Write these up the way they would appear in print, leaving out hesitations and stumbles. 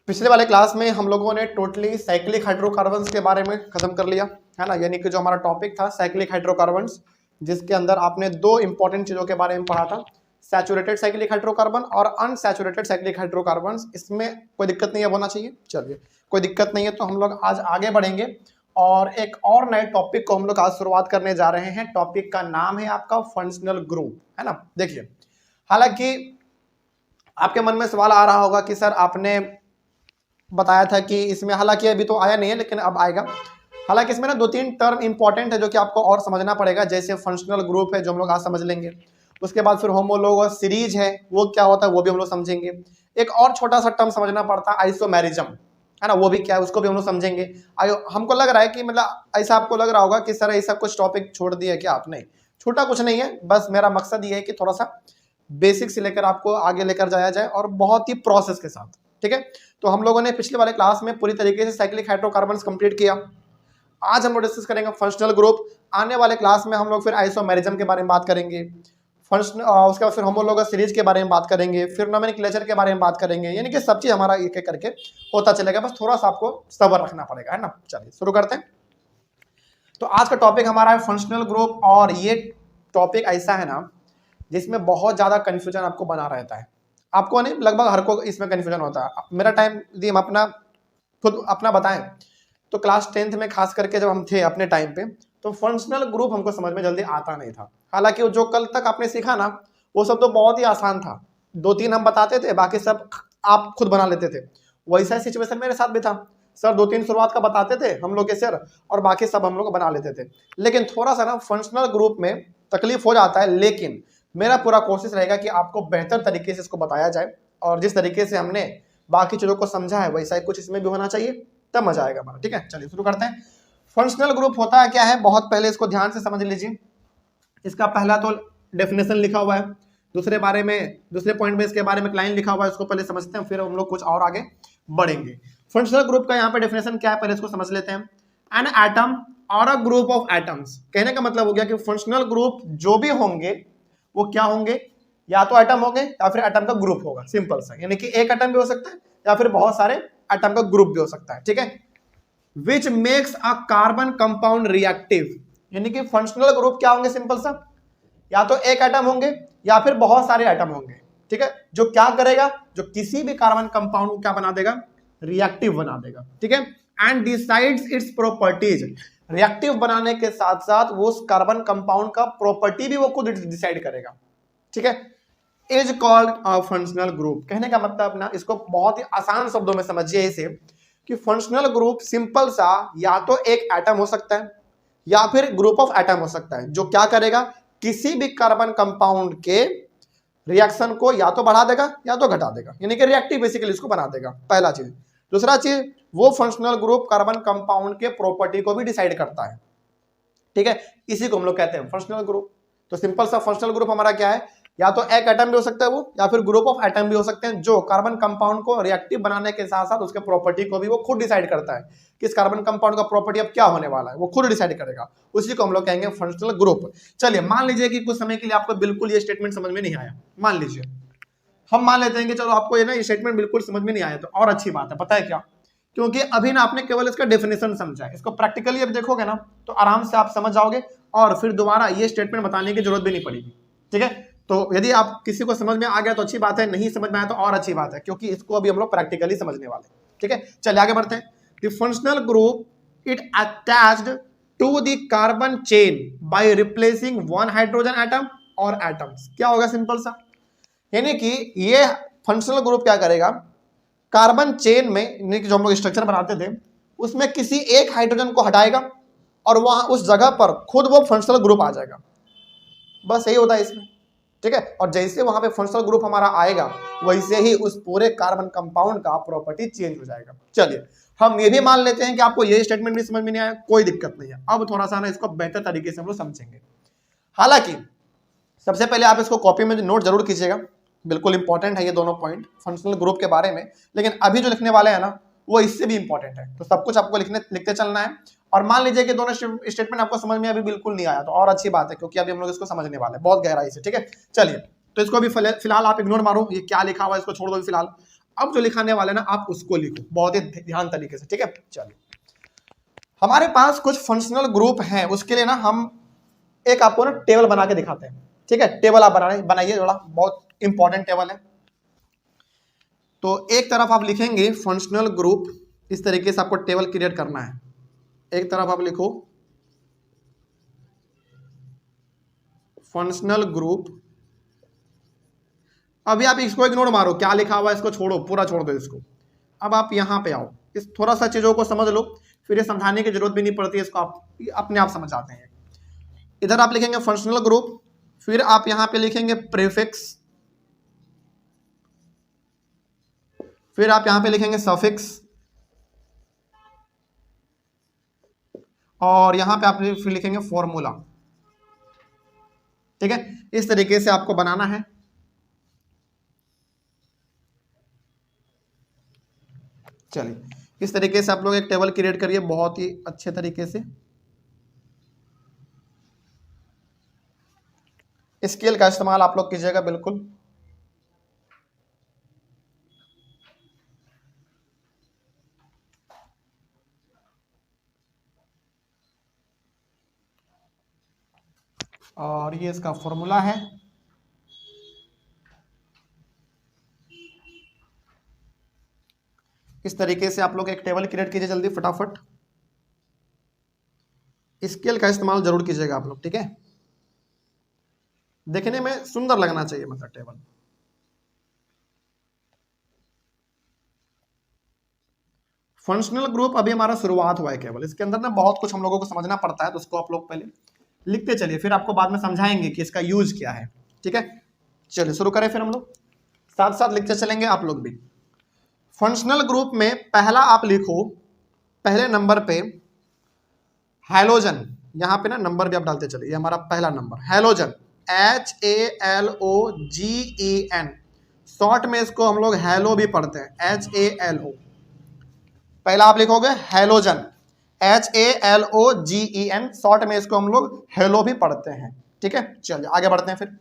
पिछले वाले क्लास में हम लोगों ने टोटली साइक्लिक हाइड्रोकार्बन्स के बारे में खत्म कर लिया है ना, यानी कि जो हमारा टॉपिक था साइक्लिक हाइड्रोकार्बन्स, जिसके अंदर आपने दो इंपॉर्टेंट चीजों के बारे में पढ़ा था, सैचुरेटेड साइक्लिक हाइड्रोकार्बन और अनसैचुरेटेड साइक्लिक हाइड्रोकार्बन्स। इसमें कोई दिक्कत नहीं है, होना चाहिए। चलिए कोई दिक्कत नहीं है, तो हम लोग आज आगे बढ़ेंगे और एक और नए टॉपिक को हम लोग आज शुरुआत करने जा रहे हैं। टॉपिक का नाम है आपका फंक्शनल ग्रुप, है ना। देखिए, हालांकि आपके मन में सवाल आ रहा होगा कि सर आपने बताया था कि इसमें, हालांकि अभी तो आया नहीं है लेकिन अब आएगा। हालांकि इसमें ना दो तीन टर्म इंपॉर्टेंट है जो कि आपको और समझना पड़ेगा, जैसे फंक्शनल ग्रुप है जो हम लोग आज समझ लेंगे। उसके बाद फिर होमोलोगस सीरीज है, वो क्या होता है वो भी हम लोग समझेंगे। एक और छोटा सा टर्म समझना पड़ता है आइसोमेरिज्म, है ना, वो भी क्या है उसको भी हम लोग समझेंगे। हमको लग रहा है कि मतलब ऐसा आपको लग रहा होगा कि सर ऐसा कुछ टॉपिक छोड़ दिया क्या आपने। छोटा कुछ नहीं है, बस मेरा मकसद ये है कि थोड़ा सा बेसिक से लेकर आपको आगे लेकर जाया जाए और बहुत ही प्रोसेस के साथ, ठीक है। तो हम लोगों ने पिछले वाले क्लास में पूरी तरीके से साइक्लिक हाइड्रोकार्बन्स कंप्लीट किया। आज हम लोग डिस्कस करेंगे फंक्शनल ग्रुप। आने वाले क्लास में हम लोग फिर आइसोमेरिज्म के बारे में बात करेंगे, उसके बाद फिर होमोलोगस सीरीज के बारे में बात करेंगे, फिर नोमेनक्लेचर के बारे में बात करेंगे, यानी कि सब चीज हमारा एक एक करके होता चलेगा। बस थोड़ा सा आपको सब्र रखना पड़ेगा, है ना। चलिए शुरू करते हैं। तो आज का टॉपिक हमारा है फंक्शनल ग्रुप, और ये टॉपिक ऐसा है ना जिसमें बहुत ज्यादा कंफ्यूजन आपको बना रहता है। आपको नहीं, लगभग हर को इसमें कंफ्यूजन होता है। मेरा टाइम यदि हम अपना खुद अपना बताएं तो क्लास 10th में खास करके जब हम थे अपने टाइम पे, तो फंक्शनल ग्रुप हमको समझ में जल्दी आता नहीं था। हालांकि जो कल तक आपने सीखा ना वो सब तो बहुत ही आसान था, दो तीन हम बताते थे, बाकी सब आप खुद बना लेते थे। वैसा सिचुएशन मेरे साथ भी था। सर दो तीन शुरुआत का बताते थे हम लोग के सर, और बाकी सब हम लोग बना लेते थे। लेकिन थोड़ा सा ना फंक्शनल ग्रुप में तकलीफ हो जाता है, लेकिन मेरा पूरा कोशिश रहेगा कि आपको बेहतर तरीके से इसको बताया जाए, और जिस तरीके से हमने बाकी चीजों को समझा है वैसा ही कुछ इसमें भी होना चाहिए, तब मजा आएगा हमारा। ठीक है, चलिए शुरू करते हैं। फंक्शनल ग्रुप होता है क्या है, बहुत पहले इसको ध्यान से समझ लीजिए। इसका पहला तो डेफिनेशन लिखा हुआ है, दूसरे पॉइंट में इसके बारे में लाइन लिखा हुआ है, उसको पहले समझते हैं, फिर हम लोग कुछ और आगे बढ़ेंगे। फंक्शनल ग्रुप का यहाँ पे डेफिनेशन क्या है, पहले इसको समझ लेते हैं। एन एटम और अ ग्रुप ऑफ एटम्स, कहने का मतलब हो गया कि फंक्शनल ग्रुप जो भी होंगे वो क्या होंगे, या तो एटम होंगे या फिर एटम का ग्रुप होगा, सिंपल सा। यानी कि एक एटम भी हो सकता है या फिर बहुत सारे एटम का ग्रुप भी हो सकता है, ठीक है। Which makes a carbon compound reactive, यानी कि फंक्शनल ग्रुप क्या होंगे, सिंपल सा, या तो एक एटम होंगे या फिर बहुत सारे एटम होंगे, ठीक है। जो क्या करेगा, जो किसी भी कार्बन कंपाउंड को क्या बना देगा, रिएक्टिव बना देगा, ठीक है। And decides its properties, reactive बनाने के साथ साथ वो उस कार्बन कंपाउंड का प्रॉपर्टी भी वो खुद डिसाइड करेगा, ठीक है। Is called a functional group. कहने का मतलब ना, इसको बहुत ही आसान शब्दों में समझिए इसे, कि फंक्शनल ग्रुप सिंपल सा या तो एक एटम हो सकता है या फिर ग्रुप ऑफ एटम हो सकता है, जो क्या करेगा, किसी भी कार्बन कंपाउंड के रिएक्शन को या तो बढ़ा देगा या तो घटा देगा, यानी कि रिएक्टिव बेसिकली इसको बना देगा, पहला चीज। दूसरा चीज, वो फंक्शनल ग्रुप कार्बन कंपाउंड के प्रॉपर्टी को भी डिसाइड करता है, ठीक है। इसी को हम लोग कहते हैं फंक्शनल ग्रुप। तो सिंपल सा फंक्शनल ग्रुप हमारा क्या है, या तो एक एटम भी हो सकता है वो, या फिर ग्रुप ऑफ एटम भी हो सकते हैं, जो कार्बन कंपाउंड को रिएक्टिव बनाने के साथ साथ उसके प्रॉपर्टी को भी वो खुद डिसाइड करता है कि इस कार्बन कंपाउंड का प्रॉपर्टी अब क्या होने वाला है, वो खुद डिसाइड करेगा। उसी को हम लोग कहेंगे फंक्शनल ग्रुप। चलिए मान लीजिए कि कुछ समय के लिए आपको बिल्कुल ये स्टेटमेंट समझ में नहीं आया, मान लीजिए, हम मान लेते हैं कि चलो आपको ये ना ये स्टेटमेंट बिल्कुल समझ में नहीं आया, तो और अच्छी बात है। पता है क्या, क्योंकि अभी ना आपने केवल इसका डेफिनेशन समझा है, इसको प्रैक्टिकली अब देखोगे ना तो आराम से आप समझ जाओगे, और फिर दोबारा ये स्टेटमेंट बताने की जरूरत भी नहीं पड़ेगी, ठीक है। तो यदि आप किसी को समझ में आ गया तो अच्छी बात है, नहीं समझ में आया तो और अच्छी बात है, क्योंकि इसको अभी हम लोग प्रैक्टिकली समझने वाले हैं, ठीक है। चलिए आगे बढ़ते हैं। The functional group it attached to the carbon chain by replacing one hydrogen atom और एटम्स। क्या होगा, सिंपल सा, यानी कि ये फंक्शनल ग्रुप क्या करेगा, कार्बन चेन में जो हम लोग स्ट्रक्चर बनाते थे उसमें किसी एक हाइड्रोजन को हटाएगा और वहां उस जगह पर खुद वो फंक्शनल ग्रुप आ जाएगा, बस यही होता है इसमें, ठीक है। और जैसे वहां पे फंक्शनल ग्रुप हमारा आएगा वैसे ही उस पूरे कार्बन कंपाउंड का प्रॉपर्टी चेंज हो जाएगा। चलिए हम ये भी मान लेते हैं कि आपको ये स्टेटमेंट भी समझ में नहीं आया, कोई दिक्कत नहीं है। अब थोड़ा सा ना इसको बेहतर तरीके से हम लोग समझेंगे। हालांकि सबसे पहले आप इसको कॉपी में नोट जरूर कीजिएगा, बिल्कुल इंपॉर्टेंट है ये दोनों पॉइंट फंक्शनल ग्रुप के बारे में। लेकिन अभी जो लिखने वाले हैं ना वो इससे भी इंपॉर्टेंट है, तो सब कुछ आपको लिखते चलना है। और मान लीजिए कि दोनों स्टेटमेंट आपको समझ में अभी बिल्कुल नहीं आया, तो और अच्छी बात है, क्योंकि अभी हम लोग इसको समझने वाले हैं बहुत गहराई से, ठीक है। चलिए तो इसको अभी फिलहाल आप इग्नोर मारो, ये क्या लिखा हुआ है इसको छोड़ दो फिलहाल। अब जो लिखाने वाले ना आप उसको लिखो बहुत ही ध्यान तरीके से, ठीक है। चलिए, हमारे पास कुछ फंक्शनल ग्रुप हैं, उसके लिए ना हम एक आपको ना टेबल बना के दिखाते हैं, ठीक है। टेबल आप बनाइए, थोड़ा बहुत इंपॉर्टेंट टेबल है। तो एक तरफ आप लिखेंगे फंक्शनल ग्रुप, इस तरीके से आपको टेबल क्रिएट करना है। एक तरफ आप लिखो फंक्शनल ग्रुप। अभी आप इसको इग्नोर मारो, क्या लिखा हुआ है इसको छोड़ो, पूरा छोड़ दो इसको। अब आप यहां पे आओ, इस थोड़ा सा चीजों को समझ लो, फिर ये समझाने की जरूरत भी नहीं पड़ती है, इसको आप अपने आप समझ आते हैं। इधर आप लिखेंगे फंक्शनल ग्रुप, फिर आप यहां पे लिखेंगे प्रीफिक्स, फिर आप यहां पे लिखेंगे सफिक्स, और यहां पे आप फिर लिखेंगे फॉर्मूला, ठीक है। इस तरीके से आपको बनाना है। चलिए, इस तरीके से आप लोग एक टेबल क्रिएट करिए बहुत ही अच्छे तरीके से। स्केल का इस्तेमाल आप लोग कीजिएगा बिल्कुल। और ये इसका फॉर्मूला है। इस तरीके से आप लोग एक टेबल क्रिएट कीजिए जल्दी फटाफट। स्केल का इस्तेमाल जरूर कीजिएगा आप लोग, ठीक है। देखने में सुंदर लगना चाहिए मतलब टेबल। फंक्शनल ग्रुप अभी हमारा शुरुआत हुआ है केवल, इसके अंदर ना बहुत कुछ हम लोगों को समझना पड़ता है, तो उसको आप लोग पहले लिखते चलिए, फिर आपको बाद में समझाएंगे कि इसका यूज क्या है, ठीक है। चलिए शुरू करें फिर हम लोग, साथ साथ लिखते चलेंगे आप लोग भी। फंक्शनल ग्रुप में पहला आप लिखो, पहले नंबर पे हैलोजन, यहां पे ना नंबर भी आप डालते चलिए, ये हमारा पहला नंबर हैलोजन, HALOGEN, शॉर्ट में इसको हम लोग हैलो भी पढ़ते हैं, HALO। पहला आप लिखोगे हैलोजन, HALOGEN, शॉर्ट में इसको हम लोग हेलो भी पढ़ते हैं, ठीक है। चलिए आगे बढ़ते हैं फिर।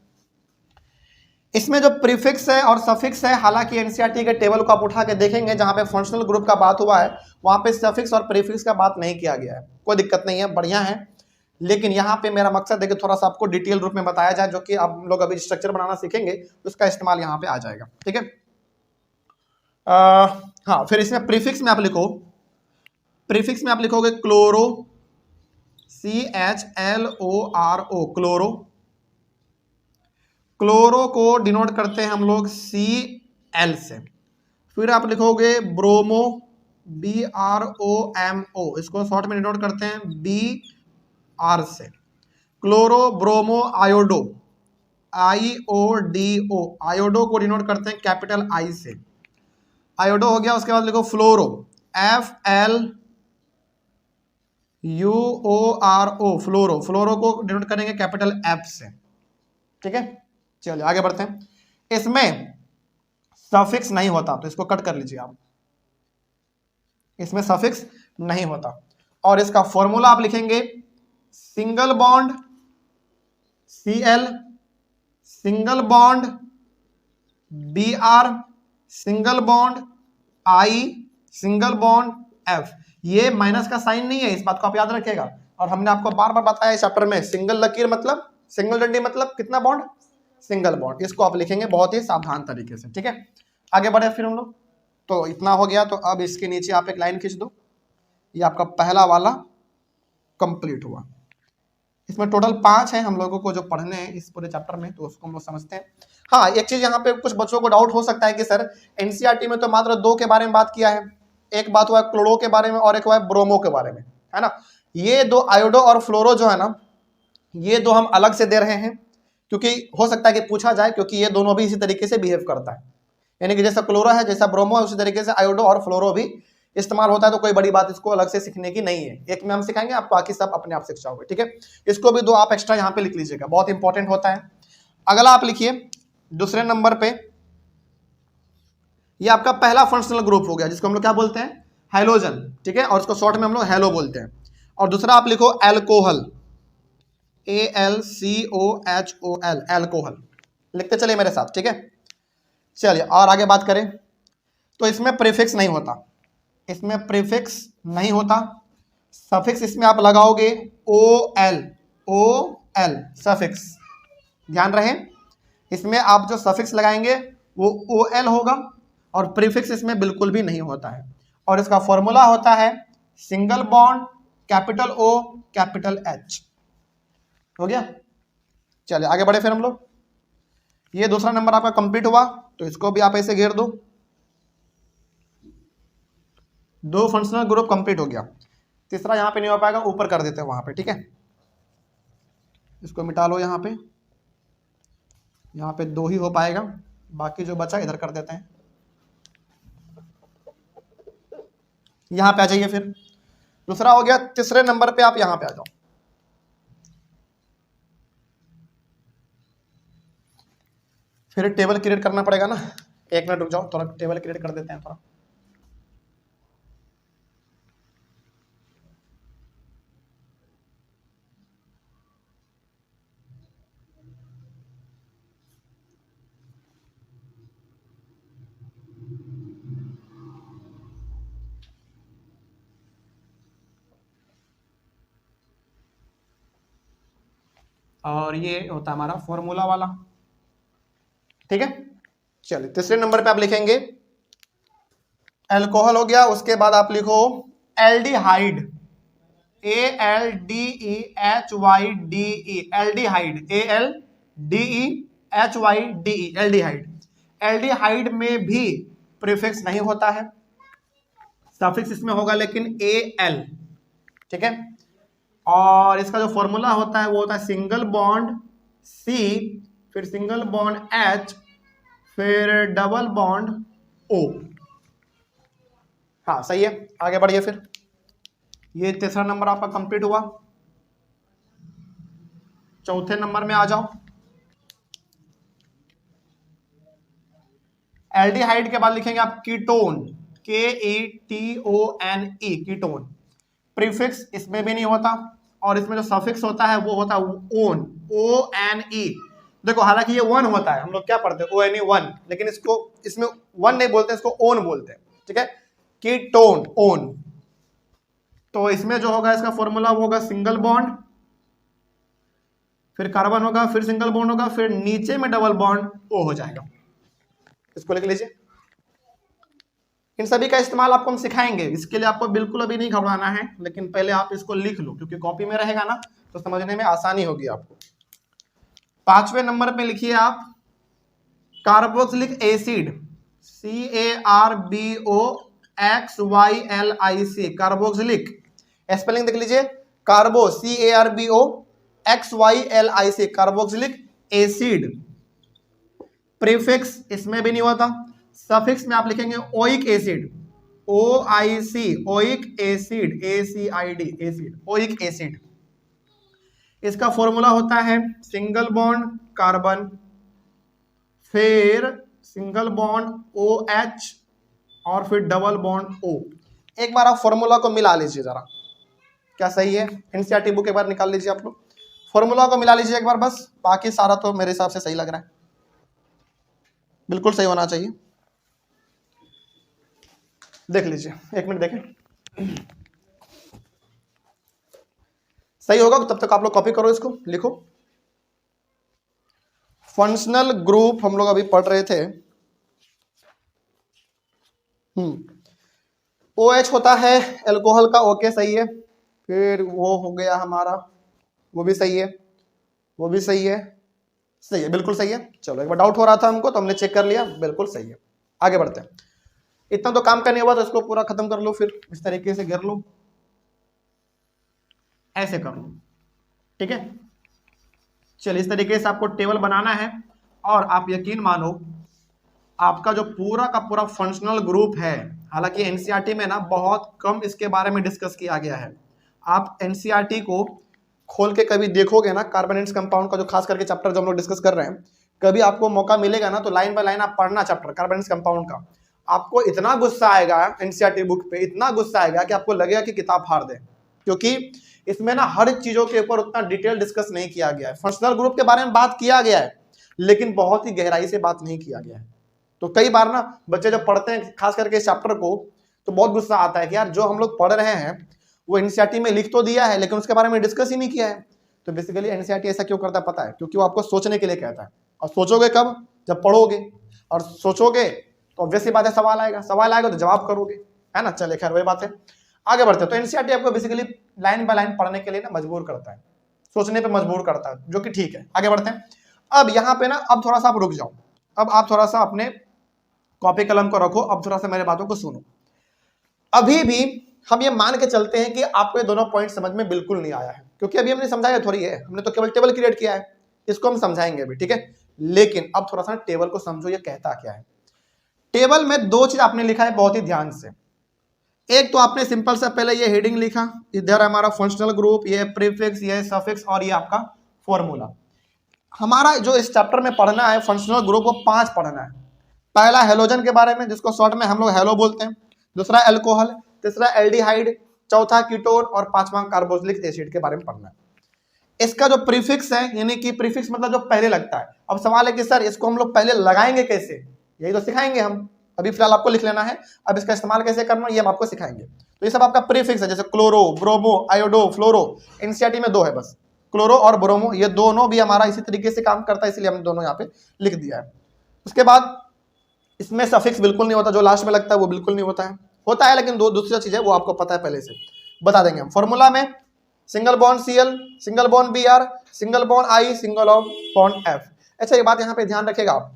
इसमें जो प्रीफिक्स है और सफिक्स है, हालांकि एनसीईआरटी के टेबल को आप उठा के देखेंगे जहां पे फंक्शनल ग्रुप का बात हुआ है, वहां पे सफिक्स और प्रीफिक्स का बात नहीं किया गया है, कोई दिक्कत नहीं है, बढ़िया है। लेकिन यहाँ पे मेरा मकसद है कि थोड़ा सा आपको डिटेल रूप में बताया जाए, जो कि आप लोग अभी स्ट्रक्चर बनाना सीखेंगे, उसका इस्तेमाल यहाँ पे आ जाएगा, ठीक है। हाँ, फिर इसमें प्रीफिक्स में आप लिखो, प्रीफिक्स में आप लिखोगे क्लोरो, CHLORO, क्लोरो। क्लोरो को डिनोट करते हैं हम लोग Cl से। फिर आप लिखोगे ब्रोमो, BROMO, इसको शॉर्ट में डिनोट करते हैं BR से। Chloro bromo iodo, IODO, iodo को डिनोट करते हैं कैपिटल I से। आयोडो हो गया, उसके बाद लिखो फ्लोरो, FLUORO, फ्लोरो, फ्लोरो को डिनोट करेंगे कैपिटल F से, ठीक है। चलिए आगे बढ़ते हैं। इसमें सफिक्स नहीं होता तो इसको कट कर लीजिए आप, इसमें सफिक्स नहीं होता। और इसका फॉर्मूला आप लिखेंगे single bond Cl, single bond Br, single bond I, single bond F। ये माइनस का साइन नहीं है, इस बात को आप याद रखिएगा। और हमने आपको बार बार बताया इस चैप्टर में, सिंगल लकीर मतलब, सिंगल डंडी मतलब कितना बॉन्ड, सिंगल बॉन्ड। इसको आप लिखेंगे बहुत ही सावधान तरीके से, ठीक है। आगे बढ़े फिर हम लोग। तो इतना हो गया, तो अब इसके नीचे आप एक लाइन खींच दो, ये आपका पहला वाला कंप्लीट हुआ। इसमें टोटल 5 है हम लोगों को जो पढ़ने हैं इस पूरे चैप्टर में, तो उसको हम लोग समझते हैं। हाँ, एक चीज यहाँ पे कुछ बच्चों को डाउट हो सकता है कि सर एनसीईआरटी में तो मात्र 2 के बारे में बात किया है, एक बात हुआ है क्लोरो के बारे में और एक हुआ है ब्रोमो के बारे में, है ना। ये 2 आयोडो और फ्लोरो जो है ना, ये 2 हम अलग से दे रहे हैं, क्योंकि हो सकता है कि पूछा जाए, क्योंकि ये दोनों भी इसी तरीके से बिहेव करता है, यानी कि जैसा क्लोरो है, जैसा ब्रोमो है, उसी तरीके से आयोडो और फ्लोरो भी इस्तेमाल होता है। तो कोई बड़ी बात इसको अलग से सीखने की नहीं है, एक में हम सिखाएंगे, आप बाकी सब अपने आप सीख जाओगे, ठीक है। इसको भी 2 आप एक्स्ट्रा यहाँ पे लिख लीजिएगा, बहुत इंपॉर्टेंट होता है। अगला आप लिखिए दूसरे नंबर पे, ये आपका पहला फंक्शनल ग्रुप हो गया, जिसको हम लोग क्या बोलते हैं, हाइलोजन, ठीक है, और उसको शॉर्ट में हम लोग हेलो बोलते हैं। और दूसरा आप लिखो एल्कोहल, ALCOHOL, एल्कोहल, लिखते चलिए मेरे साथ, ठीक है। चलिए और आगे बात करें। तो इसमें प्रीफिक्स नहीं होता, इसमें प्रीफिक्स नहीं होता। सफिक्स इसमें आप लगाओगे OL, OL सफिक्स, ध्यान रहे इसमें आप जो सफिक्स लगाएंगे वो OL होगा और प्रीफिक्स इसमें बिल्कुल भी नहीं होता है। और इसका फॉर्मूला होता है single bond capital O capital H। हो गया, चलिए आगे बढ़े फिर हम लोग। ये दूसरा नंबर आपका कंप्लीट हुआ, तो इसको भी आप ऐसे घेर दो। दो फंक्शनल ग्रुप कंप्लीट हो गया। तीसरा यहां पे नहीं हो पाएगा, ऊपर कर देते हैं वहां पे, ठीक है। इसको मिटा लो, यहाँ पे दो ही हो पाएगा, बाकी जो बचा इधर कर देते हैं। यहां पे आ जाइए फिर, दूसरा हो गया। तीसरे नंबर पे आप यहां पे आ जाओ। फिर टेबल क्रिएट करना पड़ेगा ना, 1 मिनट रुक जाओ, थोड़ा टेबल क्रिएट कर देते हैं थोड़ा। और ये होता है हमारा फॉर्मूला वाला, ठीक है। चलिए तीसरे नंबर पे आप लिखेंगे अल्कोहल हो गया, उसके बाद आप लिखो aldehyde, ALDEHYDE, aldehyde, ALDEHYDE, aldehyde. Aldehyde में भी प्रीफिक्स नहीं होता है, सफिक्स इसमें होगा लेकिन AL, ठीक है। और इसका जो फॉर्मूला होता है वो होता है सिंगल बॉन्ड C, फिर सिंगल बॉन्ड H, फिर डबल बॉन्ड O। हाँ सही है, आगे बढ़िए फिर। ये तीसरा नंबर आपका कंप्लीट हुआ। चौथे नंबर में आ जाओ। एल्डिहाइड के बाद लिखेंगे आप कीटोन, KETONE, कीटोन। प्रीफिक्स इसमें भी नहीं होता, और इसमें जो सफिक्स होता है वो होता है ओन, ONE। देखो हालांकि ये 1 होता है, हम लोग क्या पढ़ते हैं ONE 1, लेकिन इसको इसमें 1 नहीं बोलते, इसको ओन बोलते हैं, ठीक है। Ketone, own. तो इसमें जो होगा इसका फॉर्मूला वो होगा सिंगल बॉन्ड, फिर कार्बन होगा, फिर सिंगल बॉन्ड होगा, फिर नीचे में डबल बॉन्ड O हो जाएगा। इसको लिख लीजिए। इन सभी का इस्तेमाल आपको हम सिखाएंगे, इसके लिए आपको बिल्कुल अभी नहीं घबराना है, लेकिन पहले आप इसको लिख लो, क्योंकि कॉपी में रहेगा ना तो समझने में आसानी होगी आपको। 5वें नंबर पे लिखिए आप carboxylic acid, CARBOXYLIC, carboxylic. Spelling देख लीजिए, कार्बो CARBOXYLIC, कार्बोक्सिलिक एसिड। प्रीफिक्स इसमें भी नहीं होता। सफिक्स में आप लिखेंगे oic acid, OIC, oic acid, ACID, acid, oic acid. इसका फॉर्मूला होता है सिंगल बॉन्ड कार्बन, फिर सिंगल बॉन्ड OH, और फिर डबल बॉन्ड O। एक बार आप फॉर्मूला को मिला लीजिए जरा, क्या सही है? एनसीईआरटी बुक एक बार निकाल लीजिए आप लोग, फॉर्मूला को मिला लीजिए एक बार बस, बाकी सारा तो मेरे हिसाब से सही लग रहा है, बिल्कुल सही होना चाहिए। देख लीजिए, 1 मिनट देखें, सही होगा तब तक आप लोग कॉपी करो, इसको लिखो। फंक्शनल ग्रुप हम लोग अभी पढ़ रहे थे। OH होता है अल्कोहल का, ओके सही है। फिर वो हो गया हमारा, वो भी सही है, वो भी सही है, सही है, बिल्कुल सही है। चलो एक बार डाउट हो रहा था हमको तो हमने चेक कर लिया, बिल्कुल सही है। आगे बढ़ते हैं। इतना तो काम करने हुआ तो इसको पूरा खत्म कर लो, फिर इस तरीके से घेर लो, ऐसे कर लो, ठीक है। चलिए इस तरीके से आपको टेबल बनाना है, और आप यकीन मानो आपका जो पूरा का पूरा फंक्शनल ग्रुप है, हालांकि एनसीईआरटी में ना बहुत कम इसके बारे में डिस्कस किया गया है। आप एनसीईआरटी को खोल के कभी देखोगे ना, कार्बोनेट्स कंपाउंड का जो खास करके चैप्टर जो हम लोग डिस्कस कर रहे हैं, कभी आपको मौका मिलेगा ना तो लाइन बाय लाइन आप पढ़ना चैप्टर कार्बोनेट्स कंपाउंड का। आपको इतना गुस्सा आएगा एनसीईआरटी बुक पे, इतना गुस्सा आएगा कि आपको लगेगा कि किताब फाड़ दे, क्योंकि इसमें ना हर चीजों के ऊपर उतना डिटेल डिस्कस नहीं किया गया है। फंक्शनल ग्रुप के बारे में बात किया गया है, लेकिन बहुत ही गहराई से बात नहीं किया गया है। तो कई बार ना बच्चे जब पढ़ते हैं खास करके इस चैप्टर को तो बहुत गुस्सा आता है कि यार जो हम लोग पढ़ रहे हैं वो एनसीईआरटी में लिख तो दिया है लेकिन उसके बारे में डिस्कस ही नहीं किया है। तो बेसिकली एनसीईआरटी ऐसा क्यों करता है पता है? क्योंकि वो आपको सोचने के लिए कहता है। और सोचोगे कब? जब पढ़ोगे। और सोचोगे तो ऑब्वियस सी बात है सवाल आएगा तो जवाब करोगे, है ना। चलिए खैर वही बात है, आगे बढ़ते हैं। तो एनसीईआरटी आपको बेसिकली लाइन बाय लाइन पढ़ने के लिए ना मजबूर करता है, सोचने पे मजबूर करता है, जो कि ठीक है। आगे बढ़ते हैं। अब यहाँ पे ना अब थोड़ा सा आप रुक जाओ, अब आप थोड़ा सा अपने कॉपी कलम को रखो, अब थोड़ा सा मेरे बातों को सुनो। अभी भी हम ये मान के चलते हैं कि आपको ये दोनों पॉइंट समझ में बिल्कुल नहीं आया है, क्योंकि अभी हमने समझाया थोड़ी है, हमने तो केवल टेबल क्रिएट किया है, इसको हम समझाएंगे अभी, ठीक है। लेकिन अब थोड़ा सा टेबल को समझो ये कहता क्या है। टेबल में दो चीज आपने लिखा है बहुत ही ध्यान से। एक तो आपने सिंपल सा पहले ये हेडिंग लिखा, इधर हमारा फंक्शनल ग्रुप, ये प्रीफिक्स, ये सफिक्स और ये आपका फॉर्मूला। हमारा जो इस चैप्टर में पढ़ना है फंक्शनल ग्रुप वो 5 पढ़ना है। पहला हेलोजन के बारे में जिसको शॉर्ट में हम लोग हेलो बोलते हैं, दूसरा अल्कोहल, तीसरा एल्डिहाइड, चौथा कीटोन और पांचवा कार्बोक्सिलिक एसिड के बारे में पढ़ना है। इसका जो प्रीफिक्स है, यानी कि प्रीफिक्स मतलब जो पहले लगता है। अब सवाल है कि सर इसको हम लोग पहले लगाएंगे कैसे, यही तो सिखाएंगे हम। अभी फिलहाल आपको लिख लेना है, अब इसका इस्तेमाल कैसे करना ये हम आपको सिखाएंगे। तो ये सब आपका प्रीफिक्स है, जैसे क्लोरो, ब्रोमो, आयोडो, फ्लोरो। एनसीईआरटी में 2 है बस, क्लोरो और ब्रोमो, ये दोनों भी हमारा इसी तरीके से काम करता है, इसलिए हमने दोनों यहाँ पे लिख दिया है। उसके बाद इसमें सफिक्स बिल्कुल नहीं होता, जो लास्ट में लगता है वो बिल्कुल नहीं होता है लेकिन दूसरी चीज है वो आपको पता है पहले से, बता देंगे हम। फॉर्मूला में single bond Cl, single bond Br, single bond I, single bond F। अच्छा ये बात यहाँ पे ध्यान रखेगा आप,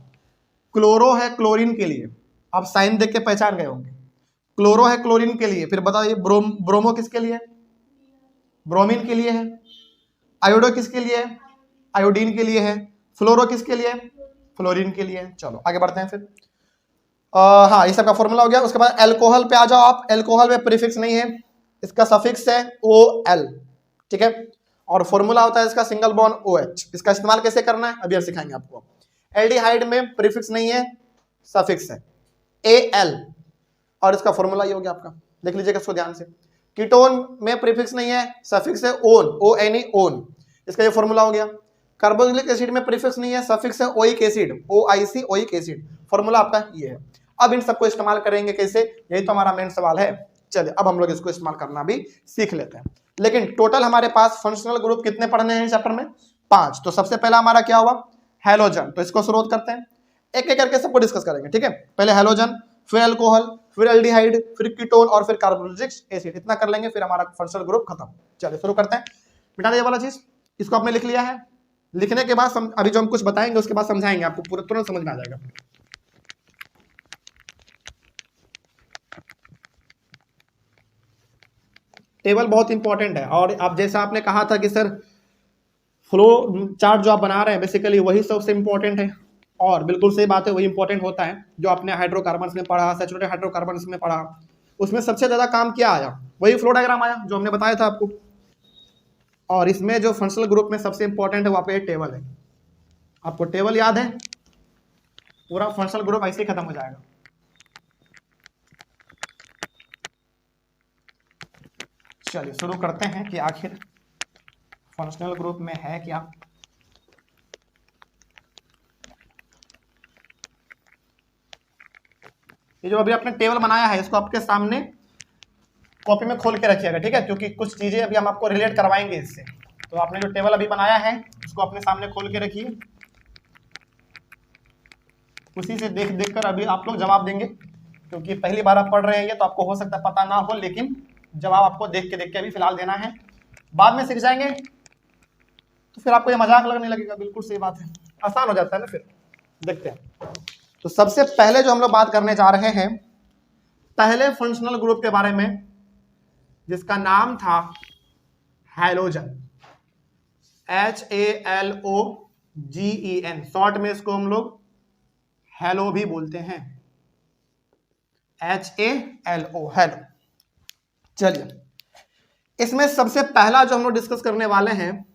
क्लोरो है क्लोरीन के लिए, आप साइन देख के पहचान गए होंगे। क्लोरो है क्लोरीन के लिए, फिर बताइए ब्रोमो किसके लिए? ब्रोमीन के लिए है। आयोडो किसके लिए? आयोडीन के लिए है। फ्लोरो किसके लिए? फ्लोरीन के लिए। चलो आगे बढ़ते हैं फिर। हाँ ये सबका फॉर्मूला हो गया। उसके बाद अल्कोहल पे आ जाओ आप। अल्कोहल में प्रीफिक्स नहीं है, इसका सफिक्स है OL, ठीक है। और फॉर्मूला होता है इसका सिंगल बॉन्ड OH। इसका इस्तेमाल कैसे करना है अभी हम सिखाएंगे आपको। एल्डिहाइड में प्रीफिक्स नहीं है, सफिक्स है AL, और इसका फॉर्मूला ये हो गया आपका, देख लीजिएगा इसको ध्यान से। कीटोन में प्रीफिक्स नहीं है, सफिक्स है ON, ONE, ON, इसका ये फॉर्मूला हो गया। कार्बोक्सिलिक एसिड में प्रीफिक्स नहीं है, सफिक्स है oic acid, OIC, oic acid, formula आपका ये है। अब इन सबको इस्तेमाल करेंगे कैसे, यही तो हमारा मेन सवाल है। चलिए अब हम लोग इसको इस्तेमाल करना भी सीख लेते हैं। लेकिन टोटल हमारे पास फंक्शनल ग्रुप कितने पढ़ने हैं इस चैप्टर में? 5। तो सबसे पहला हमारा क्या हुआ? हेलोजन। तो इसको शुरू करते हैं, एक एक करके सबको डिस्कस करेंगे, ठीक है। पहले हेलोजन, फिर अल्कोहल, फिर एल्डिहाइड, फिर कीटोन और फिर कार्बोक्सिलिक एसिड। इतना कर लेंगे फिर हमारा फंक्शनल ग्रुप खत्म। चलिए शुरू करते हैं। मिटा दे ये वाला चीज, इसको आपने लिख लिया है। लिखने के बाद अभी जो हम कुछ बताएंगे उसके बाद समझाएंगे, आपको पूरा तुरंत समझ में आ जाएगा। टेबल बहुत इंपॉर्टेंट है, और आप जैसा आपने कहा था कि सर फ्लो चार्ट जो आप बना रहे हैं बेसिकली वही सबसे इंपॉर्टेंट है, और बिल्कुल सही बात है, वही इंपॉर्टेंट होता है। जो आपने हाइड्रोकार्बन्स में पढ़ा, सैचुरेटेड हाइड्रोकार्बन्स में पढ़ा, उसमें सबसे ज्यादा काम क्या आया? वही फ्लो डायग्राम आया जो हमने बताया था आपको। और इसमें जो फंक्शनल ग्रुप में सबसे इंपॉर्टेंट है वहां पे टेबल है। आपको टेबल याद है, पूरा फंक्शनल ग्रुप ऐसे ही खत्म हो जाएगा। चलिए शुरू करते हैं कि आखिर फंक्शनल ग्रुप में है क्या। ये जो अभी आपने टेबल बनाया है इसको आपके सामने कॉपी में खोल के रखिएगा, ठीक है, क्योंकि कुछ चीजें अभी हम आपको रिलेट करवाएंगे इससे। तो आपने जो टेबल अभी बनाया है उसको अपने सामने खोल के रखिए, उसी से देख देख कर अभी आप लोग जवाब देंगे, क्योंकि पहली बार आप पढ़ रहे हैं ये तो आपको हो सकता है पता ना हो, लेकिन जवाब आपको देख के अभी फिलहाल देना है। बाद में सीख जाएंगे तो फिर आपको ये मजाक लगने लगेगा। बिल्कुल सही बात है, आसान हो जाता है ना। फिर देखते हैं। तो सबसे पहले जो हम लोग बात करने जा रहे हैं पहले फंक्शनल ग्रुप के बारे में, जिसका नाम था हैलोजन, HALOGEN, शॉर्ट में इसको हम लोग हेलो भी बोलते हैं, HALO, हेलो। चलिए इसमें सबसे पहला जो हम लोग डिस्कस करने वाले हैं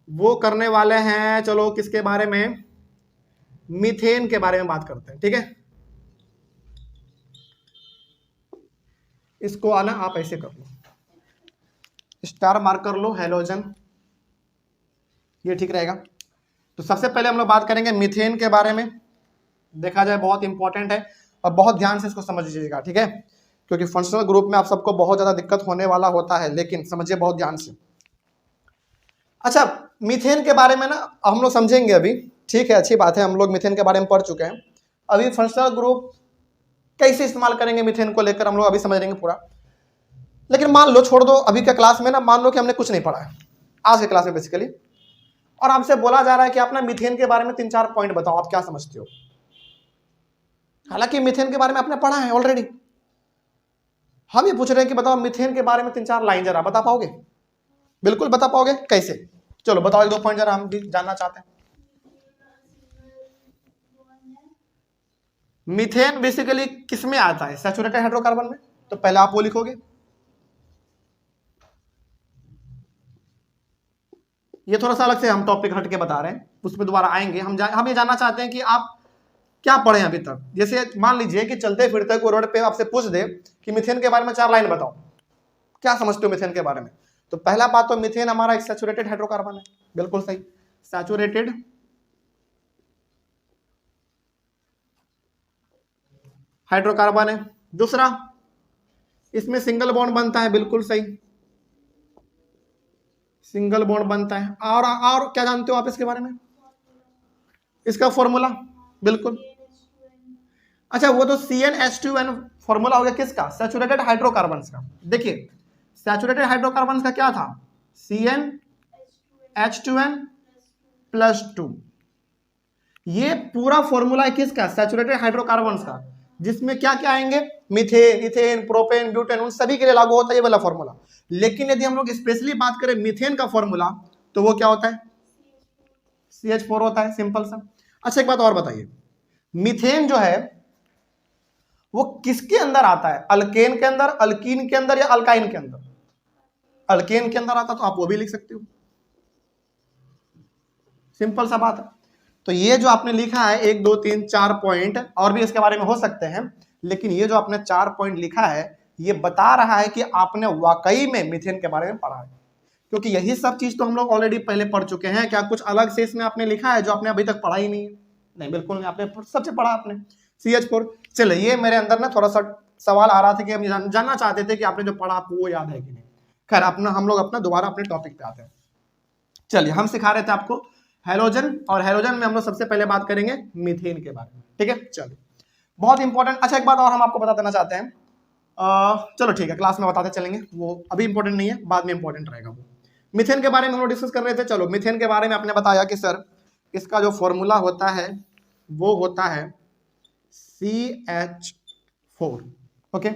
वो करने वाले हैं, चलो किसके बारे में, मीथेन के बारे में बात करते हैं, ठीक है। इसको आना आप ऐसे कर लो, स्टार मार्क कर लो, हेलोजन, ये ठीक रहेगा। तो सबसे पहले हम लोग बात करेंगे मीथेन के बारे में। देखा जाए बहुत इंपॉर्टेंट है और बहुत ध्यान से इसको समझ लीजिएगा, ठीक है, क्योंकि फंक्शनल ग्रुप में आप सबको बहुत ज्यादा दिक्कत होने वाला होता है, लेकिन समझिए बहुत ध्यान से। अच्छा, मीथेन के बारे में ना हम लोग समझेंगे अभी, ठीक है, अच्छी बात है, हम लोग मीथेन के बारे में पढ़ चुके हैं। अभी फंक्शनल ग्रुप कैसे इस्तेमाल करेंगे मीथेन को लेकर हम लोग अभी समझ लेंगे पूरा। लेकिन मान लो, छोड़ दो अभी का क्लास में ना, मान लो कि हमने कुछ नहीं पढ़ा है आज के क्लास में बेसिकली, और आपसे बोला जा रहा है कि आप ना मीथेन के बारे में 3-4 पॉइंट बताओ, आप क्या समझते हो। हालांकि मीथेन के बारे में आपने पढ़ा है ऑलरेडी, हम ये पूछ रहे हैं कि बताओ मीथेन के बारे में 3-4 लाइन जरा बता पाओगे? बिल्कुल बता पाओगे, कैसे? चलो बताओ 1-2 पॉइंट जरा, हम भी जानना चाहते हैं। मीथेन बेसिकली किसमें आता है? सैचुरेटेड हाइड्रोकार्बन में। तो पहले आप वो लिखोगे, ये थोड़ा सा अलग से हम टॉपिक हट के बता रहे हैं, उसमें दोबारा आएंगे। हम ये जानना चाहते हैं कि आप क्या पढ़े अभी तक। जैसे मान लीजिए कि चलते फिरते कोई रोड पे आपसे पूछ दे कि मीथेन के बारे में 4 लाइन बताओ, क्या समझते हो मीथेन के बारे में? तो पहला बात तो मीथेन हमारा एक सैचुरेटेड हाइड्रोकार्बन है, बिल्कुल सही, सैचुरेटेड हाइड्रोकार्बन है। दूसरा, इसमें सिंगल बॉन्ड बनता है, बिल्कुल सही, सिंगल बॉन्ड बनता है। और क्या जानते हो आप इसके बारे में? इसका फॉर्मूला, बिल्कुल। अच्छा, वो तो CnH2n फॉर्मूला हो गया किसका? सैचुरेटेड हाइड्रोकार्बन्स का। देखिए सैचुरेटेड हाइड्रोकार्बन्स का क्या था? CnH2n +2। ये पूरा फॉर्मूला है किसका? सैचुरेटेड हाइड्रोकार्बन्स का, जिसमें क्या क्या आएंगे? मीथेन, इथेन, प्रोपेन, ब्यूटेन, उन सभी के लिए लागू होता है ये वाला फॉर्मूला। लेकिन यदि हम लोग स्पेशली बात करें मीथेन का फॉर्मूला, तो वो क्या होता है? CH4 होता है, सिंपल सा। अच्छा, एक बात और बताइए, मीथेन जो है वो किसके अंदर आता है? अल्केन के अंदर, अल्कीन के अंदर, या अल्काइन के अंदर? अल्केन के अंदर आता, तो आप वो भी लिख सकते हो, सिंपल सा बात है। तो ये जो आपने लिखा है 1 2 3 4 पॉइंट, और भी इसके बारे में हो सकते हैं, लेकिन ये जो आपने 4 पॉइंट लिखा है, ये बता रहा है कि आपने वाकई में मीथेन के बारे में पढ़ा है, क्योंकि यही सब चीज तो हम लोग ऑलरेडी पहले पढ़ चुके हैं। क्या कुछ अलग से इसमें आपने लिखा है जो आपने अभी तक पढ़ा ही नहीं है? नहीं, बिल्कुल नहीं, आपने सबसे पढ़ा आपने CH4। चलो, ये मेरे अंदर ना थोड़ा सा सवाल आ रहा था कि हम जानना चाहते थे कि आपने जो पढ़ा आपको वो याद है कि नहीं। खैर, अपना हम लोग अपना दोबारा अपने टॉपिक पे आते हैं। चलिए, हम सिखा रहे थे आपको हेलोजन, और हेलोजन में हम लोग सबसे पहले बात करेंगे मीथेन के बारे में, ठीक है। चलिए, बहुत इंपॉर्टेंट। अच्छा, एक बात और हम आपको बता देना चाहते हैं, चलो ठीक है, क्लास में बताते चलेंगे, वो अभी इंपॉर्टेंट नहीं है, बाद में इंपॉर्टेंट रहेगा वो। मीथेन के बारे में हम लोग डिस्कस कर रहे थे। चलो, मीथेन के बारे में आपने बताया कि सर इसका जो फॉर्मूला होता है वो होता है CH4, ओके।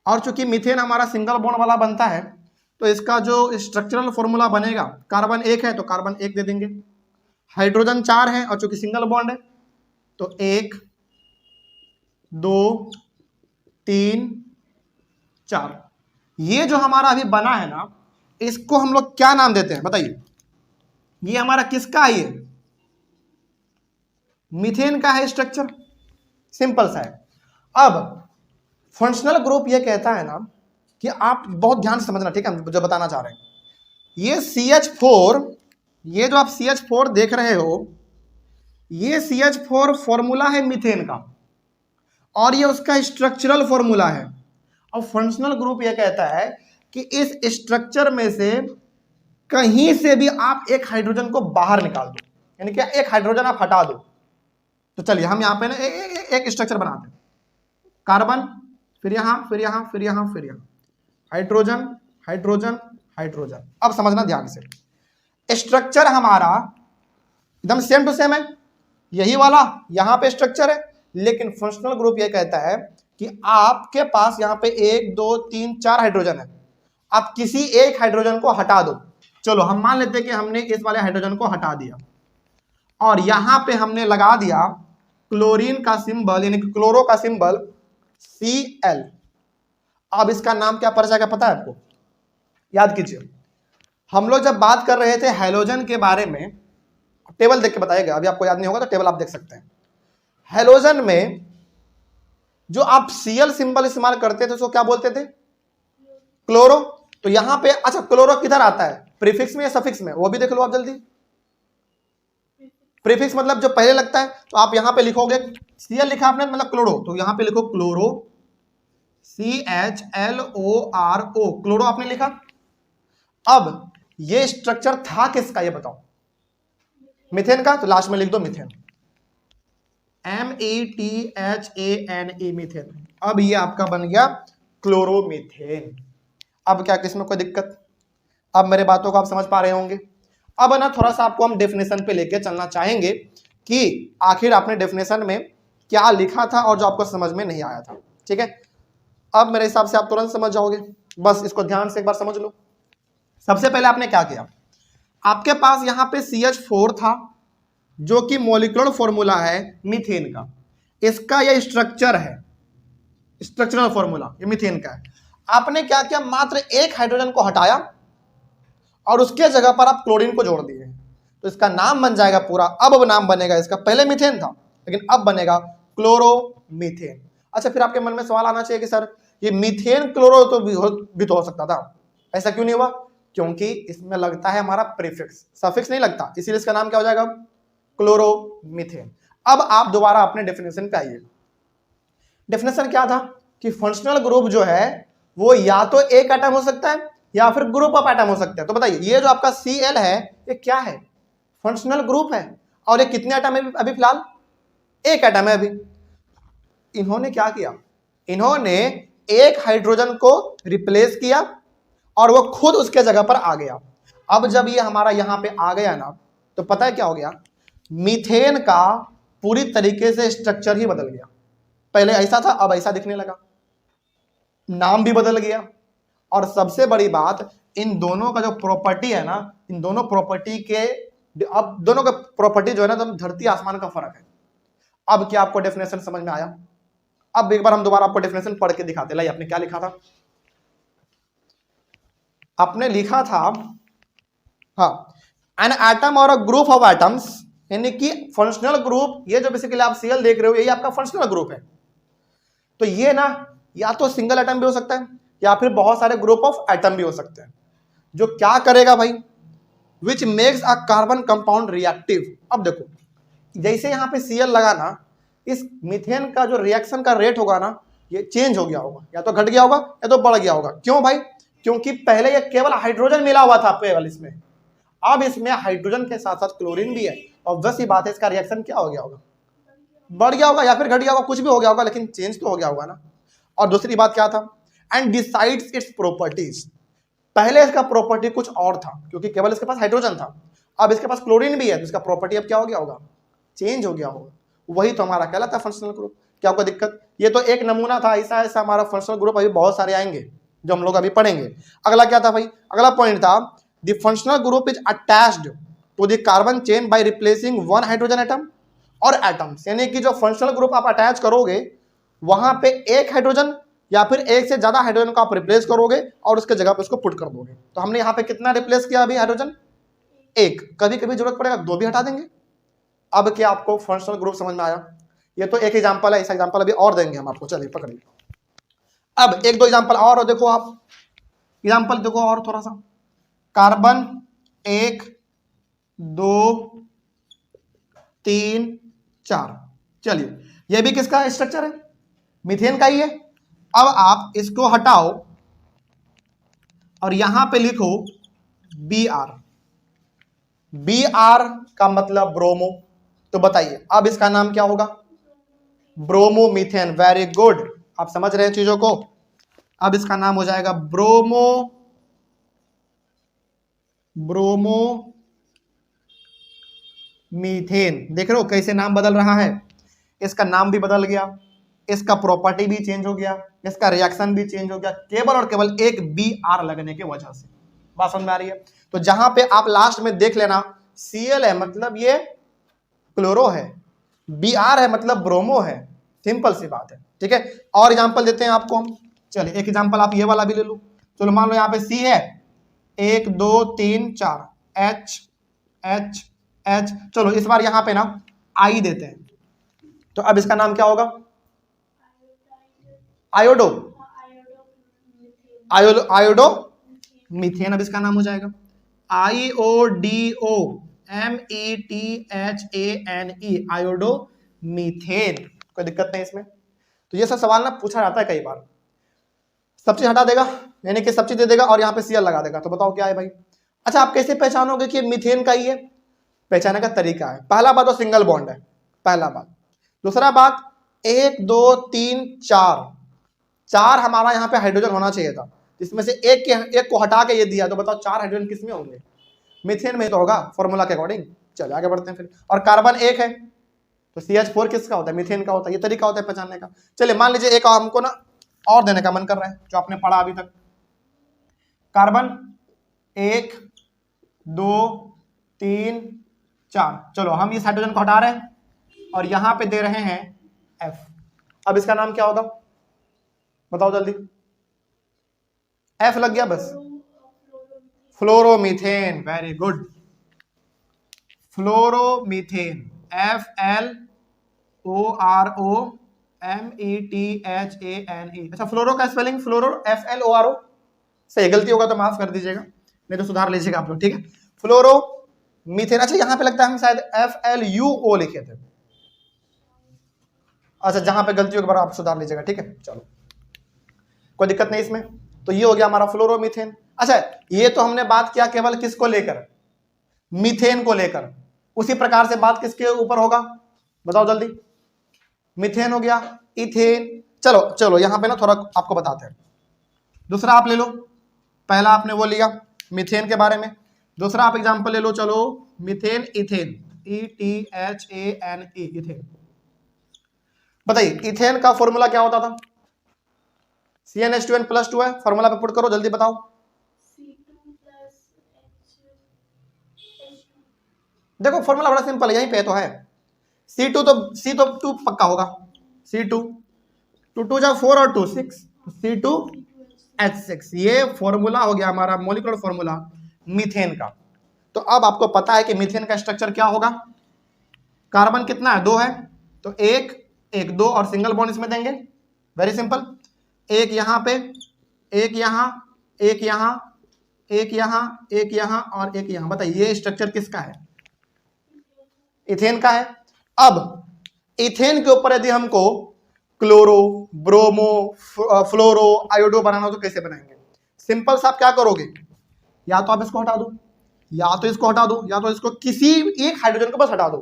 और चूंकि मीथेन हमारा सिंगल बॉन्ड वाला बनता है, तो इसका जो स्ट्रक्चरल फॉर्मूला बनेगा, कार्बन 1 है तो कार्बन 1 दे देंगे, हाइड्रोजन 4 है और चूंकि सिंगल बॉन्ड है तो 1 2 3 4। ये जो हमारा अभी बना है ना, इसको हम लोग क्या नाम देते हैं बताइए? ये हमारा किसका है? ये मीथेन का है स्ट्रक्चर, सिंपल सा है। अब फंक्शनल ग्रुप ये कहता है ना कि आप बहुत ध्यान से समझना, ठीक है, हम जो बताना चाह रहे हैं, ये CH4, ये जो आप CH4 देख रहे हो, ये CH4 फॉर्मूला है मीथेन का, और ये उसका स्ट्रक्चरल फॉर्मूला है। और फंक्शनल ग्रुप ये कहता है कि इस स्ट्रक्चर में से कहीं से भी आप एक हाइड्रोजन को बाहर निकाल दो, यानी कि एक हाइड्रोजन आप हटा दो। तो चलिए हम यहां पे ना एक स्ट्रक्चर बनाते हैं, कार्बन, फिर यहां, फिर यहां, फिर यहां, फिर यहां, हाइड्रोजन, हाइड्रोजन, हाइड्रोजन। अब समझना ध्यान से, स्ट्रक्चर हमारा एकदम सेम टू सेम है, यही वाला यहां पे स्ट्रक्चर है, लेकिन फंक्शनल ग्रुप ये कहता है कि आपके पास यहां पे 1 2 3 4 हाइड्रोजन है, आप किसी एक हाइड्रोजन को हटा दो। चलो, हम मान लेते हैं कि हमने इस वाले हाइड्रोजन को हटा दिया, और यहां पे हमने लगा दिया क्लोरीन का सिंबल, यानी कि क्लोरो का सिंबल Cl। अब इसका नाम क्या पड़ जाएगा पता है आपको? याद कीजिए, हम लोग जब बात कर रहे थे हैलोजन के बारे में, टेबल देख के बताइएगा, अभी आपको याद नहीं होगा तो टेबल आप देख सकते हैं। हैलोजन में जो आप Cl सिंबल इस्तेमाल करते थे उसको क्या बोलते थे? क्लोरो। तो यहां पे अच्छा, क्लोरो किधर आता है, प्रीफिक्स में या सफिक्स में? वो भी देख लो आप जल्दी। प्रीफिक्स मतलब जो पहले लगता है, तो आप यहां पे लिखोगे Cl लिखा आपने मतलब क्लोरो, तो यहां पे लिखो क्लोरो, CHLORO, क्लोरो आपने लिखा। अब ये स्ट्रक्चर था किसका ये बताओ, मीथेन का, तो लास्ट में लिख दो मीथेन, METHANE, मीथेन। अब ये आपका बन गया क्लोरोमीथेन। अब क्या किसमें कोई दिक्कत, अब मेरे बातों को आप समझ पा रहे होंगे। अब ना थोड़ा सा आपको हम डेफिनेशन पे लेके चलना चाहेंगे कि आखिर आपने डेफिनेशन में क्या लिखा था और जो आपको समझ में नहीं आया था, ठीक है। अब मेरे हिसाब से आप तुरंत समझ जाओगे, बस इसको ध्यान से एक बार समझ लो। सबसे पहले आपने क्या किया, आपके पास यहां पे CH4 था जो कि मॉलिक्यूलर फॉर्मूला है मीथेन का, इसका यह स्ट्रक्चर है, स्ट्रक्चरल फॉर्मूला ये मीथेन का है। आपने क्या किया, मात्र एक हाइड्रोजन को हटाया और उसके जगह पर आप क्लोरीन को जोड़ दिए, तो इसका नाम बन जाएगा पूरा, अब नाम बनेगा इसका, पहले मीथेन था लेकिन अब बनेगा क्लोरोमीथेन। अच्छा, फिर आपके मन में सवाल आना चाहिए कि सर ये मीथेन क्लोरो तो भी तो हो सकता था, ऐसा क्यों नहीं हुआ, क्योंकि इसमें लगता है हमारा प्रीफिक्स, सफिक्स नहीं लगता, इसीलिए इसका नाम क्या हो जाएगा, क्लोरोमीथेन। अब आप दोबारा अपने डेफिनेशन पे आइए। डेफिनेशन क्या था कि फंक्शनल ग्रुप जो है वो या तो एक एटम हो सकता है या फिर ग्रुप ऑफ एटम हो सकता है। तो बताइए ये जो आपका Cl है ये क्या है, फंक्शनल ग्रुप है, और ये कितने एटम है अभी फिलहाल, एक एटम है अभी। इन्होंने क्या किया, इन्होंने एक हाइड्रोजन को रिप्लेस किया और वो खुद उसके जगह पर आ गया। अब जब ये हमारा यहां पे आ गया ना, तो पता है क्या हो गया, मीथेन का पूरी तरीके से स्ट्रक्चर ही बदल गया। पहले ऐसा था, अब ऐसा दिखने लगा, नाम भी बदल गया, और सबसे बड़ी बात इन दोनों का जो प्रॉपर्टी है ना, इन दोनों प्रॉपर्टी के, अब दोनों का प्रॉपर्टी जो है ना, तो धरती आसमान का फर्क है। अब क्या आपको डेफिनेशन समझ में आया, अब एक बार हम दोबारा आपको डेफिनेशन पढ़ के दिखाते। लाइए आपने क्या लिखा था, आपने लिखा था हाँ, एन एटम और अ ग्रुप ऑफ एटम्स, यानी कि फंक्शनल ग्रुप, ये जो बेसिकली आप Cl देख रहे हो यही आपका फंक्शनल ग्रुप है। तो ये ना या तो सिंगल एटम भी हो सकता है या फिर बहुत सारे ग्रुप ऑफ एटम भी हो सकते हैं, जो क्या करेगा भाई, which makes a carbon compound reactive. अब देखो जैसे यहाँ पे Cl लगा ना, इस मीथेन का जो रिएक्शन का रेट होगा ना ये चेंज हो गया होगा, या तो घट गया होगा या तो बढ़ गया होगा। क्यों भाई, क्योंकि पहले ये केवल हाइड्रोजन मिला हुआ था केवल इसमें, अब इसमें हाइड्रोजन के साथ साथ क्लोरीन भी है, और ऑब्वियस ही बात है इसका रिएक्शन क्या हो गया होगा, बढ़ गया होगा या फिर घट गया होगा, कुछ भी हो गया होगा, लेकिन चेंज तो हो गया होगा ना। और दूसरी बात क्या था, एंड डिसाइड्स इट्स प्रॉपर्टीज, पहले इसका प्रॉपर्टी कुछ और था क्योंकि केवल इसके पास हाइड्रोजन था, अब इसके पास क्लोरीन भी है, तो इसका प्रॉपर्टी अब क्या हो गया होगा, चेंज हो गया होगा। वही तो हमारा कहलाता है फंक्शनल ग्रुप। क्या आपको दिक्कत, ये तो एक नमूना था, ऐसा ऐसा हमारा फंक्शनल ग्रुप अभी बहुत सारे आएंगे जो हम लोग अभी पढ़ेंगे। अगला क्या था भाई, अगला पॉइंट था the functional group is attached to the carbon chain by replacing one hydrogen atom और एटम्स, यानी कि जो फंक्शनल ग्रुप आप अटैच करोगे वहां पे एक हाइड्रोजन या फिर एक से ज्यादा हाइड्रोजन को आप रिप्लेस करोगे और उसके जगह पे उसको पुट कर दोगे। तो हमने यहाँ पे कितना रिप्लेस किया अभी हाइड्रोजन, एक, कभी कभी जरूरत पड़ेगा दो भी हटा देंगे। अब क्या आपको फंक्शनल ग्रुप समझ में आया, ये तो एक एग्जांपल है, इस एग्जांपल अभी और देंगे हम आपको, चलिए पकड़िए। अब एक दो एग्जांपल और देखो, आप एग्जांपल देखो और थोड़ा सा, कार्बन 1 2 3 4, चलिए ये भी किसका स्ट्रक्चर है, मीथेन का ही है। अब आप इसको हटाओ और यहां पे लिखो Br, Br का मतलब ब्रोमो, तो बताइए अब इसका नाम क्या होगा, ब्रोमोमीथेन। वेरी गुड, आप समझ रहे हैं चीजों को। अब इसका नाम हो जाएगा ब्रोमोमीथेन। देख रहे हो कैसे नाम बदल रहा है, इसका नाम भी बदल गया, इसका प्रॉपर्टी भी चेंज हो गया, इसका रिएक्शन भी चेंज हो गया, केवल और केवल एक Br लगने की वजह से। बात समझ में आ रही है। तो जहां पे आप लास्ट में देख लेना Cl है मतलब ये क्लोरो है, Br है मतलब ब्रोमो है, सिंपल सी बात है, ठीक है। और एग्जांपल देते हैं आपको हम, चलिए एक एग्जांपल आप ये वाला भी ले लो। चलो मान लो यहाँ पे C है 1 2 3 4 H H H, चलो इस बार यहाँ पे ना I देते हैं, तो अब इसका नाम क्या होगा, आयोडो आयोडो मीथेन, अब इसका नाम हो जाएगा IODO METHANE, आयोडो मीथेन। कोई दिक्कत नहीं इसमें। तो ये सब सवाल ना पूछा जाता है कई बार। सब चीज हटा देगा, यानी कि सब चीज दे देगा और यहाँ पे Cl लगा देगा, तो बताओ क्या है भाई। अच्छा, आप कैसे पहचानोगे कि मीथेन का ही है? पहचानने का तरीका है, पहला बात तो सिंगल बॉन्ड है, पहला बात। दूसरा बात, 1 2 3 4 हमारा यहाँ पे हाइड्रोजन होना चाहिए था, इसमें से एक को हटा के ये दिया, तो बताओ 4 हाइड्रोजन किस में होंगे? मीथेन में तो होगा फॉर्मूला के अकॉर्डिंग। चलो आगे बढ़ते हैं फिर। और कार्बन 1 है, तो CH4 किसका होता है? मीथेन का होता है। ये तरीका होता है पहचानने का। चलिए मान लीजिए एक हमको ना और देने का मन कर रहा है, जो आपने पढ़ा अभी तक। कार्बन 1 2 3 4, चलो हम इस हाइड्रोजन को हटा रहे हैं और यहां पे दे रहे हैं F। अब इसका नाम क्या होगा बताओ जल्दी। F लग गया बस, fluoromethane. Very good, fluoromethane, FLOROMETHANE। अच्छा, फ्लोरो का स्पेलिंग फ्लोरो FLORO सही, गलती होगा तो माफ कर दीजिएगा, नहीं तो सुधार लीजिएगा आप लोग, ठीक है। फ्लोरो मीथेन। अच्छा, यहां पे लगता है हम शायद FLUO लिखे थे। अच्छा, जहां पे गलती होगी आप सुधार लीजिएगा, ठीक है। चलो कोई दिक्कत नहीं इसमें। तो ये हो गया हमारा फ्लोरोमीथेन। अच्छा, ये तो हमने बात किया केवल किसको लेकर? मीथेन को लेकर। उसी प्रकार से बात किसके ऊपर होगा बताओ जल्दी। मीथेन हो गया, इथेन। चलो चलो यहां पे ना थोड़ा आपको बताते हैं। दूसरा आप ले लो, पहला आपने वो लिया मीथेन के बारे में, दूसरा आप एग्जांपल ले लो, चलो मीथेन इथेन, ETHANE, इथेन। बताइए इथेन का फॉर्मूला क्या होता था? CnH2n+2 है, फॉर्मूला पे पुट करो जल्दी बताओ। देखो फॉर्मूला बड़ा सिंपल है, यहीं पे तो है। C2 तो C तो 2 पक्का होगा, C2 2 2 जा 4 और 2 6, C2H6। ये फॉर्मूला हो गया हमारा मॉलिक्यूलर फॉर्मूला मीथेन का। तो अब आपको पता है कि मीथेन का स्ट्रक्चर क्या होगा। कार्बन कितना है? 2 है, तो 1 1 2 और सिंगल बॉन्ड इसमें देंगे। वेरी सिंपल, एक यहां पे, एक यहां, एक यहां, एक यहां, एक यहां और एक यहां। बताइए ये स्ट्रक्चर किसका है? इथेन का है। अब इथेन के ऊपर यदि हमको क्लोरो, ब्रोमो, फ्लोरो, आयोडो बनाना हो तो कैसे बनाएंगे? सिंपल सा आप क्या करोगे, या तो आप इसको हटा दो, या तो इसको हटा दो, या तो इसको किसी एक हाइड्रोजन को बस हटा दो।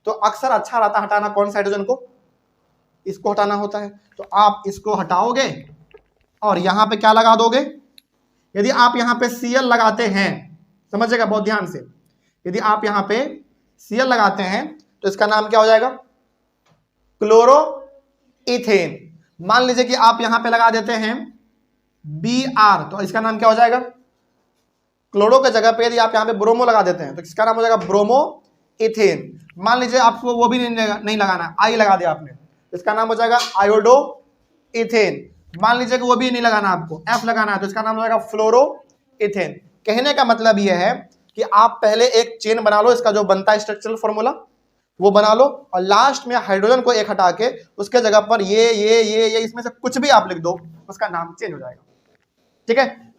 तो अक्सर अच्छा रहता है हटाना कौन सा हाइड्रोजन को? इसको हटाना होता है। तो आप इसको हटाओगे और यहां पे क्या लगा दोगे? यदि आप यहां पे Cl लगाते हैं, समझिएगा बहुत ध्यान से, यदि आप यहां पे Cl लगाते हैं तो इसका नाम क्या हो जाएगा? Chloro ethane. मान लीजिए कि आप यहां पे लगा देते हैं Br, तो इसका नाम क्या हो जाएगा? क्लोरो के जगह पे यदि आप यहां पे ब्रोमो लगा देते हैं तो इसका नाम हो जाएगा ब्रोमो इथेन। मान लीजिए आपको वो भी नहीं लगाना, आई लगा दिया आपने, इसका नाम हो जाएगा आयोडो इथेन। मान लीजिए कि वो भी नहीं लगाना, आपको F लगाना है, तो इसका नाम हो जाएगा फ्लोरो इथेन। कहने का मतलब यह है कि आप पहले एक चेन बना लो, इसका जो बनता है स्ट्रक्चरल फॉर्मूला वो बना लो, और लास्ट में हाइड्रोजन को एक हटा के उसके जगह पर ये इसमें से कुछ भी आप लिख दो, उसका नाम चेंज हो जाएगा, ठीक है।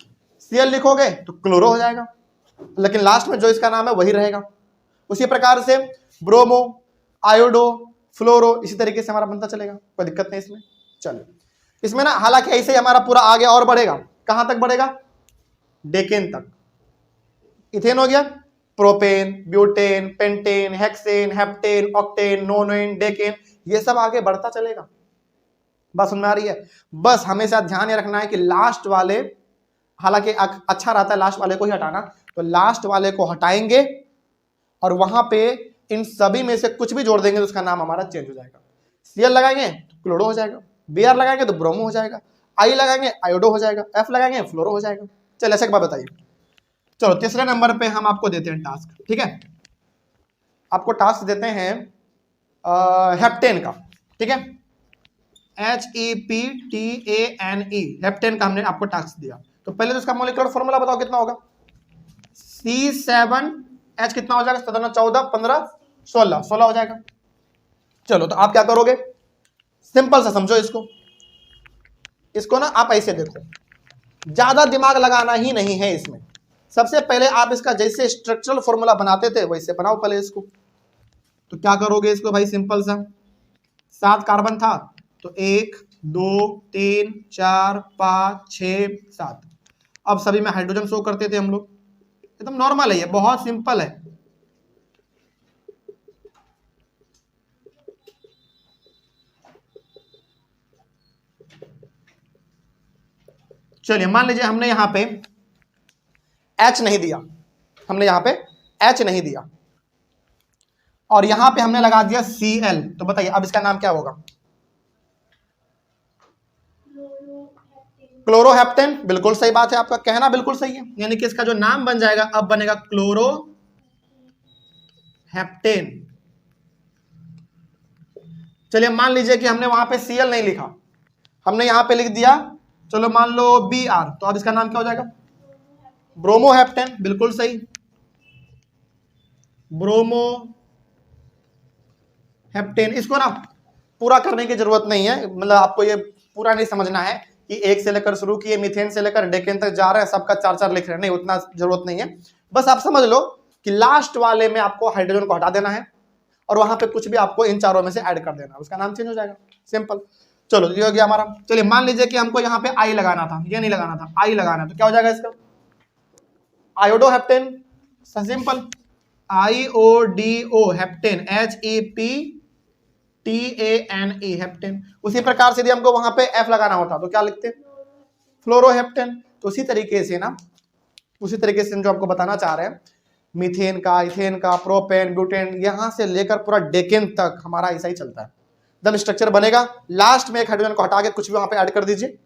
Cl लिखोगे तो क्लोरो हो जाएगा, लेकिन लास्ट में जो इसका नाम है वही रहेगा। उसी प्रकार से ब्रोमो, आयोडो, फ्लोरो, इसी तरीके से हमारा बनता चलेगा, कोई दिक्कत नहीं इसमें। चलो इसमें ना हालांकि ऐसे ही हमारा पूरा आगे और बढ़ेगा, कहां तक बढ़ेगा? डेकेन तक। इथेन हो गया, propane, butane, pentane, hexane, heptane, octane, नोनेन, decane, ये सब आगे बढ़ता चलेगा। बस समझ में आ रही है? बस हमेशा ध्यान ये रखना है कि लास्ट वाले, हालांकि अच्छा रहता है लास्ट वाले को ही हटाना, तो लास्ट वाले को हटाएंगे और वहां पे इन सभी में से कुछ भी जोड़ देंगे तो उसका नाम हमारा चेंज हो जाएगा। Cl लगाएंगे तो क्लोरो हो जाएगा, Br लगाएंगे तो ब्रोमो हो जाएगा, I लगाएंगे आयोडो हो जाएगा, F लगाएंगे फ्लोरो हो जाएगा। चलिए ऐसे एक बात बताइए। चलो तीसरे नंबर पे हम आपको देते हैं टास्क, ठीक है। आपको टास्क देते हैं हेप्टेन का, ठीक है, HEPTANE, हेप्टेन का हमने आपको टास्क दिया। तो पहले तो इसका मॉलिक्यूलर फॉर्मूला बताओ कितना होगा? C7H कितना हो जाएगा? 17 14 15 16 हो जाएगा। चलो तो आप क्या करोगे, सिंपल सा समझो इसको ना आप ऐसे देखो, ज्यादा दिमाग लगाना ही नहीं है इसमें, सबसे पहले आप इसका जैसे स्ट्रक्चरल फॉर्मूला बनाते थे वैसे बनाओ पहले इसको। तो क्या करोगे इसको भाई, सिंपल सा, 7 कार्बन था तो 1 2 3 4 5 6 7। अब सभी में हाइड्रोजन शो करते थे हम लोग, एकदम नॉर्मल है, ये बहुत सिंपल है। चलिए मान लीजिए हमने यहां पे H नहीं दिया, हमने यहां पे H नहीं दिया और यहां पे हमने लगा दिया Cl, तो बताइए अब इसका नाम क्या होगा? क्लोरोहेप्टेन। बिल्कुल सही बात है, आपका कहना बिल्कुल सही है, यानी कि इसका जो नाम बन जाएगा अब बनेगा क्लोरोहेप्टेन। चलिए मान लीजिए कि हमने वहां पे Cl नहीं लिखा, हमने यहां पे लिख दिया चलो मान लो Br, तो अब इसका नाम क्या हो जाएगा? ब्रोमोहेप्टेन। बिल्कुल सही, ब्रोमोहेप्टेन। इसको ना पूरा करने की जरूरत नहीं है, मतलब आपको ये पूरा नहीं समझना है कि 1 से लेकर शुरू किए मीथेन से लेकर डेकेन तक जा रहे हैं, सबका 4-4 लिख रहे हैं, नहीं उतना जरूरत नहीं है। बस आप समझ लो कि लास्ट वाले में आपको हाइड्रोजन को हटा देना है और वहां पे कुछ भी आपको इन चारों में से ऐड कर देना है, उसका नाम चेंज हो जाएगा, सिंपल। चलो ये हो गया हमारा। चलिए मान लीजिए कि हमको यहाँ पे आई लगाना था, ये नहीं लगाना था, आई लगाना है, तो क्या हो जाएगा इसका? Iodoheptane. Simple, IODO heptane, HEPTANE heptane. उसी प्रकार से यदि हमको वहां पे F लगाना होता तो क्या लिखते? फ्लोरोहेप्टेन। तो उसी तरीके से ना, उसी तरीके से जो आपको बताना चाह रहे हैं, मीथेन का, इथेन का, प्रोपेन, ब्यूटेन, यहां से लेकर पूरा डेकेन तक हमारा ऐसा ही चलता है, एकदम स्ट्रक्चर बनेगा। लास्ट में एक हाइड्रोजन को हटा के कुछ भी वहां पे ऐड कर दीजिए।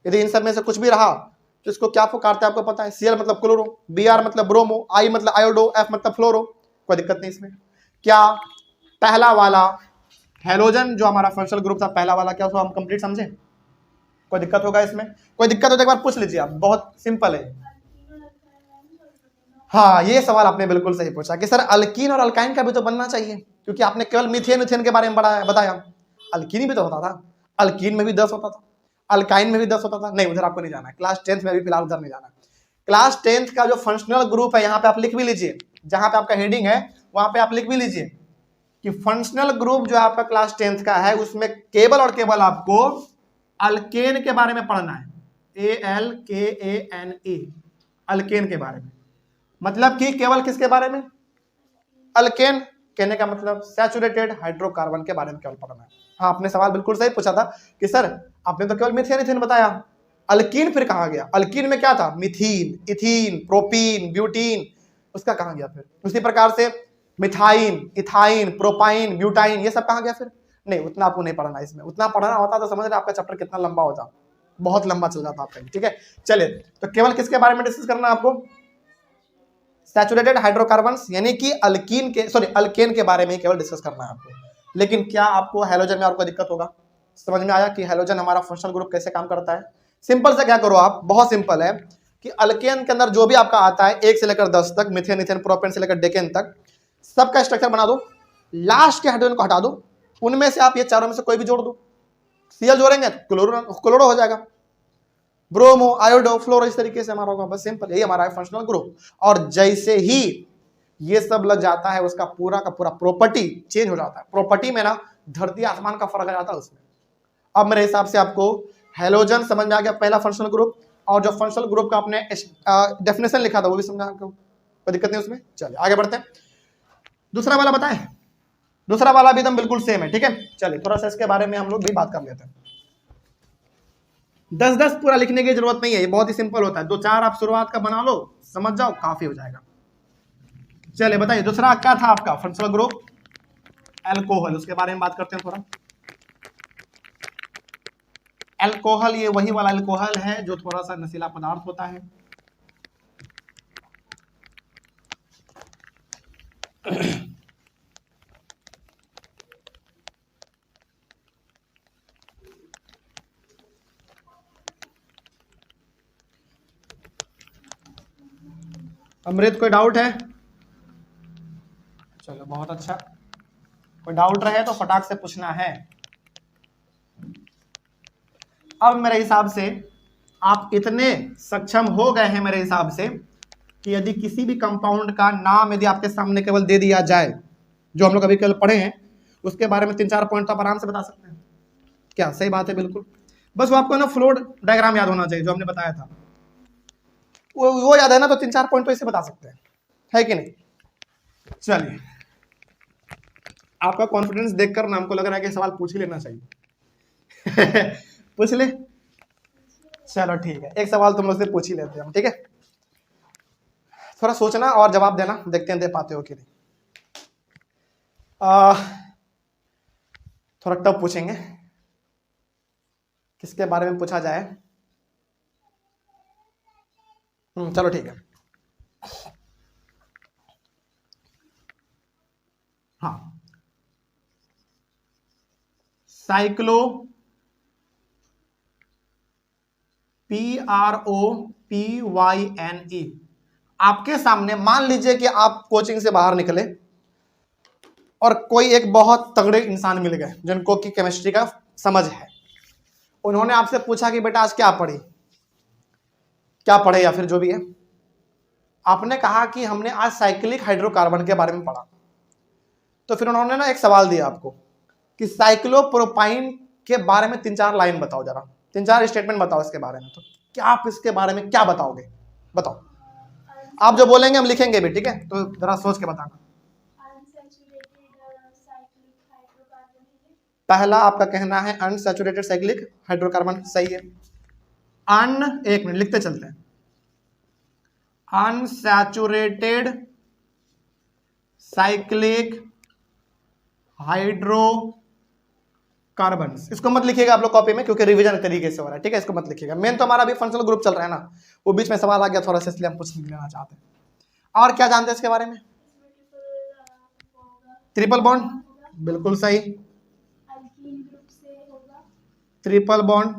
यदि इन सब में से कुछ भी रहा तो इसको क्या पुकारते हैं आपको पता है? Cl मतलब क्लोरो, Br मतलब ब्रोमो, I मतलब आयोडो, F मतलब फ्लोरो। कोई दिक्कत नहीं इसमें। क्या पहला वाला हेलोजन जो हमारा फंक्शनल ग्रुप था, पहला वाला, क्या उसको हम कंप्लीट समझे? कोई दिक्कत होगा इसमें? कोई दिक्कत हो तो एक बार पूछ लीजिए आप, बहुत सिंपल है। हाँ, ये सवाल आपने बिल्कुल सही पूछा कि सर अल्कीन और अल्काइन का भी तो बनना चाहिए, क्योंकि आपने केवल मीथेन मीथेन के बारे में बताया, अल्कीन भी तो होता था, अल्कीन में भी 10 होता था, अल्काइन में भी 10 होता था। नहीं, उधर आपको नहीं जाना है, क्लास 10th में भी फिलहाल उधर नहीं जाना है। क्लास 10th का जो फंक्शनल ग्रुप है यहाँ पे आप लिख भी लीजिए, जहां पे आपका हेडिंग है वहां पे आप लिख भी लीजिए कि फंक्शनल ग्रुप जो आपका क्लास 10th का है उसमें केवल और केवल आपको अल्केन के बारे में पढ़ना है, ALKANE, अल्केन के बारे में। मतलब कि केवल किसके बारे में? अल्केन। कहने का मतलब सैचुरेटेड हाइड्रोकार्बन के बारे में केवल पढ़ना है। हाँ, आपने सवाल बिल्कुल सही पूछा था कि सर आपने तो केवल मीथेन इथेन बताया, अल्कीन फिर कहाँ गया? अल्कीन में क्या था? मिथीन, इथीन, प्रोपीन, ब्यूटीन, उसका कहाँ गया फिर? उसी प्रकार से मिथाइन, इथाइन, प्रोपाइन, ब्यूटाइन, ये सब कहाँ गया फिर? नहीं, उतना आपको नहीं पढ़ना इसमें। उतना पढ़ना होता तो समझ रहे आपका चैप्टर कितना लंबा होता, बहुत लंबा चल जाता आपका। ठीक है, चलिए तो केवल किसके बारे में डिस्कस करना है आपको? सैचुरेटेड हाइड्रोकार्बन्स, यानी कि अल्कीन के, सॉरी अल्केन के बारे में केवल डिस्कस करना है आपको। लेकिन क्या आपको हेलोजन में और कोई दिक्कत होगा? समझ में आया कि हेलोजन हमारा फंक्शनल ग्रुप कैसे काम करता है? सिंपल से क्या करो आप, बहुत सिंपल है कि अल्केन के अंदर जो भी आपका आता है 1 से लेकर 10 तक, मिथेन, इथेन, प्रोपेन से लेकर डेकेन तक, सबका स्ट्रक्चर बना दो, लास्ट के हाइड्रोजन को हटा दो, उनमें से आप ये चारों में से कोई भी जोड़ दो, Cl जोड़ेंगे क्लोरो हो जाएगा, ब्रोमो, आयोडो, फ्लोरो, इस तरीके से हमारा होगा। बस सिंपल, यही हमारा है फंक्शनल ग्रुप। और जैसे ही ये सब लग जाता है उसका पूरा का पूरा प्रॉपर्टी चेंज हो जाता है। प्रॉपर्टी में ना धरती आसमान का फर्क आ जाता है उसमें। अब मेरे हिसाब से आपको हेलोजन समझ में आ गया, पहला फंक्शनल ग्रुप, और जो फंक्शनल ग्रुप का आपने डेफिनेशन लिखा था वो भी समझा आपको, कोई दिक्कत नहीं उसमें। चलिए आगे बढ़ते हैं। दूसरा वाला बताएं, दूसरा वाला भी एकदम बिल्कुल सेम है। ठीक है, चलिए थोड़ा सा इसके बारे में हम लोग भी बात कर लेते हैं। 10-10 पूरा लिखने की जरूरत नहीं है, ये बहुत ही सिंपल होता है, 2-4 आप शुरुआत का बना लो, समझ जाओ, काफी हो जाएगा। चलिए बताइए दूसरा क्या था आपका फंक्शनल ग्रुप? अल्कोहल, उसके बारे में बात करते हैं थोड़ा। अल्कोहल, ये वही वाला अल्कोहल है जो थोड़ा सा नशीला पदार्थ होता है। अमृत, कोई डाउट है? चलो बहुत अच्छा, कोई डाउट रहे तो फटाक से पूछना है। अब मेरे हिसाब से आप इतने सक्षम हो गए हैं मेरे हिसाब से कि यदि किसी भी कंपाउंड का नाम यदि आपके सामने केवल दे दिया जाए, जो हम लोग अभी कल पढ़े हैं, उसके बारे में 3-4 पॉइंट तो आप आराम से बता सकते हैं। क्या सही बात है? बिल्कुल। बस वो आपको ना फ्लो डायग्राम याद होना चाहिए जो हमने बताया था, वो याद है ना, तो 3-4 पॉइंट तो इसे बता सकते हैं, है कि नहीं? चलिए, आपका कॉन्फिडेंस देखकर ना हमको लग रहा है कि सवाल पूछ ही लेना चाहिए। पूछ ले, चलो ठीक है, एक सवाल तुम लोग से पूछ ही लेते हैं हम, ठीक है? थोड़ा सोचना और जवाब देना, देखते हैं दे पाते हो कि नहीं। थोड़ा टफ पूछेंगे, किसके बारे में पूछा जाए? चलो ठीक है। हाँ, साइक्लो PROPYNE, आपके सामने मान लीजिए कि आप कोचिंग से बाहर निकले और कोई एक बहुत तगड़े इंसान मिल गए जिनको कि केमिस्ट्री का समझ है। उन्होंने आपसे पूछा कि बेटा आज क्या पढ़े या फिर जो भी है। आपने कहा कि हमने आज साइक्लिक हाइड्रोकार्बन के बारे में पढ़ा। तो फिर उन्होंने ना एक सवाल दिया आपको कि साइक्लोप्रोपाइन के बारे में 3-4 लाइन बताओ, जरा 3-4 स्टेटमेंट बताओ इसके बारे में। तो क्या आप इसके बारे में क्या बताओगे? बताओ। आप जो बोलेंगे हम लिखेंगे भी, ठीक है? तो जरा सोच के बताना। पहला आपका कहना है अनसैचुरेटेड साइक्लिक हाइड्रोकार्बन, सही है। एक मिनट लिखते चलते हैं। अनसैचुरेटेड साइक्लिक हाइड्रोकार्बन, इसको मत लिखिएगा आप लोग कॉपी में, क्योंकि रिवीजन तरीके से हो रहा है, ठीक है? इसको मत लिखिएगा। मेन तो हमारा अभी फंक्शनल ग्रुप चल रहा है ना, वो बीच में सवाल आ गया थोड़ा सा, इसलिए हम पूछ लेना चाहते हैं। और क्या जानते हैं इसके बारे में? ट्रिपल बॉन्ड, बिल्कुल सही, ट्रिपल बॉन्ड।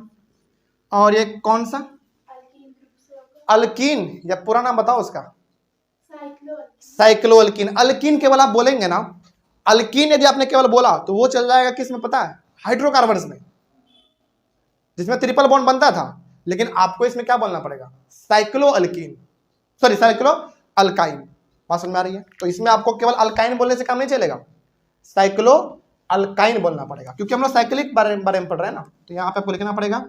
और ये कौन सा? अल्कीन, या पूरा नाम बताओ उसका? Cyclo alkyne. अल्कीन केवल आप बोलेंगे ना, अल्कीन यदि आपने केवल बोला तो वो चल जाएगा किस में पता है? हाइड्रोकार्बन्स में, जिसमें ट्रिपल बॉन्ड बनता था। लेकिन आपको इसमें क्या बोलना पड़ेगा? Cyclo alkyne, sorry cyclo alkyne. बात समझ में आ रही है? तो इसमें आपको केवल अल्काइन बोलने से काम नहीं चलेगा, साइक्लो अल्काइन बोलना पड़ेगा, क्योंकि हम लोग साइक्लिक बारे में पढ़ रहे हैं ना। तो यहाँ पे आपको लिखना पड़ेगा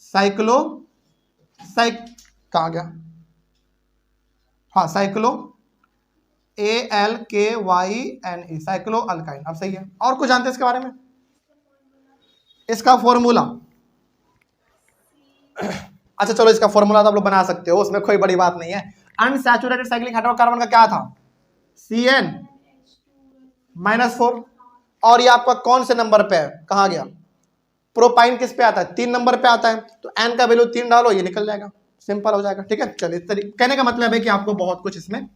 साइक्लो, कहाँ गया? हाँ, साइक्लो ALKYNE, साइक्लो अल्काइन। अब सही है। और कुछ जानते हैं इसके बारे में? इसका फॉर्मूला, अच्छा चलो, इसका फॉर्मूला तो आप लोग बना सकते हो, उसमें कोई बड़ी बात नहीं है। अनसैचुरेटेड साइक्लिक हाइड्रोकार्बन का क्या था? CN-4। और ये आपका कौन से नंबर पे है? कहाँ गया? प्रोपाइन किस पे आता है? 3 नंबर पे आता है। तो N का वैल्यू 3 डालो, ये निकल जाएगा, सिंपल हो जाएगा, ठीक है? चलिए, इस तरीके कहने का मतलब है कि आपको बहुत कुछ इसमें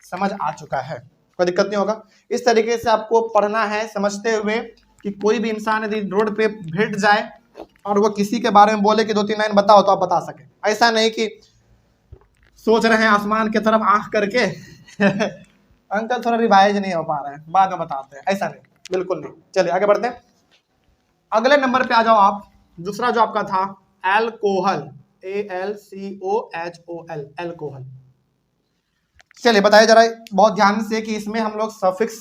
समझ आ चुका है, कोई दिक्कत नहीं होगा। इस तरीके से आपको पढ़ना है, समझते हुए कि कोई भी इंसान यदि रोड पे भेट जाए और वो किसी के बारे में बोले कि 2-3 लाइन बताओ, तो आप बता सके। ऐसा नहीं कि सोच रहे हैं आसमान की तरफ आंख करके अंकल थोड़ा रिवाइज नहीं हो पा रहा है, बाद में बताते हैं, ऐसा नहीं, बिल्कुल नहीं। चलिए आगे बढ़ते हैं, अगले नंबर पे आ जाओ आप। दूसरा जो आपका था एल्कोहल, ALCOHOL, एल्कोहल। चलिए बताइए जरा बहुत ध्यान से कि इसमें हम लोग सफिक्स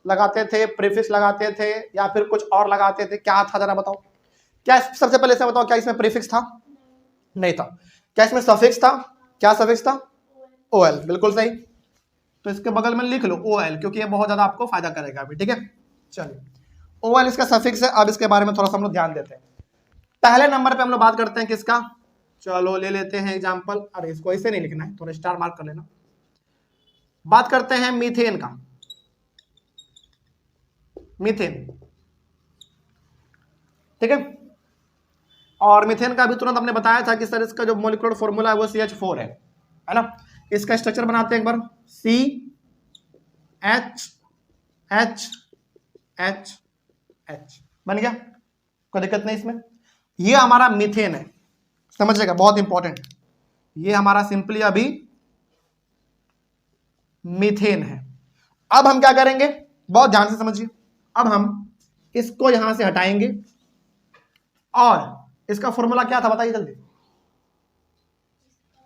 लगाते थे, प्रीफिक्स लगाते थे, या फिर कुछ और लगाते थे? क्या था जरा बताओ। क्या सबसे पहले से बताओ, क्या इसमें प्रीफिक्स था? नहीं था। क्या इसमें सफिक्स था? क्या सफिक्स था? OL, बिल्कुल सही। तो इसके बगल में लिख लो OL, क्योंकि ये बहुत ज्यादा आपको फायदा करेगा अभी, ठीक है? चलिए, OL इसका सफिक्स है। अब इसके बारे में थोड़ा सा हम लोग ध्यान देते हैं। पहले नंबर पे हम लोग बात करते हैं किसका? चलो ले लेते हैं एग्जांपल। अरे इसको ऐसे नहीं लिखना है, थोड़ा स्टार मार्क कर लेना। बात करते हैं मीथेन का। मीथेन, ठीक है? और मीथेन का भी तुरंत हमने बताया था कि सर इसका जो मॉलिक्यूलर फॉर्मूला है वो CH4 है ना? इसका स्ट्रक्चर बनाते हैं एक बार, CHHH बन गया, कोई दिक्कत नहीं इसमें। ये हमारा मीथेन है, समझिएगा, बहुत इंपॉर्टेंट। ये हमारा सिंपली अभी मीथेन है। अब हम क्या करेंगे, बहुत ध्यान से समझिए। अब हम इसको यहां से हटाएंगे, और इसका फॉर्मूला क्या था बताइए जल्दी।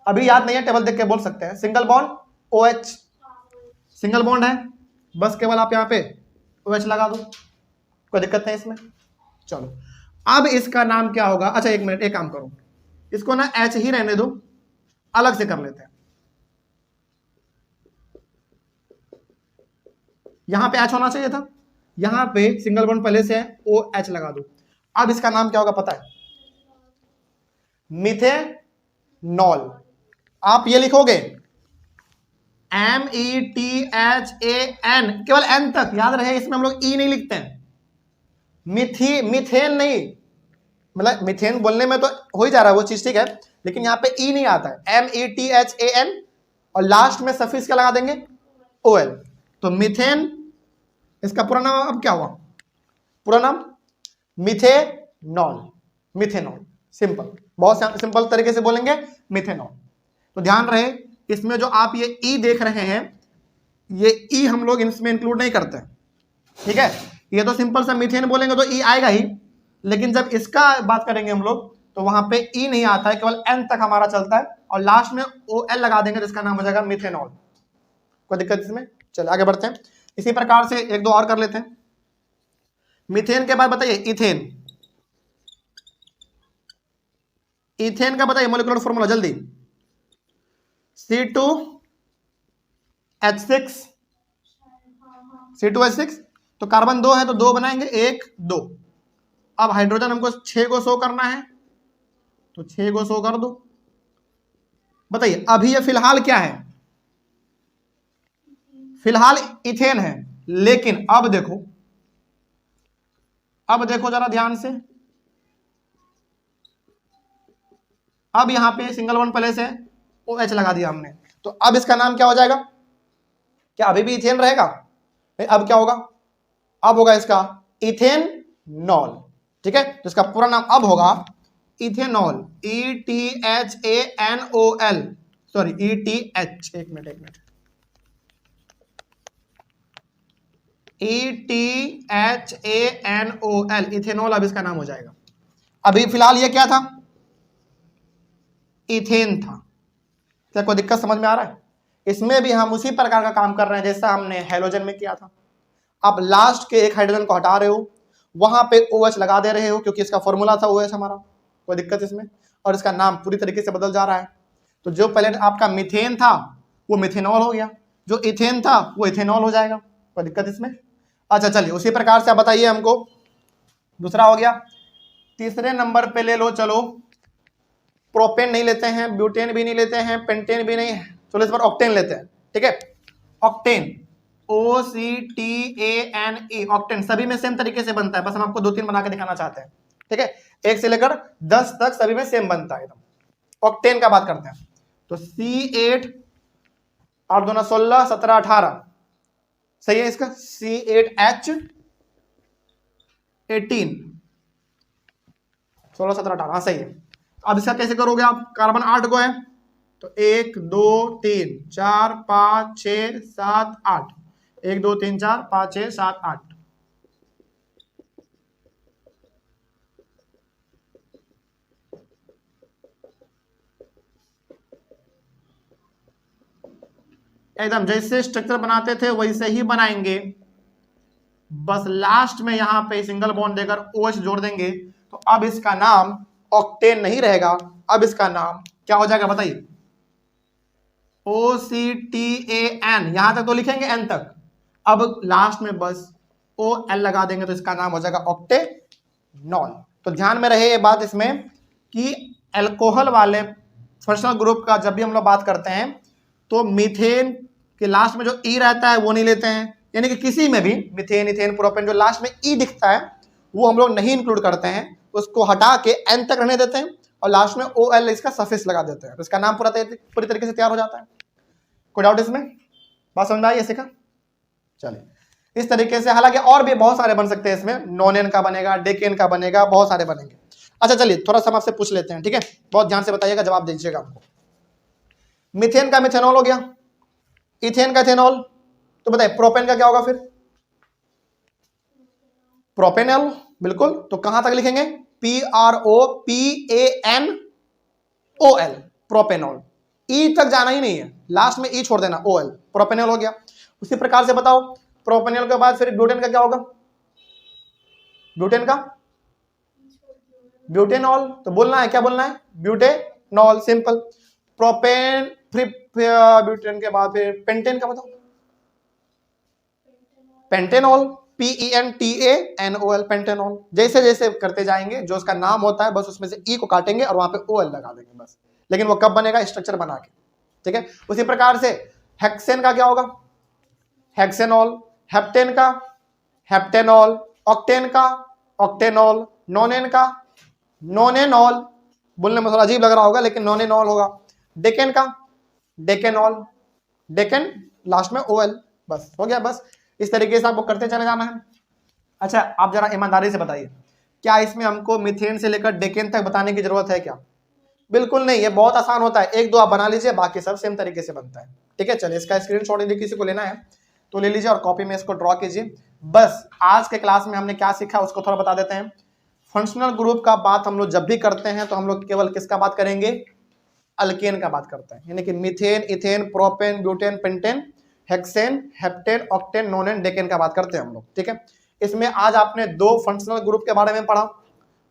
अभी याद नहीं है, टेबल देख के बोल सकते हैं। Single bond OH, single bond है, बस केवल आप यहाँ पे OH लगा दो, कोई दिक्कत नहीं इसमें। चलो अब इसका नाम क्या होगा? अच्छा एक मिनट, एक काम करो, इसको ना H ही रहने दो, अलग से कर लेते हैं। यहां पे H होना चाहिए था, यहां पे सिंगल बॉन्ड पहले से है, OH लगा दो। अब इसका नाम क्या होगा पता है? मिथेनॉल। आप ये लिखोगे METHAN, केवल N तक याद रहे, इसमें हम लोग E नहीं लिखते हैं। मिथेन नहीं, मतलब मिथेन बोलने में तो हो ही जा रहा है वो चीज, ठीक है, लेकिन यहाँ पे E नहीं आता है। METHAN और लास्ट में सफिक्स क्या लगा देंगे? OL। तो मिथेन, इसका पूरा नाम अब क्या हुआ? पूरा नाम मिथेनॉल। मिथेनॉल, सिंपल, बहुत सिंपल तरीके से बोलेंगे मिथेनॉल। तो ध्यान रहे, इसमें जो आप ये E देख रहे हैं, ये E हम लोग इसमें इंक्लूड नहीं करते, ठीक है। ये तो सिंपल सा मीथेन बोलेंगे तो E आएगा ही, लेकिन जब इसका बात करेंगे हम लोग तो वहां पे E नहीं आता है, केवल N तक हमारा चलता है, और लास्ट में OL लगा देंगे, जिसका नाम हो जाएगा मिथेनॉल। कोई दिक्कत इसमें? चलिए आगे बढ़ते हैं। इसी प्रकार से एक दो और कर लेते हैं। मीथेन के बाद बताइए इथेन। इथेन का बताइए मोलिकुलर फॉर्मूला जल्दी। C2H6, C2H6, तो कार्बन 2 है तो 2 बनाएंगे, 1 2। अब हाइड्रोजन हमको 6 को 100 करना है, तो 6 को 100 कर दो। बताइए अभी ये फिलहाल क्या है? फिलहाल इथेन है, लेकिन अब देखो, अब देखो जरा ध्यान से, अब यहां पे सिंगल वन प्लेस है, OH लगा दिया हमने, तो अब इसका नाम क्या हो जाएगा? क्या अभी भी इथेन रहेगा? अब क्या होगा? अब होगा इसका इथेनॉल, ठीक है। तो इसका पूरा नाम अब होगा इथेनॉल, ETHANOL, सॉरी ETH, एक मिनट, ETHANOL, इथेनॉल अब इसका नाम हो जाएगा। अभी फिलहाल ये क्या था? इथेन था। क्या कोई दिक्कत समझ में आ रहा है? इसमें भी हम उसी प्रकार का काम कर रहे हैं जैसा हमने हैलोजन में किया था। आप लास्ट के एक हाइड्रोजन को हटा रहे हो, वहां पे OH लगा दे रहे हो, क्योंकि इसका फॉर्मूला था OH हमारा, कोई दिक्कत इसमें, और इसका नाम पूरी तरीके से बदल जा रहा है। तो जो पहले आपका मीथेन था वो मिथेनॉल हो गया, जो इथेन था वो इथेनॉल हो जाएगा, कोई दिक्कत इसमें? अच्छा चलिए, उसी प्रकार से आप बताइए हमको, दूसरा हो गया। तीसरे नंबर पे ले लो, चलो प्रोपेन नहीं लेते हैं, ब्यूटेन भी नहीं लेते हैं, पेंटेन भी नहीं, चलो इस बार ऑक्टेन लेते हैं, ठीक है। ऑक्टेन, OCTANE, ऑक्टेन सभी में सेम तरीके से बनता है, बस हम आपको 2-3 बना के दिखाना चाहते हैं, ठीक है। 1 से लेकर 10 तक सभी में सेम बनता है एकदम। ऑक्टेन का बात करते हैं, तो C8, 8 2 16, 17 18, सही है इसका, C8H18, 16 17 18, हाँ सही है। अब इसका कैसे करोगे आप? कार्बन 8 को है, तो 1 2 3 4 5 6 7 8, 1 2 3 4 5 6 7 8। एकदम जैसे स्ट्रक्चर बनाते थे वैसे ही बनाएंगे, बस लास्ट में यहां पे सिंगल बॉन्ड देकर OH जोड़ देंगे। तो अब इसका नाम ऑक्टेन नहीं रहेगा, अब इसका नाम क्या हो जाएगा बताइए? OCTAN, यहां तक तो लिखेंगे N तक, अब लास्ट में बस OL लगा देंगे, तो इसका नाम हो जाएगा ऑक्टेनॉल। तो ध्यान में रहे ये बात इसमें कि अल्कोहल वाले फंक्शनल ग्रुप का जब भी हम लोग बात करते हैं तो मीथेन के लास्ट में जो E रहता है वो नहीं लेते हैं, यानी कि किसी में भी मीथेन इथेन प्रोपेन जो लास्ट में E दिखता है वो हम लोग नहीं इंक्लूड करते हैं, उसको हटा के N तक रहने देते हैं और लास्ट में OL इसका सफिक्स लगा देते हैं, तो इसका नाम पूरी तरीके से तैयार हो जाता है। कोई डाउट इसमें? बात समझ में आई? ऐसे का चलिए इस तरीके से, हालांकि और भी बहुत सारे बन सकते हैं इसमें, नॉनेन का बनेगा, डेकेन का बनेगा, बहुत सारे बनेंगे। अच्छा चलिए थोड़ा सा हम आपसे पूछ लेते हैं, ठीक है, बहुत ध्यान से बताइएगा, जवाब दीजिएगा हमको। मीथेन का मिथेनॉल हो गया, इथेन का इथेनॉल, तो बताइए प्रोपेन का क्या होगा फिर? प्रोपेनॉल, बिल्कुल। तो कहां तक लिखेंगे? PROPANOL, propanol. ई तक जाना ही नहीं है, लास्ट में ई छोड़ देना, OL, प्रोपेनॉल हो गया। उसी प्रकार से बताओ प्रोपेनॉल के बाद फिर ब्यूटेन का क्या होगा, ब्यूटेन का ब्यूटेनॉल, तो बोलना है क्या, बोलना है ब्यूटेनॉल, सिंपल। प्रोपेन, फिर ब्यूटेन के बाद फिर पेंटेन का बताओ, पेंटेनॉल, PENTANOL, पेंटेनॉल। जैसे जैसे करते जाएंगे, जो उसका नाम होता है बस उसमें से ई को काटेंगे और वहां पे OL लगा देंगे बस, लेकिन वो कब बनेगा, स्ट्रक्चर बना के, ठीक है। उसी प्रकार से हेक्सेन का क्या होगा, हेक्सेनॉल, हेप्टेन का हेप्टेनॉल, ऑक्टेन का ऑक्टेनॉल, नोनेन का नोनेनॉल, बोलने में थोड़ा अजीब लग रहा होगा लेकिन नोनेनॉल होगा। डेकेन का डेकेनॉल, डेकेन, लास्ट में OL, बस हो गया। बस इस तरीके से आपको करते चले जाना है। अच्छा, आप जरा ईमानदारी से बताइए, क्या इसमें हमको मीथेन से लेकर डेकेन तक बताने की जरूरत है क्या? बिल्कुल नहीं, ये बहुत आसान होता है, एक दो आप बना लीजिए, बाकी सब सेम तरीके से बनता है, ठीक है। चलिए इसका स्क्रीनशॉट यदि किसी को लेना है तो ले लीजिए और कॉपी में इसको ड्रॉ कीजिए। बस आज के क्लास में हमने क्या सीखा उसको थोड़ा बता देते हैं। फंक्शनल ग्रुप का बात हम लोग जब भी करते हैं तो हम लोग केवल किसका बात करेंगे, अल्केन का बात करते हैं, यानी कि methane, ethane, propane, butane, pentane, hexane, heptane, octane, नोनेन, decane का बात करते हैं हम लोग, ठीक है। इसमें आज आपने दो फंक्शनल ग्रुप के बारे में पढ़ा।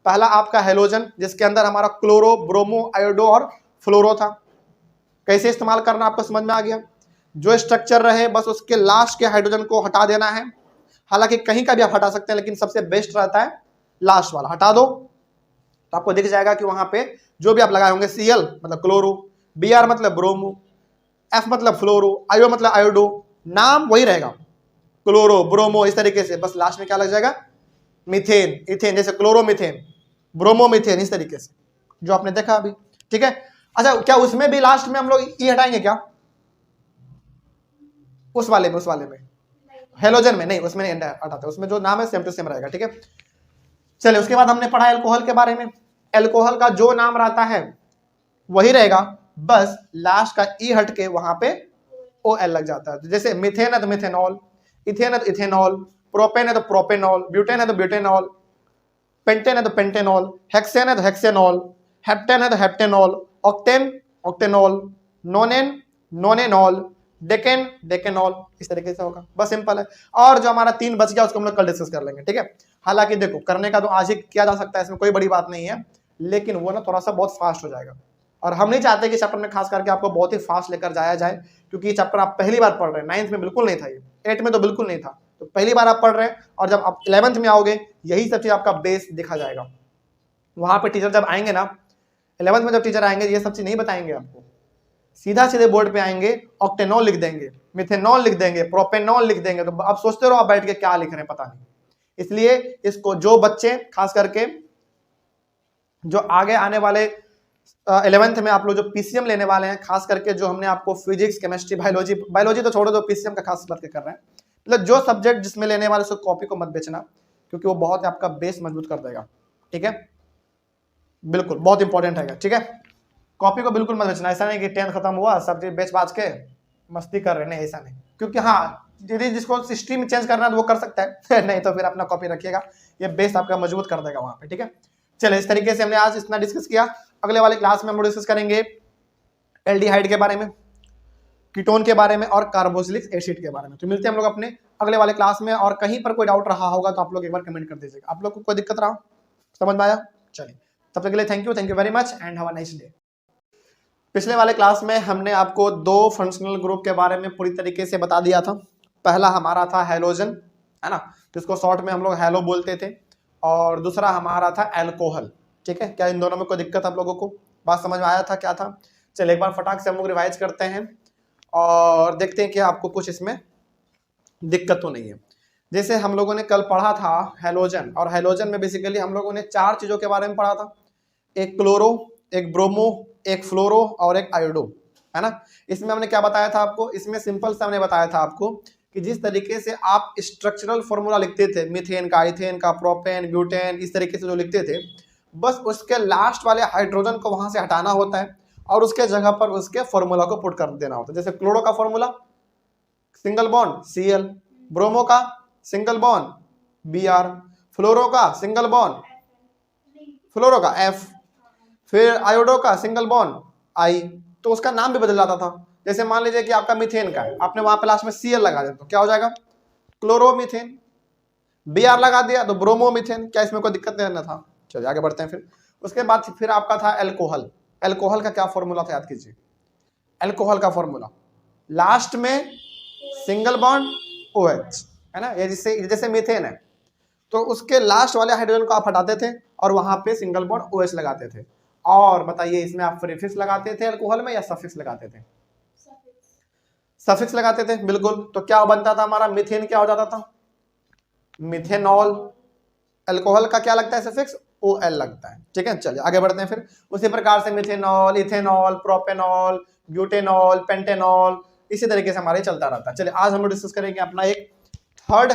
पहला आपका हेलोजन, जिसके अंदर हमारा क्लोरो, ब्रोमो, आयोडो और फ्लोरो था। कैसे इस्तेमाल करना आपको समझ में आ गया। जो स्ट्रक्चर रहे बस उसके लास्ट के हाइड्रोजन को हटा देना है। हालांकि कहीं का भी आप हटा सकते हैं, लेकिन सबसे बेस्ट रहता है लास्ट वाला, हटा दो तो आपको दिख जाएगा कि वहां पे जो भी आप लगाए होंगे, Cl मतलब क्लोरो, Br मतलब ब्रोमो, F मतलब फ्लोरो, आयो मतलब आयोडो, नाम वही रहेगा, क्लोरो, ब्रोमो, इस तरीके से। बस लास्ट में क्या लग जाएगा, मीथेन, इथेन, जैसे क्लोरोमीथेन, ब्रोमोमीथेन, इस तरीके से जो आपने देखा अभी, ठीक है। अच्छा, क्या उसमें भी लास्ट में हम लोग ई हटाएंगे क्या, उस वाले में हेलोजन में नहीं, उसमें नहीं हटाते, उसमें जो नाम है सेम टू सेम रहेगा, ठीक है। चलिए उसके बाद हमने पढ़ा एल्कोहल के बारे में। एल्कोहल का जो नाम रहता है वही रहेगा, बस लास्ट का ई हट के वहां पे OL लग जाता है। जैसे मिथेन है तो मिथेनॉल, इथेन है तो इथेनॉल, प्रोपेन है तो प्रोपेनॉल, ब्यूटेन है तो ब्यूटेनॉल, पेंटेन है तो पेंटेनॉल, हेक्सेन है तो हेक्सेनॉल, हेप्टेन है तो heptanol, octane octanol, nonane nonanol, decane decanol, इस तरीके से होगा, बस सिंपल है। और जो हमारा 3 बच गया उसको हम लोग कल डिस्कस कर लेंगे, ठीक है। हालांकि देखो करने का तो आज ही किया जा सकता है, इसमें कोई बड़ी बात नहीं है, लेकिन वो ना थोड़ा सा बहुत फास्ट हो जाएगा, और हम नहीं चाहते कि चैप्टर में खास करके आपको बहुत ही फास्ट लेकर जाया जाए, क्योंकि ये चैप्टर आप पहली बार पढ़ रहे हैं, 9th में बिल्कुल नहीं था, ये 8th में तो बिल्कुल नहीं था, तो पहली बार आप पढ़ रहे हैं, और जब आप 11th में आओगे यही सब चीज आपका बेस देखा जाएगा। वहां पे टीचर जब आएंगे ना 11th में, जब टीचर आएंगे ये सब चीज नहीं बताएंगे आपको, सीधा सीधे बोर्ड पे आएंगे, ऑक्टेनॉल लिख देंगे, मिथेनॉल लिख देंगे, प्रोपेनॉल लिख देंगे, तो आप सोचते रहो आप बैठ के क्या लिख रहे हैं, पता नहीं। इसलिए इसको जो बच्चे खास करके जो आगे आने वाले 11th में आप लोग जो PCM लेने वाले हैं, खास करके जो हमने आपको फिजिक्स, केमिस्ट्री, बायोलॉजी तो छोड़ो, जो PCM का खास बात कर रहे हैं, मतलब जो सब्जेक्ट जिसमें लेने वाले उसको कॉपी को मत बेचना, क्योंकि वो बहुत आपका बेस मजबूत कर देगा, ठीक है। बिल्कुल बहुत इंपॉर्टेंट है, ठीक है। कॉपी को बिल्कुल मत बेचना, ऐसा नहीं कि 10th खत्म हुआ सब चीज बेच बाच के मस्ती कर रहे हैं, ऐसा नहीं। क्योंकि हाँ, यदि जिसको स्ट्रीम चेंज करना है तो वो कर सकता है नहीं तो फिर अपना कॉपी रखिएगा, ये बेस आपका मजबूत कर देगा वहां पे, ठीक है। चलिए इस तरीके से हमने आज इतना डिस्कस किया। अगले वाले क्लास में हम लोग डिस्कस करेंगे एल्डिहाइड के बारे में, कीटोन के बारे में और कार्बोक्सिलिक एसिड के बारे में। तो मिलते हैं हम लोग अपने अगले वाले क्लास में, और कहीं पर कोई डाउट रहा होगा तो आप लोग एक बार कमेंट कर दीजिएगा। आप लोग को कोई दिक्कत रहा, समझ में आया? चलिए तब तक के लिए thank you very much and have a nice day. पिछले वाले क्लास में हमने आपको 2 फंक्शनल ग्रुप के बारे में पूरी तरीके से बता दिया था। पहला हमारा था हेलोजन, है ना, जिसको शॉर्ट में हम लोग हेलो बोलते थे, और दूसरा हमारा था एल्कोहल, ठीक है। क्या इन दोनों में कोई दिक्कत आप लोगों को, बात समझ में आया था क्या था? चलिए एक बार फटाक से हम लोग रिवाइज करते हैं और देखते हैं कि आपको कुछ इसमें दिक्कत तो नहीं है। जैसे हम लोगों ने कल पढ़ा था हेलोजन, और हेलोजन में बेसिकली हम लोगों ने 4 चीज़ों के बारे में पढ़ा था, एक क्लोरो, एक ब्रोमो, एक फ्लोरो और एक आयोडो, है ना। इसमें हमने क्या बताया था आपको, इसमें सिंपल सा हमने बताया था आपको कि जिस तरीके से आप स्ट्रक्चरल फॉर्मूला लिखते थे, मीथेन का, इथेन का, प्रोपेन, ब्यूटेन, इस तरीके से जो लिखते थे, बस उसके लास्ट वाले हाइड्रोजन को वहां से हटाना होता है और उसके जगह पर उसके फॉर्मूला को पुट कर देना होता है। जैसे क्लोरो का formula single bond Cl, bromo का सिंगल बॉन्ड Br, फ्लोरो का सिंगल बॉन्ड फ्लोरो का F, फिर आयोडो का सिंगल बॉन्ड I। तो उसका नाम भी बदल जाता था। जैसे मान लीजिए कि आपका मीथेन का है, आपने वहां पे लास्ट में Cl लगा दिया तो क्या हो जाएगा, क्लोरोमीथेन। Br लगा दिया तो ब्रोमोमीथेन। क्या इसमें कोई दिक्कत नहीं था। चलिए आगे बढ़ते हैं। फिर उसके बाद फिर आपका था एल्कोहल। एल्कोहल का क्या फॉर्मूला था, याद कीजिए। एल्कोहल का फॉर्मूला लास्ट में सिंगल बॉन्ड OH है ना, ये जैसे मीथेन है तो उसके लास्ट वाले हाइड्रोजन को आप हटाते थे और वहां पे सिंगल बॉन्ड OH लगाते थे। और बताइए इसमें आप प्रीफिक्स लगाते थे एल्कोहल में या सफिक्स लगाते थे? सफिक्स लगाते थे, बिल्कुल। तो क्या बनता था हमारा, मीथेन क्या हो जाता था, मिथेनॉल। अल्कोहल का क्या लगता है सफिक्स, OL लगता है। ठीक है, चलिए आगे बढ़ते हैं। फिर उसी प्रकार से methanol, ethanol, propanol, butanol, pentanol, इसी तरीके से हमारे चलता रहता है। चलिए आज हम लोग डिस्कस करेंगे अपना एक थर्ड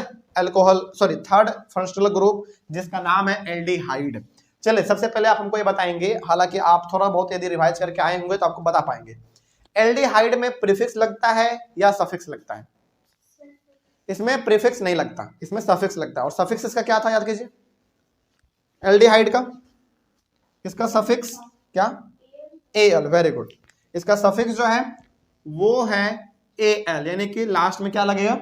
फंक्शनल ग्रुप जिसका नाम है एल्डिहाइड। चलिए सबसे पहले आप हमको ये बताएंगे, हालांकि आप थोड़ा बहुत यदि रिवाइज करके आए होंगे तो आपको बता पाएंगे, एल्डिहाइड में प्रीफिक्स लगता है या सफिक्स लगता है? इसमें प्रीफिक्स नहीं लगता, इसमें सफिक्स लगता है। और सफिक्स इसका क्या था, याद कीजिए। एल्डिहाइड का इसका सफिक्स क्या, Al। Very good. इसका सफिक्स जो है वो है Al, यानी कि लास्ट में क्या लगेगा,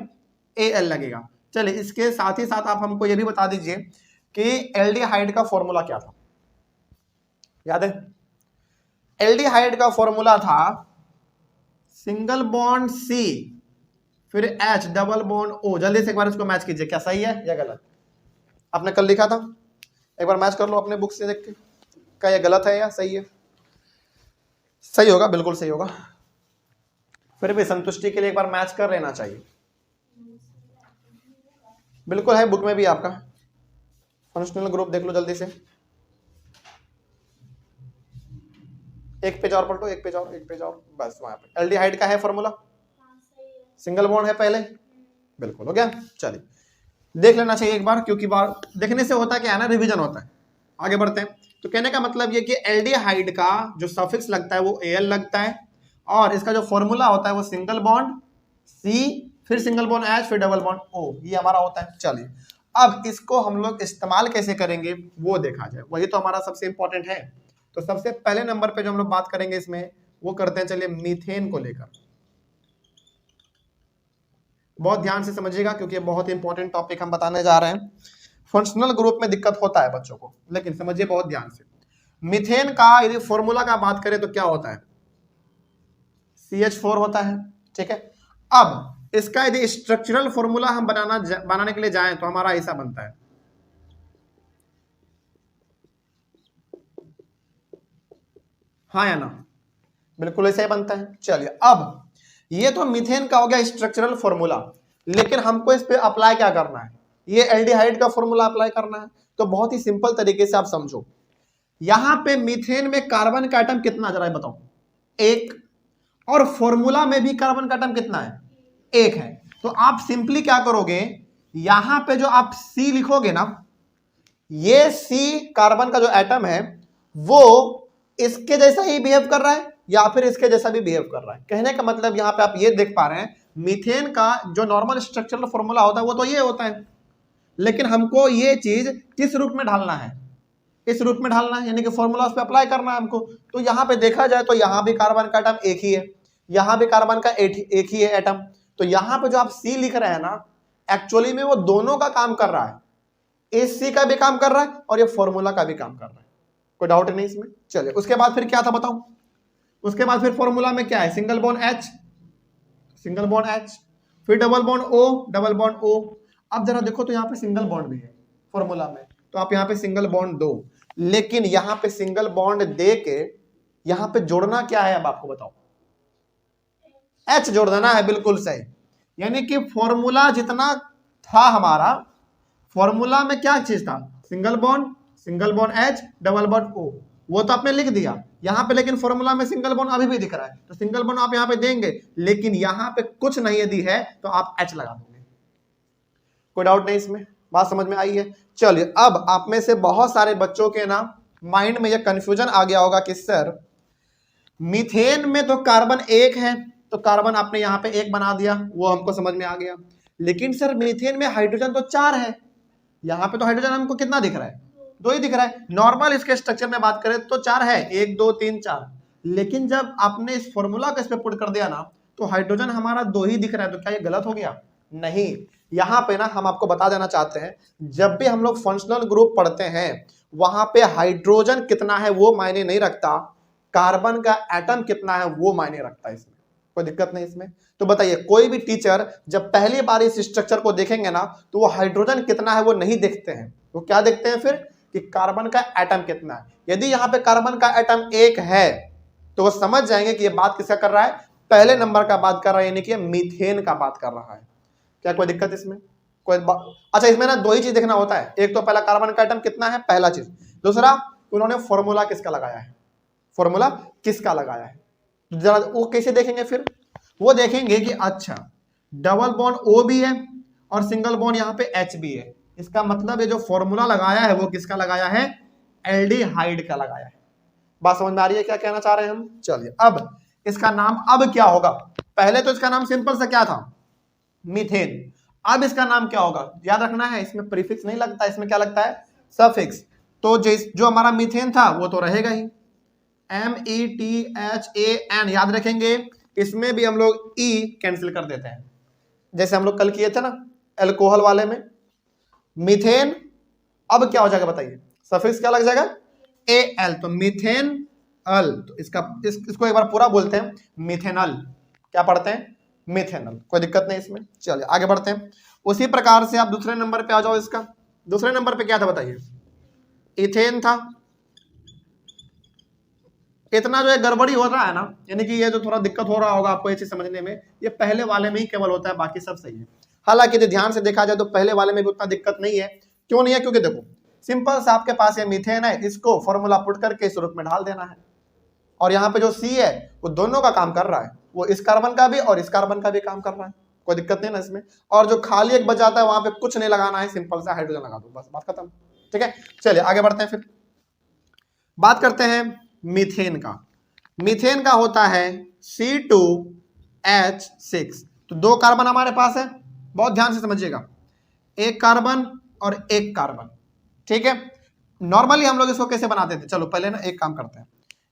Al लगेगा। चलिए इसके साथ ही साथ आप हमको ये भी बता दीजिए कि एल्डिहाइड का फॉर्मूला क्या था, याद है? एल्डिहाइड का फॉर्मूला था सिंगल बॉन्ड C फिर H डबल बॉन्ड O। जल्दी से एक बार इसको मैच कीजिए, क्या सही है या गलत? आपने कल लिखा था, एक बार मैच कर लो अपने बुक से देख के, क्या ये गलत है या सही है? सही होगा, बिल्कुल सही होगा। फिर भी संतुष्टि के लिए एक बार मैच कर लेना चाहिए। बिल्कुल है, बुक में भी आपका फंक्शनल ग्रुप देख लो जल्दी से। एक पेज और पलटो, एक पेज और, बस वहां पे एल्डिहाइड का है फॉर्मूला, सिंगल बॉन्ड है पहले, बिल्कुल हो गया। चलिए देख लेना चाहिए एक बार, क्योंकि बार देखने से होता है क्या है ना, रिवीजन होता है। आगे बढ़ते हैं। तो कहने का मतलब ये कि एल्डिहाइड का जो सफिक्स लगता है वो Al लगता है और इसका जो फॉर्मूला होता है वो सिंगल बॉन्ड C फिर सिंगल बॉन्ड H फिर डबल बॉन्ड O, ये हमारा होता है। चलिए अब इसको हम लोग इस्तेमाल कैसे करेंगे वो देखा जाए, वही तो हमारा सबसे इंपॉर्टेंट है। तो सबसे पहले नंबर पे जो हम लोग बात करेंगे इसमें वो करते हैं, चलिए मीथेन को लेकर। बहुत ध्यान से समझिएगा क्योंकि बहुत इंपॉर्टेंट टॉपिक हम बताने जा रहे हैं। फंक्शनल ग्रुप में दिक्कत होता है बच्चों को, लेकिन समझिए बहुत ध्यान से। मीथेन का यदि फॉर्मूला का बात करें तो क्या होता है, CH4 होता है। ठीक है, अब इसका यदि स्ट्रक्चरल फॉर्मूला हम बनाने के लिए जाएं तो हमारा ऐसा बनता है, हाँ या ना, बिल्कुल ऐसा ही बनता है। चलिए अब ये तो मीथेन का हो गया स्ट्रक्चरल फॉर्मूला, लेकिन हमको इस पे अप्लाई क्या करना है, ये एल्डिहाइड का फॉर्मूला अप्लाई करना है। तो बहुत ही सिंपल तरीके से आप समझो, यहां पे मीथेन में कार्बन का एटम कितना, जरा बताओ, 1, और फॉर्मूला में भी कार्बन का एटम कितना है, 1 है। तो आप सिंपली क्या करोगे, यहां पे जो आप C लिखोगे ना, ये C कार्बन का जो एटम है वो इसके जैसा ही बिहेव कर रहा है या फिर इसके जैसा भी बिहेव कर रहा है। कहने का मतलब यहां पे आप ये देख पा रहे हैं, मीथेन का जो नॉर्मल स्ट्रक्चरल फॉर्मूला होता है वो तो ये होता है, लेकिन हमको ये चीज किस रूप में ढालना है, इस रूप में ढालना है, यानी कि फॉर्मूला उस पर अप्लाई करना है हमको। तो यहां पे देखा जाए तो यहां भी कार्बन का एटम 1 ही है, यहां भी कार्बन का 1 ही है एटम। तो यहां पे जो आप C लिख रहे हैं ना, एक्चुअली में वो दोनों का काम कर रहा है, इस C का भी काम कर रहा है और ये फॉर्मूला का भी काम कर रहा है, कोई डाउट नहीं इसमें। चलिए उसके बाद फिर क्या था बताओ, उसके बाद फिर फॉर्मूला में क्या है, सिंगल बॉन्ड H फिर डबल बॉन्ड O। अब जरा देखो तो यहाँ पे सिंगल बॉन्ड भी है फॉर्मूला में, तो आप यहाँ पे सिंगल बॉन्ड दो, लेकिन यहाँ पे सिंगल बॉन्ड दे के यहाँ पे जोड़ना क्या है, अब आपको बताओ, H जोड़ देना है, बिल्कुल सही। यानी कि फॉर्मूला जितना था हमारा, फॉर्मूला में क्या चीज था, single bond H double bond O, वो तो आपने लिख दिया यहां पे, लेकिन फॉर्मूला में सिंगल बॉन्ड अभी भी दिख रहा है, तो सिंगल बॉन्ड आप यहां पे देंगे, लेकिन यहां पे कुछ नहीं यदि है तो आप H लगा दोगे। कोई डाउट नहीं इसमें, बात समझ में आई है? चलिए अब आप में से बहुत सारे बच्चों के ना माइंड में यह कंफ्यूजन आ गया होगा कि सर मीथेन में तो कार्बन 1 है, तो कार्बन आपने यहां पे 1 बना दिया, वो हमको समझ में आ गया, लेकिन सर मीथेन में हाइड्रोजन तो 4 है, यहां पे तो हाइड्रोजन हमको कितना दिख रहा है, 2 ही दिख रहा है। नॉर्मल इसके स्ट्रक्चर में बात करें तो 4 है, 1 2 3 4, लेकिन जब आपने इस फॉर्मूला को इस पे पुट कर दिया ना तो हाइड्रोजन हमारा 2 ही दिख रहा है, तो क्या ये गलत हो गया? नहीं। यहाँ पे ना हम आपको बता देना चाहते हैं, जब भी हम लोग फंक्शनल ग्रुप पढ़ते हैं वहां पे हाइड्रोजन कितना है वो मायने नहीं रखता, कार्बन का एटम कितना है वो मायने रखता है। इसमें कोई दिक्कत नहीं इसमें। तो बताइए, कोई भी टीचर जब पहली बार इस स्ट्रक्चर को देखेंगे ना तो वो हाइड्रोजन कितना है वो नहीं देखते हैं, वो क्या देखते हैं फिर कि कार्बन का एटम कितना है। यदि यहाँ पे कार्बन का एटम 1 है तो वो समझ जाएंगे कि ये बात किसका कर रहा है, पहले नंबर का बात कर रहा है, यानी कि मीथेन का बात कर रहा है। क्या कोई दिक्कत इसमें? कोई अच्छा, इसमें ना 2 ही चीज देखना होता है, एक तो पहला कार्बन का एटम कितना है, पहला चीज, दूसरा उन्होंने फॉर्मूला किसका लगाया है, फॉर्मूला किसका लगाया है। तो जरा वो कैसे देखेंगे फिर, वो देखेंगे कि अच्छा डबल बॉन्ड O भी है और सिंगल बॉन्ड यहाँ पे H भी है, इसका मतलब ये जो फॉर्मूला लगाया है वो किसका लगाया है, एल्डिहाइड का लगाया है। बात समझ में आ रही है क्या कहना चाह रहे हैं हम? चलिए, अब इसका नाम अब क्या होगा, पहले तो इसका नाम सिंपल सा क्या था, मीथेन। अब इसका नाम क्या होगा, याद रखना है, इसमें प्रीफिक्स नहीं लगता, इसमें क्या लगता है, सफिक्स। तो जो हमारा मीथेन था वो तो रहेगा ही, METHAN याद रखेंगे। इसमें भी हम लोग E कैंसिल कर देते हैं, जैसे हम लोग कल किए थे ना अल्कोहल वाले में। मीथेन अब क्या हो जाएगा बताइए, सफिक्स क्या लग जाएगा, AL, तो मीथेन अल। तो इसको एक बार पूरा बोलते हैं, मिथेनल। क्या पढ़ते हैं, मिथेनल। कोई दिक्कत नहीं इसमें। चलिए आगे बढ़ते हैं। उसी प्रकार से आप दूसरे नंबर पे आ जाओ। इसका दूसरे नंबर पे क्या था बताइए, इथेन था। इतना जो है गड़बड़ी हो रहा है ना, यानी कि ये जो थोड़ा दिक्कत हो रहा होगा आपको ये चीज समझने में, ये पहले वाले में ही केवल होता है, बाकी सब सही है। हालांकि यदि ध्यान से देखा जाए तो पहले वाले में भी उतना दिक्कत नहीं है। क्यों नहीं है, क्योंकि देखो सिंपल सा आपके पास ये मीथेन है, इसको फॉर्मूला पुट करके इस रूप में ढाल देना है, और यहाँ पे जो C है वो दोनों का काम कर रहा है, वो इस कार्बन का भी और इस कार्बन का भी काम कर रहा है। कोई दिक्कत नहीं ना इसमें। और जो खाली एक बच जाता है वहां पे कुछ नहीं लगाना है, सिंपल सा हाइड्रोजन लगा दो, बस बात खत्म। ठीक है, चलिए आगे बढ़ते हैं। फिर बात करते हैं मीथेन का। मीथेन का होता है C2H6। तो 2 कार्बन हमारे पास है, बहुत ध्यान से समझिएगा, एक कार्बन और एक कार्बन। ठीक है, नॉर्मली हम लोग इसको कैसे बनाते थे, चलो पहले ना एक काम करते हैं,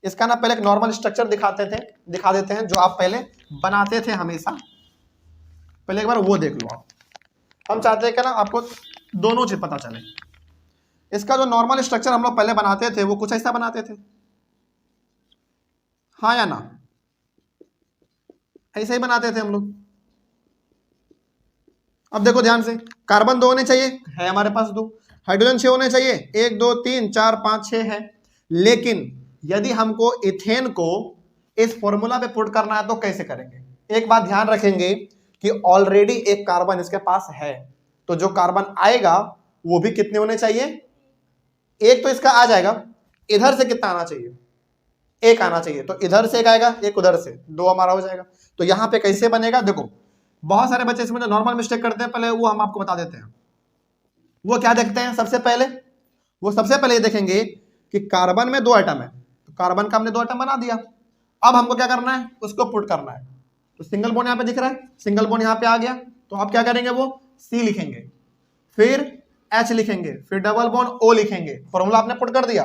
इसका ना पहले एक नॉर्मल स्ट्रक्चर दिखा देते हैं, जो आप पहले बनाते थे हमेशा। पहले एक बार वो देख लो आप। हम चाहते हैं कि ना आपको दोनों चीज पता चले। इसका जो नॉर्मल स्ट्रक्चर हम लोग पहले बनाते थे वो कुछ ऐसा बनाते थे, हाँ या ना, ऐसे ही बनाते थे हम लोग। अब देखो ध्यान से, कार्बन 2 होने चाहिए, है हमारे पास 2, हाइड्रोजन 6 होने चाहिए, 1 2 3 4 5 6 है। लेकिन यदि हमको इथेन को इस फॉर्मूला पे पुट करना है तो कैसे करेंगे? एक बात ध्यान रखेंगे कि ऑलरेडी एक कार्बन इसके पास है, तो जो कार्बन आएगा वो भी कितने होने चाहिए, एक तो इसका आ जाएगा, इधर से कितना आना चाहिए, 1 आना चाहिए। तो इधर से 1 आएगा, एक उधर से, 2 हमारा हो जाएगा। तो यहां पे कैसे बनेगा, देखो बहुत सारे बच्चे इसमें नॉर्मल मिस्टेक करते हैं, पहले वो हम आपको बता देते हैं। वो क्या देखते हैं, सबसे पहले ये देखेंगे कि कार्बन में 2 एटम है, तो कार्बन का हमने 2 एटम बना दिया। अब हमको क्या करना है, उसको पुट करना है। तो सिंगल बॉन्ड यहाँ पे दिख रहा है, सिंगल बॉन्ड यहाँ पे आ गया, तो आप क्या करेंगे, वो C लिखेंगे, फिर H लिखेंगे, फिर डबल बॉन्ड O लिखेंगे। फॉर्मूला आपने पुट कर दिया।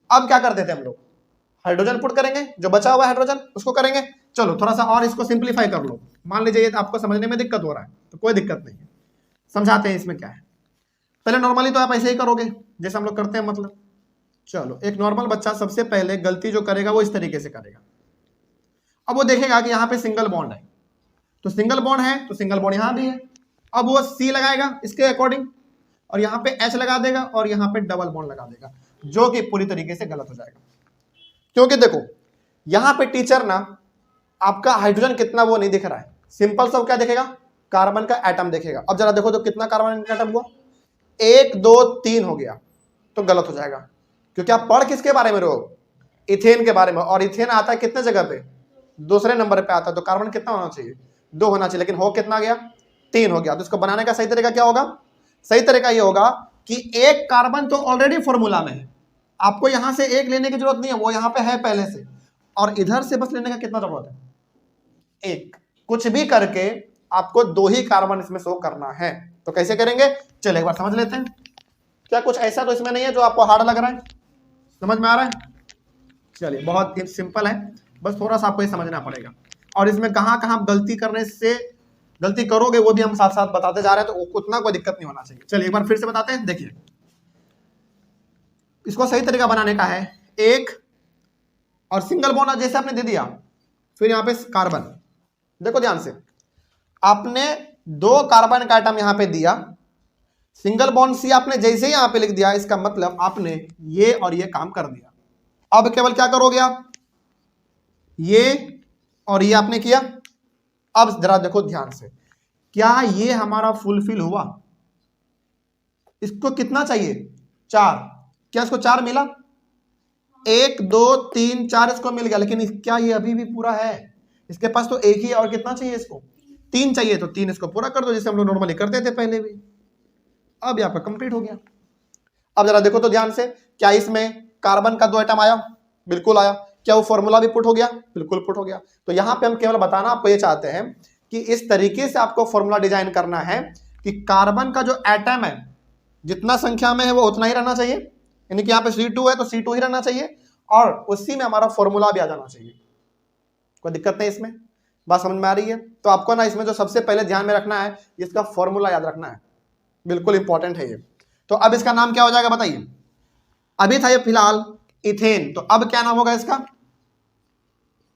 अब क्या कर देते हैं हम लोग, हाइड्रोजन पुट करेंगे, जो बचा हुआ हाइड्रोजन उसको करेंगे। चलो थोड़ा सा और इसको सिंप्लीफाई कर लो। मान लीजिए आपको समझने में दिक्कत हो रहा है, तो कोई दिक्कत नहीं है, समझाते हैं इसमें क्या है। पहले नॉर्मली तो आप ऐसे ही करोगे जैसे हम लोग करते हैं, मतलब चलो एक नॉर्मल बच्चा सबसे पहले गलती जो करेगा वो इस तरीके से करेगा। अब वो देखेगा कि यहाँ पे सिंगल बॉन्ड है, तो सिंगल बॉन्ड है तो सिंगल बॉन्ड यहाँ भी है। अब वो C लगाएगा इसके अकॉर्डिंग, और यहाँ पे H लगा देगा, और यहाँ पे डबल बॉन्ड लगा देगा, जो कि पूरी तरीके से गलत हो जाएगा। क्योंकि देखो यहाँ पे टीचर ना आपका हाइड्रोजन कितना वो नहीं दिख रहा है, सिंपल सा क्या देखेगा, कार्बन का एटम देखेगा। अब जरा देखो तो कितना कार्बन का एटम हुआ, 1 2 3 हो गया, तो गलत हो जाएगा। क्योंकि आप पढ़ किसके बारे में रहे हो, इथेन के बारे में, और इथेन आता है कितने जगह पे, दूसरे नंबर पे आता है। तो कार्बन कितना होना चाहिए, 2 होना चाहिए, लेकिन हो कितना गया, 3 हो गया। तो इसको बनाने का सही तरीका क्या होगा, सही तरीका ये होगा कि एक कार्बन तो ऑलरेडी फॉर्मूला में है, आपको यहां से 1 लेने की जरूरत नहीं है, वो यहां पे है पहले से, और इधर से बस लेने का कितना जरूरत है, 1। कुछ भी करके आपको 2 ही कार्बन इसमें शो करना है। तो कैसे करेंगे, चलो एक बार समझ लेते हैं। क्या कुछ ऐसा तो इसमें नहीं है जो आपको हार्ड लग रहा है, समझ में आ रहा है? चलिए बहुत सिंपल है, बस थोड़ा सा आपको ये समझना पड़ेगा, और इसमें कहाँ कहाँ गलती करोगे वो भी हम साथ साथ बताते जा रहे हैं, तो उतना कोई दिक्कत नहीं होना चाहिए। चलिए एक बार फिर से बताते हैं। देखिए इसको सही तरीका बनाने का है, एक और सिंगल बॉन्ड जैसे आपने दे दिया, फिर यहाँ पे कार्बन, देखो ध्यान से, आपने 2 कार्बन का आइटम यहां पे दिया, सिंगल बॉन्ड सी आपने जैसे ही यहां पे लिख दिया, इसका मतलब आपने ये और ये काम कर दिया। अब केवल क्या करोगे आप, ये और ये आपने किया। अब जरा देखो ध्यान से, क्या ये हमारा फुलफिल हुआ? इसको कितना चाहिए? 4। क्या इसको 4 मिला? 1 2 3 4 इसको मिल गया, लेकिन क्या ये अभी भी पूरा है? इसके पास तो एक ही है, और कितना चाहिए इसको? 3 चाहिए, तो 3 इसको पूरा कर दो, जैसे हम लोग नॉर्मली करते थे पहले भी। अब यहाँ पर कंप्लीट हो गया। अब जरा देखो तो ध्यान से, क्या इसमें कार्बन का 2 आइटम आया? बिल्कुल आया। क्या वो फॉर्मूला भी पुट हो गया? बिल्कुल पुट हो गया। तो यहाँ पे हम केवल बताना आपको ये चाहते हैं कि इस तरीके से आपको फॉर्मूला डिजाइन करना है कि कार्बन का जो एटम है जितना संख्या में है वो उतना ही रहना चाहिए, यानी कि यहाँ पे C2 है तो C2 ही रहना चाहिए, और उसी में हमारा फॉर्मूला भी आ जाना चाहिए। कोई दिक्कत नहीं इसमें, बात समझ में आ रही है? तो आपको ना इसमें जो सबसे पहले ध्यान में रखना है, इसका फॉर्मूला याद रखना है, बिल्कुल इंपॉर्टेंट है ये। तो अब इसका नाम क्या हो जाएगा बताइए? अभी था ये फिलहाल इथेन, तो अब क्या नाम होगा इसका?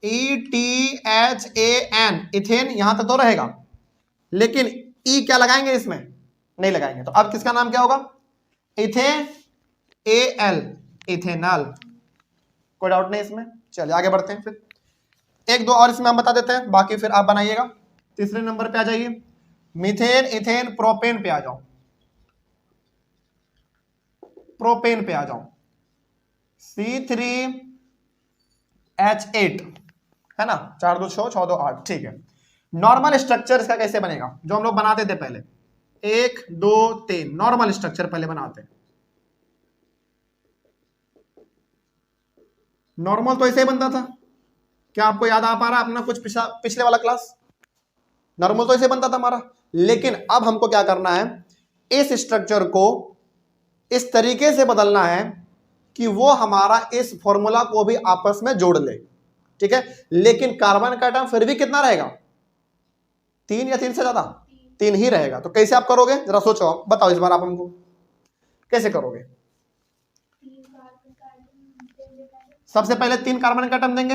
ETHAN, ethane. यहां तक तो रहेगा, लेकिन ई क्या लगाएंगे इसमें? नहीं लगाएंगे। तो अब किसका नाम क्या होगा? AL, ethanol. कोई डाउट नहीं इसमें? चलिए आगे बढ़ते हैं। फिर 1 2 और इसमें हम बता देते हैं, बाकी फिर आप बनाइएगा। तीसरे नंबर पे आ जाइए, मीथेन, इथेन, प्रोपेन पे आ जाओ। प्रोपेन पे आ जाओ, C3H8 है ना, 4 2 6 6 2 8। ठीक है, नॉर्मल स्ट्रक्चर इसका कैसे बनेगा जो हम लोग बनाते थे पहले? 1 2 3 नॉर्मल स्ट्रक्चर पहले बनाते हैं। नॉर्मल तो ऐसे ही बनता था, क्या आपको याद आ पा रहा है अपना कुछ पिछले वाला क्लास? नॉर्मल तो ऐसे बनता था हमारा, लेकिन अब हमको क्या करना है, इस स्ट्रक्चर को इस तरीके से बदलना है कि वो हमारा इस फॉर्मूला को भी आपस में जोड़ ले। ठीक है, लेकिन कार्बन का आइटम फिर भी कितना रहेगा? 3 या 3 से ज्यादा? 3 ही रहेगा। तो कैसे आप करोगे जरा सोचो, बताओ इस बार आप हमको कैसे करोगे? सबसे पहले 3 कार्बन का आइटम देंगे,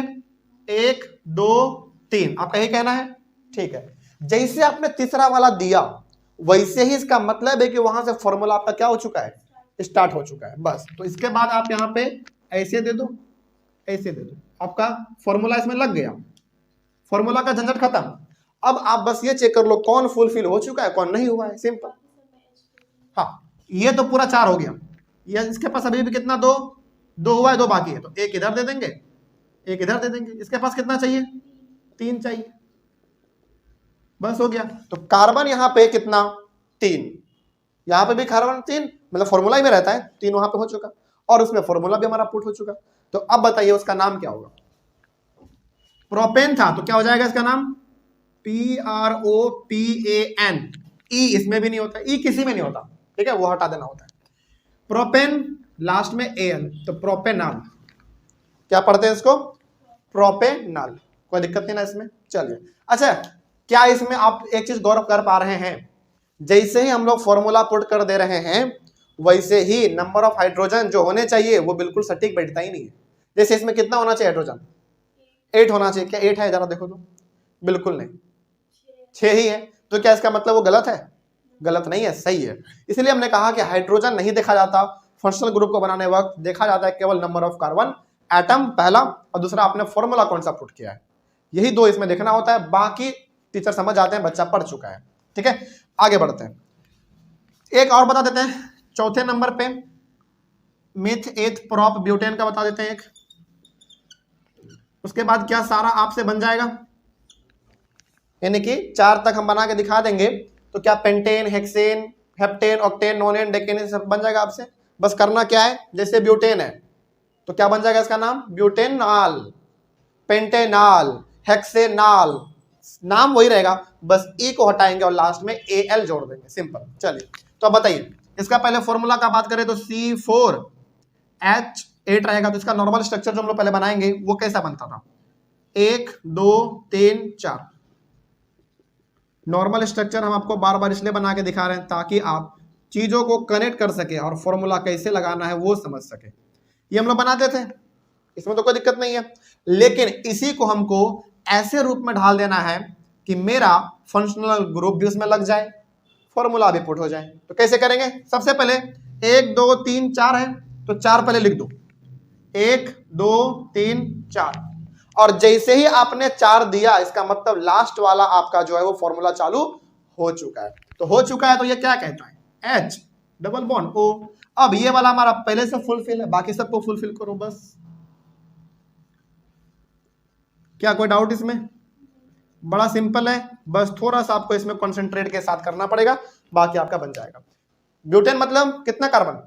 1 2 3, आपका यही कहना है? ठीक है, जैसे आपने तीसरा वाला दिया वैसे ही इसका मतलब है कि वहां से फॉर्मूला आपका क्या हो चुका है? स्टार्ट हो चुका है। बस, तो इसके बाद आप यहाँ पे ऐसे दे दो, ऐसे दे दो, आपका फॉर्मूला इसमें लग गया, फॉर्मूला का झंझट खत्म। अब आप बस ये चेक कर लो कौन फुलफिल हो चुका है कौन नहीं हुआ है, सिंपल। हाँ, ये तो पूरा 4 हो गया, ये इसके पास अभी भी कितना? 2 हुआ है, 2 बाकी है, तो 1 इधर दे देंगे, 1 इधर दे देंगे। इसके पास कितना चाहिए? 3 चाहिए, बस हो गया। तो कार्बन यहाँ पे कितना? 3, यहाँ पे भी कार्बन 3, मतलब फॉर्मूला ही में रहता है 3, वहां पे हो चुका, और उसमें फॉर्मूला भी हमारा पुट हो चुका। तो अब बताइए उसका नाम क्या होगा? प्रोपेन था तो क्या हो जाएगा इसका नाम? PROPAN। ई इसमें भी नहीं होता, ई किसी में नहीं होता, ठीक है, वो हटा देना होता है। प्रोपेन लास्ट में AL, तो प्रोपेनॉल। क्या पढ़ते हैं इसको? प्रोपेनॉल। कोई दिक्कत नहीं ना इसमें? चलिए, अच्छा, क्या इसमें आप एक चीज गौर कर पा रहे हैं? जैसे ही हम लोग फॉर्मूला पुट कर दे रहे हैं वैसे ही नंबर ऑफ हाइड्रोजन जो होने चाहिए वो बिल्कुल सटीक बैठता ही नहीं है। जैसे इसमें कितना होना चाहिए हाइड्रोजन? 8 होना चाहिए, क्या 8 है? जरा देखो तो, बिल्कुल नहीं, 6 ही है। तो क्या इसका मतलब वो गलत है? गलत नहीं है, सही है। इसलिए हमने कहा कि हाइड्रोजन नहीं देखा जाता फंक्शनल ग्रुप को बनाने वक्त, देखा जाता है केवल नंबर ऑफ कार्बन एटम पहला, और दूसरा आपने फॉर्मूला कौन सा पुट किया है, यही 2 इसमें देखना होता है। बाकी टीचर समझ आते हैं, बच्चा पढ़ चुका है। ठीक है, आगे बढ़ते हैं। एक और बता देते हैं, चौथे नंबर पे मिथ एथ प्रोप ब्यूटेन का बता देते हैं एक। उसके बाद क्या सारा आपसे बन जाएगा, यानी कि 4 तक हम बना के दिखा देंगे। तो क्या pentane, hexane, heptane, octane, नोनेन, decane सब बन जाएगा आपसे। बस करना क्या है, जैसे ब्यूटेन है तो क्या बन जाएगा इसका नाम? ब्यूटेनॉल, पेंटेनॉल, हेक्सेनॉल, नाम वही रहेगा, बस ई को हटाएंगे और लास्ट में AL जोड़ देंगे, सिंपल। चलिए, तो अब बताइए इसका पहले फॉर्मूला का बात करें तो C4H8 रहेगा। तो इसका नॉर्मल स्ट्रक्चर जो हम लोग पहले बनाएंगे वो कैसा बनता था? 1 2 3 4। नॉर्मल स्ट्रक्चर हम आपको बार बार इसलिए बना के दिखा रहे हैं ताकि आप चीजों को कनेक्ट कर सके और फॉर्मूला कैसे लगाना है वो समझ सके। ये हम लोग बनाते थे, इसमें तो कोई दिक्कत नहीं है, लेकिन इसी को हमको ऐसे रूप में ढाल देना है कि मेरा फंक्शनल ग्रुप भी उसमें लग जाए, फॉर्मूला भी पुट हो जाए। तो कैसे करेंगे? सबसे पहले 1 2 3 4 है तो 4 पहले लिख दो, 1 2 3 4, और जैसे ही आपने 4 दिया इसका मतलब लास्ट वाला आपका जो है वो फॉर्मूला चालू हो चुका है। तो हो चुका है तो ये क्या कहता है? H double bond O। अब ये वाला हमारा पहले से फुलफिल है, बाकी सबको फुलफिल करो बस। क्या कोई डाउट इसमें? बड़ा सिंपल है, बस थोड़ा सा आपको इसमें कंसंट्रेट के साथ करना पड़ेगा, बाकी आपका बन जाएगा। ब्यूटेन मतलब कितना कार्बन?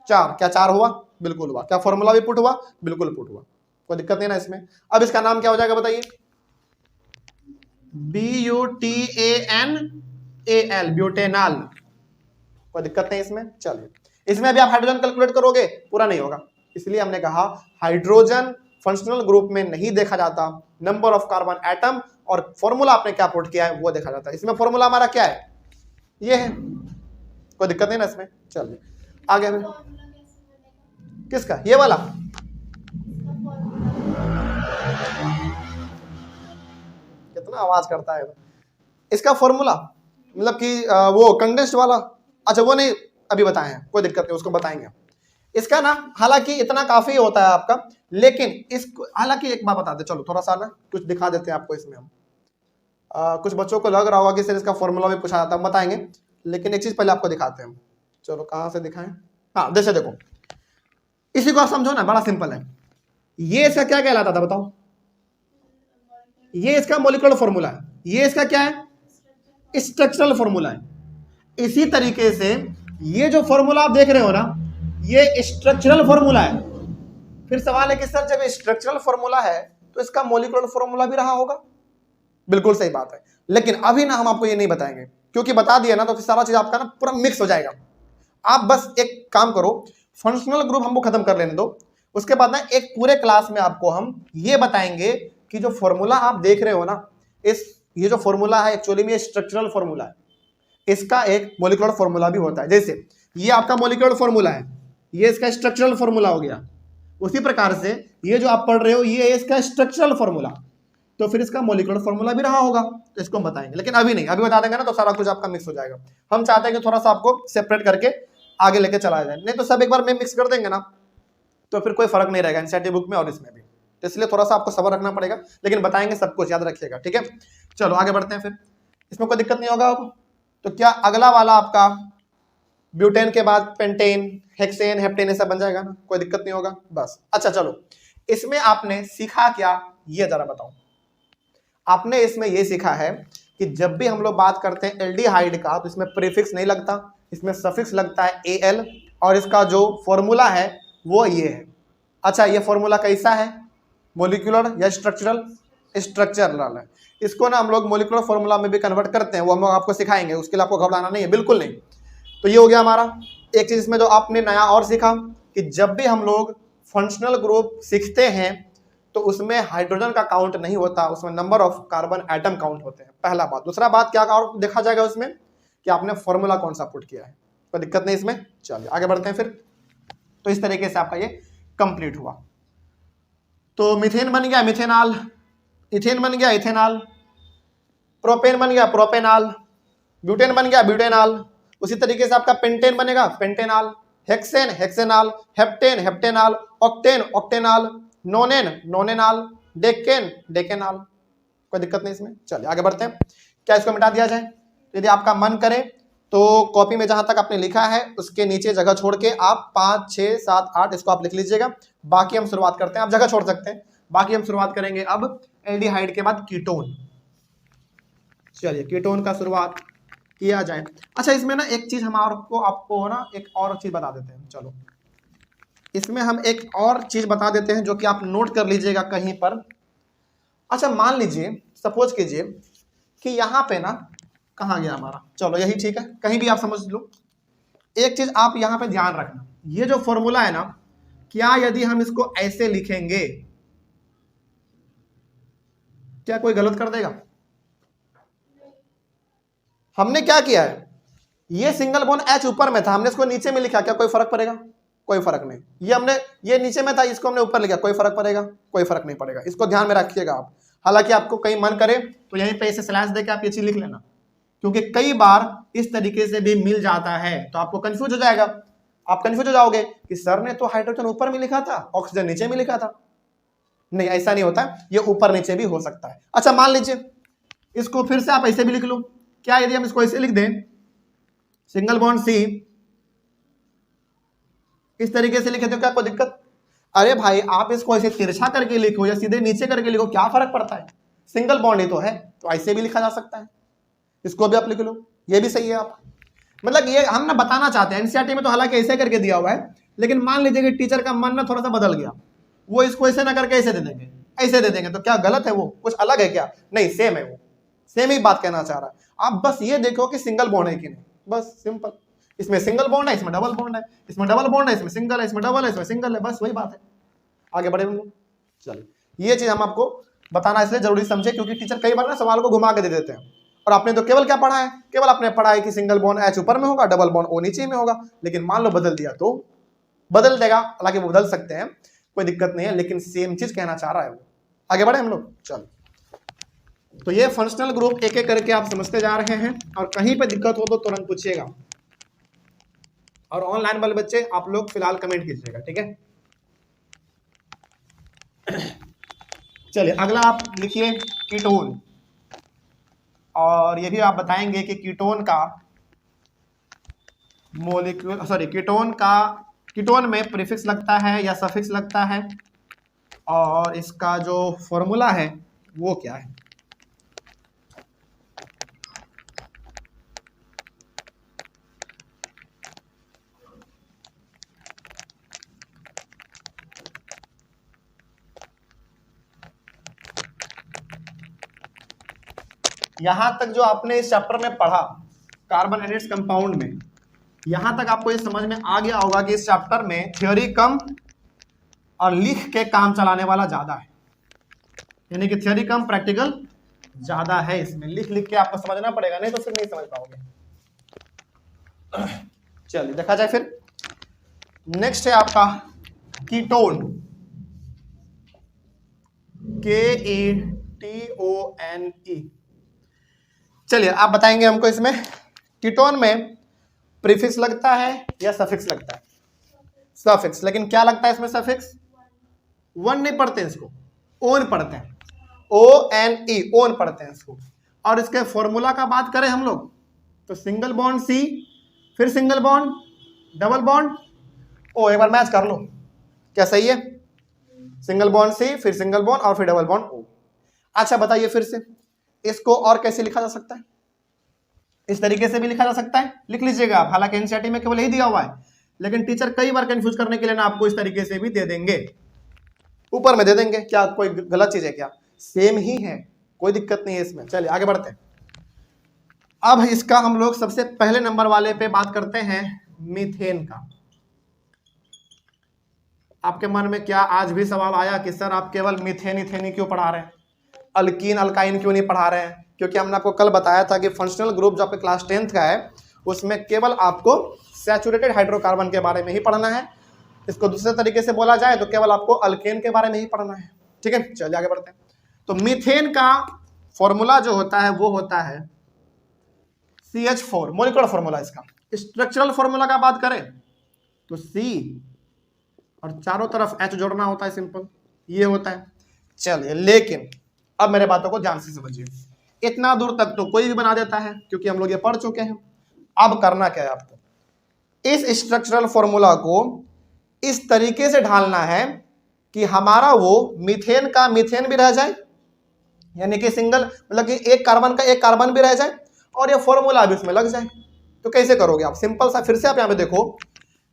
4। क्या 4 हुआ? बिल्कुल हुआ। क्या फॉर्मूला भी पुट हुआ? बिल्कुल पुट हुआ, कोई दिक्कत नहीं ना इसमें। अब इसका नाम क्या हो जाएगा बताइए? BUTANAL, butanal. कोई दिक्कत नहीं इसमें। चलिए, इसमें अभी आप हाइड्रोजन कैलकुलेट करोगे पूरा नहीं होगा, इसलिए हमने कहा हाइड्रोजन फंक्शनल ग्रुप में नहीं देखा जाता, नंबर ऑफ कार्बन एटम और फॉर्मूला आपने क्या पुट किया है वो देखा जाता है। इसमें फॉर्मूला हमारा क्या है? ये है, कोई दिक्कत नहीं ना इसमें। चलिए आगे में किसका? ये वाला कितना आवाज करता है इसका फॉर्मूला, मतलब कि वो कंडेंस्ड वाला। अच्छा वो नहीं अभी बताए हैं, कोई दिक्कत नहीं, उसको बताएंगे। इसका ना हालांकि इतना काफी होता है आपका, लेकिन इसको हालांकि एक बात बताते, चलो थोड़ा सा ना कुछ दिखा देते हैं आपको इसमें हम। कुछ बच्चों को लग रहा होगा कि सर इसका फॉर्मूला भी पूछा जाता है, हम बताएंगे, लेकिन एक चीज पहले आपको दिखाते हैं। चलो कहाँ से दिखाएं? हाँ जैसे देखो, इसी को आप समझो ना, बड़ा सिंपल है। ये इसका क्या कहलाता था बताओ? ये इसका मॉलिक्यूलर फॉर्मूला है, ये इसका क्या है? स्ट्रक्चरल फॉर्मूला है। इसी तरीके से ये जो फॉर्मूला आप देख रहे हो ना, ये स्ट्रक्चरल फॉर्मूला है। फिर सवाल है कि सर जब स्ट्रक्चरल फॉर्मूला है तो इसका मॉलिक्यूलर फॉर्मूला भी रहा होगा। बिल्कुल सही बात है, लेकिन अभी ना हम आपको ये नहीं बताएंगे, क्योंकि बता दिया ना तो फिर सारा चीज आपका ना पूरा मिक्स हो जाएगा। आप बस एक काम करो, फंक्शनल ग्रुप हमको खत्म कर लेने दो, उसके बाद ना एक पूरे क्लास में आपको हम ये बताएंगे कि जो फॉर्मूला आप देख रहे हो ना, ये जो फॉर्मूला है एक्चुअली में स्ट्रक्चरल फॉर्मूला है, इसका एक मॉलिक्यूलर फॉर्मूला भी होता है। जैसे ये आपका मॉलिक्यूलर फॉर्मूला है, ये इसका स्ट्रक्चरल फॉर्मूला हो गया। उसी प्रकार से ये जो आप पढ़ रहे हो ये इसका स्ट्रक्चरल फॉर्मूला, तो फिर इसका मॉलिक्यूलर फॉर्मूला भी रहा होगा, तो इसको हम बताएंगे, लेकिन अभी नहीं, अभी बता देंगे ना तो सारा कुछ आपका मिक्स हो जाएगा। हम चाहते हैं कि थोड़ा सा आपको सेपरेट करके आगे लेके चला जाए, नहीं तो सब एक बार में मिक्स कर देंगे ना तो फिर कोई फर्क नहीं रहेगा एनसीईआरटी बुक में और इसमें भी। तो इसलिए थोड़ा सा आपको सब्र रखना पड़ेगा, लेकिन बताएंगे सब कुछ, याद रखिएगा, ठीक है। चलो आगे बढ़ते हैं, फिर इसमें कोई दिक्कत नहीं होगा अब। तो क्या अगला वाला आपका ब्यूटेन के बाद पेंटेन, हेक्सेन, हेप्टेन ये सब बन जाएगा ना, कोई दिक्कत नहीं होगा बस। अच्छा चलो, इसमें आपने सीखा क्या ये जरा बताओ। आपने इसमें ये सीखा है कि जब भी हम लोग बात करते हैं एल्डिहाइड का तो इसमें प्रीफिक्स नहीं लगता, इसमें सफिक्स लगता है AL, और इसका जो फॉर्मूला है वो ये है। अच्छा ये फॉर्मूला कैसा है? मॉलिक्यूलर या स्ट्रक्चरल? स्ट्रक्चरल है। इसको ना हम लोग मॉलिक्यूलर फॉर्मूला में भी कन्वर्ट करते हैं, वो हम लोग आपको सिखाएंगे, उसके लिए आपको घबराना नहीं है, बिल्कुल नहीं। तो ये हो गया हमारा एक चीज इसमें जो आपने नया और सीखा कि जब भी हम लोग फंक्शनल ग्रुप सीखते हैं तो उसमें हाइड्रोजन का काउंट नहीं होता, उसमें number of carbon atom count होते हैं, पहला बात। दूसरा बात क्या और देखा जाएगा उसमें कि आपने फॉर्मूला कौन सा पुट किया है, कोई दिक्कत नहीं इसमें। चलिए आगे बढ़ते हैं फिर। तो इस तरीके से आपका ये कंप्लीट हुआ। तो मीथेन बन गया मिथेनॉल, इथेन बन गया इथेनॉल, प्रोपेन बन गया प्रोपेनॉल, ब्यूटेन बन गया ब्यूटेनॉल। उसी तरीके से आपका पेंटेन बनेगा pentanol, hexane hexanol, heptane heptanol, octane octanol, nonane nonanol, decane decanol. कोई दिक्कत नहीं इसमें। चलिए आगे बढ़ते हैं। क्या इसको मिटा दिया जाए? यदि आपका मन करे तो कॉपी में जहां तक आपने लिखा है उसके नीचे जगह छोड़ के आप 5 6 7 8 इसको आप लिख लीजिएगा। बाकी हम शुरुआत करते हैं, आप जगह छोड़ सकते हैं। बाकी हम शुरुआत करेंगे अब एल्डिहाइड के बाद कीटोन। चलिए कीटोन का शुरुआत किया जाए। अच्छा इसमें ना एक चीज हम आपको ना एक और चीज बता देते हैं। चलो इसमें हम एक और चीज बता देते हैं जो कि आप नोट कर लीजिएगा कहीं पर। अच्छा मान लीजिए, सपोज कीजिए कि यहाँ पे ना कहाँ गया हमारा, चलो यही ठीक है, कहीं भी आप समझ लो। एक चीज आप यहाँ पे ध्यान रखना, ये जो फॉर्मूला है ना, क्या यदि हम इसको ऐसे लिखेंगे क्या कोई गलत कर देगा? हमने क्या किया है, ये सिंगल बॉन्ड H ऊपर में था, हमने इसको नीचे में लिखा, क्या कोई फर्क पड़ेगा? कोई फर्क नहीं। ये हमने, ये नीचे में था, इसको हमने ऊपर लिखा, कोई फर्क पड़ेगा? कोई फर्क नहीं पड़ेगा। इसको ध्यान में रखिएगा आप। हालांकि आपको कहीं मन करे तो यहीं पे इसे स्लैश देके आप ये चीज लिख लेना, क्योंकि कई बार इस तरीके से भी मिल जाता है तो आपको कंफ्यूज हो जाएगा। आप कंफ्यूज हो जाओगे कि सर ने तो हाइड्रोजन ऊपर में लिखा था, ऑक्सीजन नीचे में लिखा था। नहीं, ऐसा नहीं होता, ये ऊपर नीचे भी हो सकता है। अच्छा, मान लीजिए इसको फिर से आप ऐसे भी लिख लो। क्या यदि हम इसको ऐसे लिख दें, सिंगल बॉन्ड सी, इस तरीके से लिखे तो क्या कोई दिक्कत? अरे भाई, आप इसको ऐसे तिरछा करके लिखो या सीधे नीचे करके लिखो, क्या फर्क पड़ता है? सिंगल बॉन्ड ही तो है, तो ऐसे भी लिखा जा सकता है। इसको भी आप लिख लो, ये भी सही है। आप मतलब ये हम ना बताना चाहते हैं, एनसीईआरटी में तो हालांकि ऐसे करके दिया हुआ है, लेकिन मान लीजिए कि टीचर का मन ना थोड़ा सा बदल गया, वो इसको ऐसे ना करके ऐसे दे देंगे, ऐसे दे देंगे, तो क्या गलत है? वो कुछ अलग है क्या? नहीं, सेम है, वो सेम ही बात कहना चाह रहा है। आप बस ये देखो कि सिंगल बॉन्ड है कि नहीं, बस सिंपल। इसमें सिंगल बॉन्ड है, इसमें डबल बॉन्ड है, इसमें डबल बॉन्ड है, इसमें सिंगल है, इसमें डबल है, इसमें सिंगल है, बस वही बात है। आगे बढ़े हम लोग। चलिए, ये चीज हम आपको बताना इसलिए जरूरी समझे, क्योंकि टीचर कई बार ना सवाल को घुमा के दे देते हैं, और आपने तो केवल क्या पढ़ा है? केवल आपने पढ़ा है कि सिंगल बॉन्ड H ऊपर में होगा, डबल बॉन्ड O नीचे में होगा। लेकिन मान लो बदल दिया तो बदल देगा, हालांकि वो बदल सकते हैं, कोई दिक्कत नहीं है, लेकिन सेम चीज कहना चाह रहा है वो। आगे बढ़े हम लोग। चलो, तो ये फंक्शनल ग्रुप एक एक करके आप समझते जा रहे हैं, और कहीं पे दिक्कत हो तो तुरंत पूछिएगा, और ऑनलाइन वाले बच्चे आप लोग फिलहाल कमेंट कीजिएगा, ठीक है? चलिए, अगला आप लिखिए कीटोन, और ये भी आप बताएंगे कि कीटोन का मोलिक्यूल, सॉरी, कीटोन में प्रीफिक्स लगता है या सफिक्स लगता है, और इसका जो फॉर्मूला है वो क्या है। यहां तक जो आपने इस चैप्टर में पढ़ा कार्बन एनिड्स कंपाउंड में, यहां तक आपको ये समझ में आ गया होगा कि इस चैप्टर में थ्योरी कम और लिख के काम चलाने वाला ज्यादा है, यानी कि थ्योरी कम प्रैक्टिकल ज्यादा है। इसमें लिख लिख के आपको समझना पड़ेगा, नहीं तो फिर नहीं समझ पाओगे। चलिए देखा जाए फिर। नेक्स्ट है आपका कीटोन, KETONE। चलिए, आप बताएंगे हमको इसमें कीटोन में प्रीफिक्स लगता है या सफिक्स लगता है? सफिक्स। लेकिन क्या लगता है इसमें सफिक्स? वन नहीं पढ़ते इसको, ओन पढ़ते हैं, ONE, ओन पढ़ते हैं इसको। और इसके फॉर्मूला का बात करें हम लोग तो सिंगल बॉन्ड C, फिर single bond, double bond O। एक बार मैच कर लो, क्या सही है? सिंगल बॉन्ड C, फिर सिंगल बॉन्ड और फिर डबल बॉन्ड O। अच्छा बताइए फिर से, इसको और कैसे लिखा जा सकता है? इस तरीके से भी लिखा जा सकता है, लिख लीजिएगा आप। हालांकि एनसीईआरटी में केवल यही दिया हुआ है, लेकिन टीचर कई बार कंफ्यूज करने के लिए ना आपको इस तरीके से भी दे देंगे, ऊपर में दे देंगे। क्या कोई गलत चीज है क्या? सेम ही है, कोई दिक्कत नहीं है इसमें। चलिए आगे बढ़ते हैं। अब इसका हम लोग सबसे पहले नंबर वाले पे बात करते हैं, मीथेन का। आपके मन में क्या आज भी सवाल आया कि सर आप केवल मीथेन इथेन क्यों पढ़ा रहे हैं, अल्कीन अल्काइन क्यों नहीं पढ़ा रहे हैं? क्योंकि हमने आपको कल बताया था कि फंक्शनल ग्रुप जो आपके क्लास 10th का है उसमें केवल आपको सैचुरेटेड हाइड्रोकार्बन के बारे में ही पढ़ना है। इसको दूसरे तरीके से बोला जाए तो केवल आपको अल्केन के बारे में ही पढ़ना है, ठीक है? चलिए आगे बढ़ते हैं। तो मीथेन का फॉर्मूला जो होता है वो होता है CH4, मोलिकुलर फॉर्मूला। इसका स्ट्रक्चरल फॉर्मूला का बात करें तो C और चारों तरफ H जोड़ना होता है, सिंपल ये होता है। चलिए, लेकिन अब मेरे बातों को ध्यान से समझिए। इतना दूर तक तो कोई भी बना देता है क्योंकि हम लोग ये पढ़ चुके हैं। अब करना क्या है आपको, इस स्ट्रक्चरल फॉर्मूला को इस तरीके से ढालना है कि हमारा वो मीथेन का मीथेन भी रह जाए, यानी कि सिंगल, मतलब कि एक कार्बन का एक कार्बन भी रह जाए और ये फॉर्मूला भी उसमें लग जाए। तो कैसे करोगे आप? सिंपल सा, फिर से आप यहाँ पे देखो,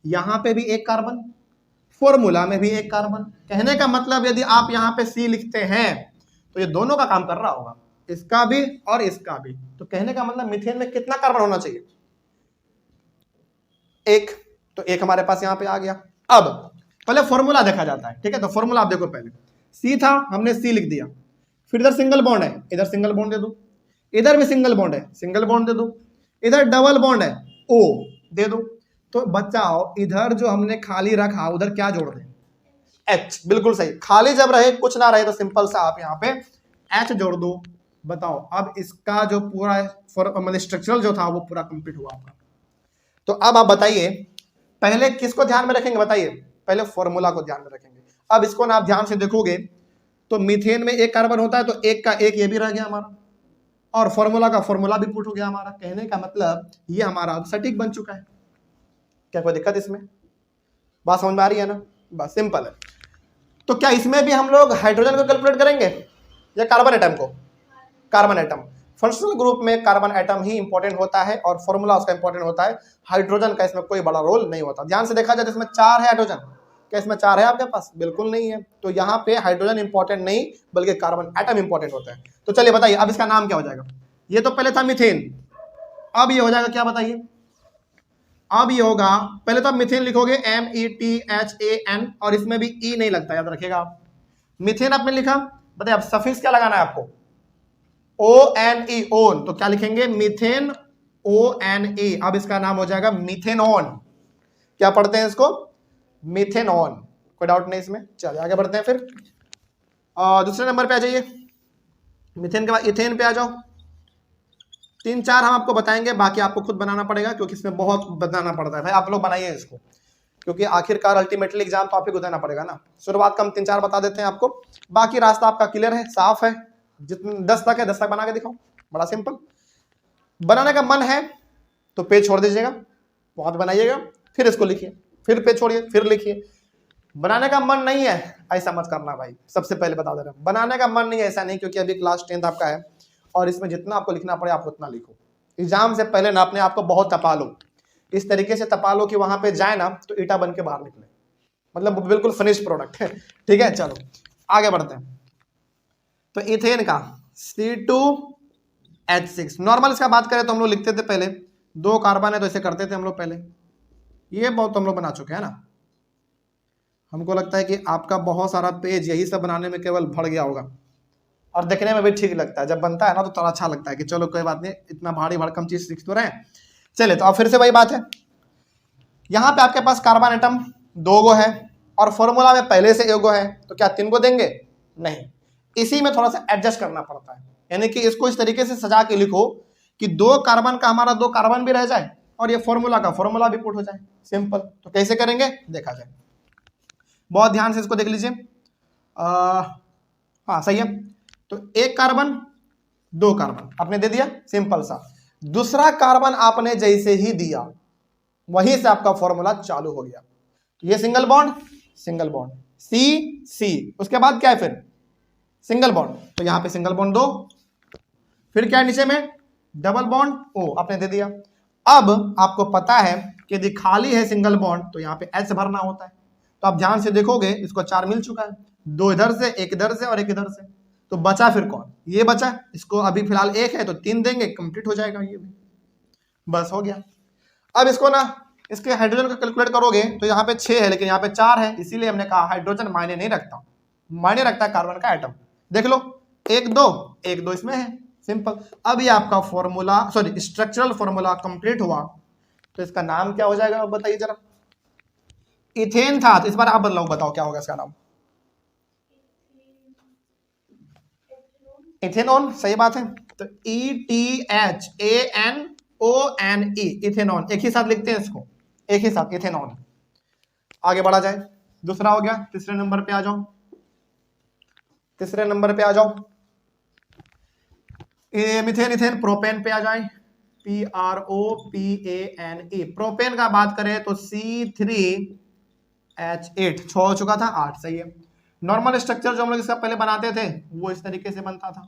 यहाँ पे भी एक कार्बन, फॉर्मूला में भी एक कार्बन। कहने का मतलब यदि आप यहाँ पे C लिखते हैं तो ये दोनों का काम कर रहा होगा, इसका भी और इसका भी। तो कहने का मतलब मीथेन में कितना कार्बन होना चाहिए? एक। तो एक हमारे पास यहाँ पे आ गया। अब पहले फॉर्मूला देखा जाता है, ठीक है? तो फॉर्मूला आप देखो, पहले C था, हमने C लिख दिया, फिर इधर सिंगल बॉन्ड है, इधर सिंगल बॉन्ड दे दो, इधर भी सिंगल बॉन्ड है, सिंगल बॉन्ड दे दो, इधर डबल बॉन्ड है, ओ दे दो। तो बचाओ, इधर जो हमने खाली रखा उधर क्या जोड़ दें, एच। बिल्कुल सही, खाली जब रहे कुछ ना रहे तो सिंपल सा आप यहाँ पे एच जोड़ दो। बताओ अब इसका जो पूरा मतलब स्ट्रक्चरल जो था वो पूरा कंप्लीट हुआ आपका। तो अब आप बताइए पहले किसको ध्यान में रखेंगे, बताइए पहले फॉर्मूला को ध्यान में रखेंगे। अब इसको ना आप ध्यान से देखोगे तो मीथेन में एक कार्बन होता है तो एक का एक ये भी रह गया हमारा, और फॉर्मूला का फॉर्मूला भी पुट हो गया हमारा। कहने का मतलब ये हमारा सटीक बन चुका है। क्या कोई दिक्कत इसमें, बात समझ में आ रही है ना, बस सिंपल है। तो क्या इसमें भी हम लोग हाइड्रोजन को कैलकुलेट करेंगे या कार्बन एटम को, कार्बन एटम। फंक्शनल ग्रुप में कार्बन एटम ही इंपॉर्टेंट होता है और फॉर्मूला उसका इंपॉर्टेंट होता है, हाइड्रोजन का इसमें कोई बड़ा रोल नहीं होता। ध्यान से देखा जाए तो इसमें 4 है हाइड्रोजन, क्या इसमें 4 है आपके पास, बिल्कुल नहीं है। तो यहाँ पे हाइड्रोजन इंपॉर्टेंट नहीं बल्कि कार्बन एटम इंपॉर्टेंट होता है। तो चलिए बताइए अब इसका नाम क्या हो जाएगा। ये तो पहले था मीथेन, अब ये हो जाएगा क्या बताइए, अब ये होगा, पहले तो आप मीथेन लिखोगे METHAN और इसमें भी ई नहीं लगता, याद रखिएगा आप। मीथेन आपने लिखा, बताइए अब सफिक्स क्या लगाना है आपको, ONE, ओन। तो क्या लिखेंगे, मीथेन ONE। अब इसका नाम हो जाएगा मीथेनॉन। क्या पढ़ते हैं इसको, मीथेनॉन। कोई डाउट नहीं इसमें, चलिए आगे बढ़ते हैं। फिर दूसरे नंबर पे आ जाइए, मीथेन के बाद इथेन पे आ जाओ। 3-4 हम आपको बताएंगे, बाकी आपको खुद बनाना पड़ेगा क्योंकि इसमें बहुत बनाना पड़ता है भाई। आप लोग बनाइए इसको क्योंकि आखिरकार अल्टीमेटली एग्जाम तो आपको देना पड़ेगा ना। शुरुआत का हम 3-4 बता देते हैं आपको, बाकी रास्ता आपका क्लियर है, साफ है। जितने 10 तक है 10 तक बना के दिखाओ, बड़ा सिंपल। बनाने का मन है तो पेज छोड़ दीजिएगा, वहां पे बनाइएगा, फिर इसको लिखिए, फिर पेज छोड़िए, फिर लिखिए। बनाने का मन नहीं है ऐसा मत करना भाई, सबसे पहले बता दे रहा हूं, बनाने का मन नहीं है ऐसा नहीं, क्योंकि अभी क्लास 10th आपका है और इसमें जितना आपको लिखना पड़े आप उतना लिखो। एग्जाम से पहले ना अपने आप को बहुत तपा लो, इस तरीके से तपा लो कि वहां पे जाए ना तो ईटा बन के बाहर निकले, मतलब बिल्कुल फिनिश प्रोडक्ट है। ठीक है, चलो आगे बढ़ते हैं। तो इथेन का C2H6 नॉर्मल इसका बात करें तो हम लोग लिखते थे पहले 2 कार्बन है तो इसे करते थे हम लोग पहले, ये बहुत हम लोग बना चुके हैं ना। हमको लगता है कि आपका बहुत सारा पेज यही सब बनाने में केवल भर गया होगा और देखने में भी ठीक लगता है, जब बनता है ना तो थोड़ा अच्छा लगता है कि चलो कोई बात नहीं, इतना भारी भड़कम चीज सीख तो रहे हैं। चले तो अब फिर से वही बात है, यहाँ पे आपके पास कार्बन एटम 2 गो है और फॉर्मूला में पहले से 1 गो है, तो क्या 3 गो देंगे, नहीं, इसी में थोड़ा सा एडजस्ट करना पड़ता है। यानी कि इसको इस तरीके से सजा के लिखो कि 2 कार्बन का हमारा 2 कार्बन भी रह जाए और ये फॉर्मूला का फॉर्मूला भी पुट हो जाए, सिंपल। तो कैसे करेंगे देखा जाए, बहुत ध्यान से इसको देख लीजिए। हाँ सही है, तो 1 कार्बन 2 कार्बन आपने दे दिया, सिंपल सा। दूसरा कार्बन आपने जैसे ही दिया वहीं से आपका फॉर्मूला चालू हो गया। ये सिंगल बॉन्ड C, उसके बाद क्या है फिर सिंगल बॉन्ड, तो यहां पे सिंगल बॉन्ड 2, फिर क्या है नीचे में डबल बॉन्ड O आपने दे दिया। अब आपको पता है कि यदि खाली है सिंगल बॉन्ड तो यहाँ पे H भरना होता है, तो आप ध्यान से देखोगे इसको 4 मिल चुका है, 2 इधर से, 1 इधर से और 1 इधर से, तो बचा फिर कौन, ये बचा। इसको अभी फिलहाल 1 है तो 3 देंगे, कंप्लीट हो जाएगा ये भी, बस हो गया। अब इसको ना इसके हाइड्रोजन को कैलकुलेट करोगे तो यहाँ पे 6 है लेकिन यहाँ पे 4 है, इसीलिए हमने कहा हाइड्रोजन मायने नहीं रखता, मायने रखता है कार्बन का एटम। देख लो 1 2 इसमें है, सिंपल। अब ये आपका formula sorry structural formula complete हुआ, तो इसका नाम क्या हो जाएगा बताइए जरा। इथेन था तो इस बार आप बदलाओ, बताओ क्या होगा इसका नाम, इथेनॉन, सही बात है। तो ETHANONE इथेनॉन, एक ही साथ लिखते हैं इसको, एक ही साथ इथेनॉन। आगे बढ़ा जाए, दूसरा हो गया, तीसरे नंबर पे आ जाओ, तीसरे नंबर पे आ जाओ। मीथेन इथेन प्रोपेन पे आ जाए, PROPANE। प्रोपेन का बात करें तो C3H8, 6 हो चुका था, 8 सही है। नॉर्मल स्ट्रक्चर जो हम लोग इसका पहले बनाते थे वो इस तरीके से बनता था,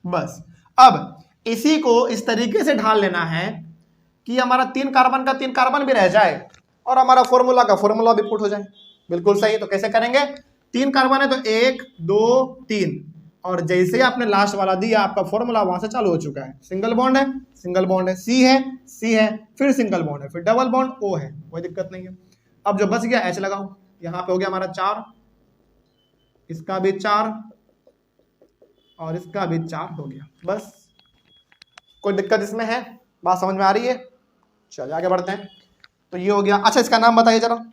बस। अब इसी को इस तरीके से ढाल लेना है कि हमारा 3 कार्बन का 3 कार्बन भी रह जाए और हमारा फॉर्मूला का फॉर्मूला भी पुट हो जाए, बिल्कुल सही। तो कैसे करेंगे, 3 कार्बन है तो 1 2 3 और जैसे ही आपने लास्ट वाला दिया आपका फॉर्मूला वहां से चालू हो चुका है। सिंगल बॉन्ड है, सिंगल बॉन्ड है, C है, फिर सिंगल बॉन्ड है, फिर डबल बॉन्ड O है, कोई दिक्कत नहीं है। अब जो बच गया H लगाओ, यहां पे हो गया हमारा 4, इसका भी 4 और इसका भी 4 हो गया। बस, कोई दिक्कत इसमें है? बात समझ में आ रही है? चलिए आगे बढ़ते हैं। तो ये हो गया। अच्छा इसका नाम बताइए जरा,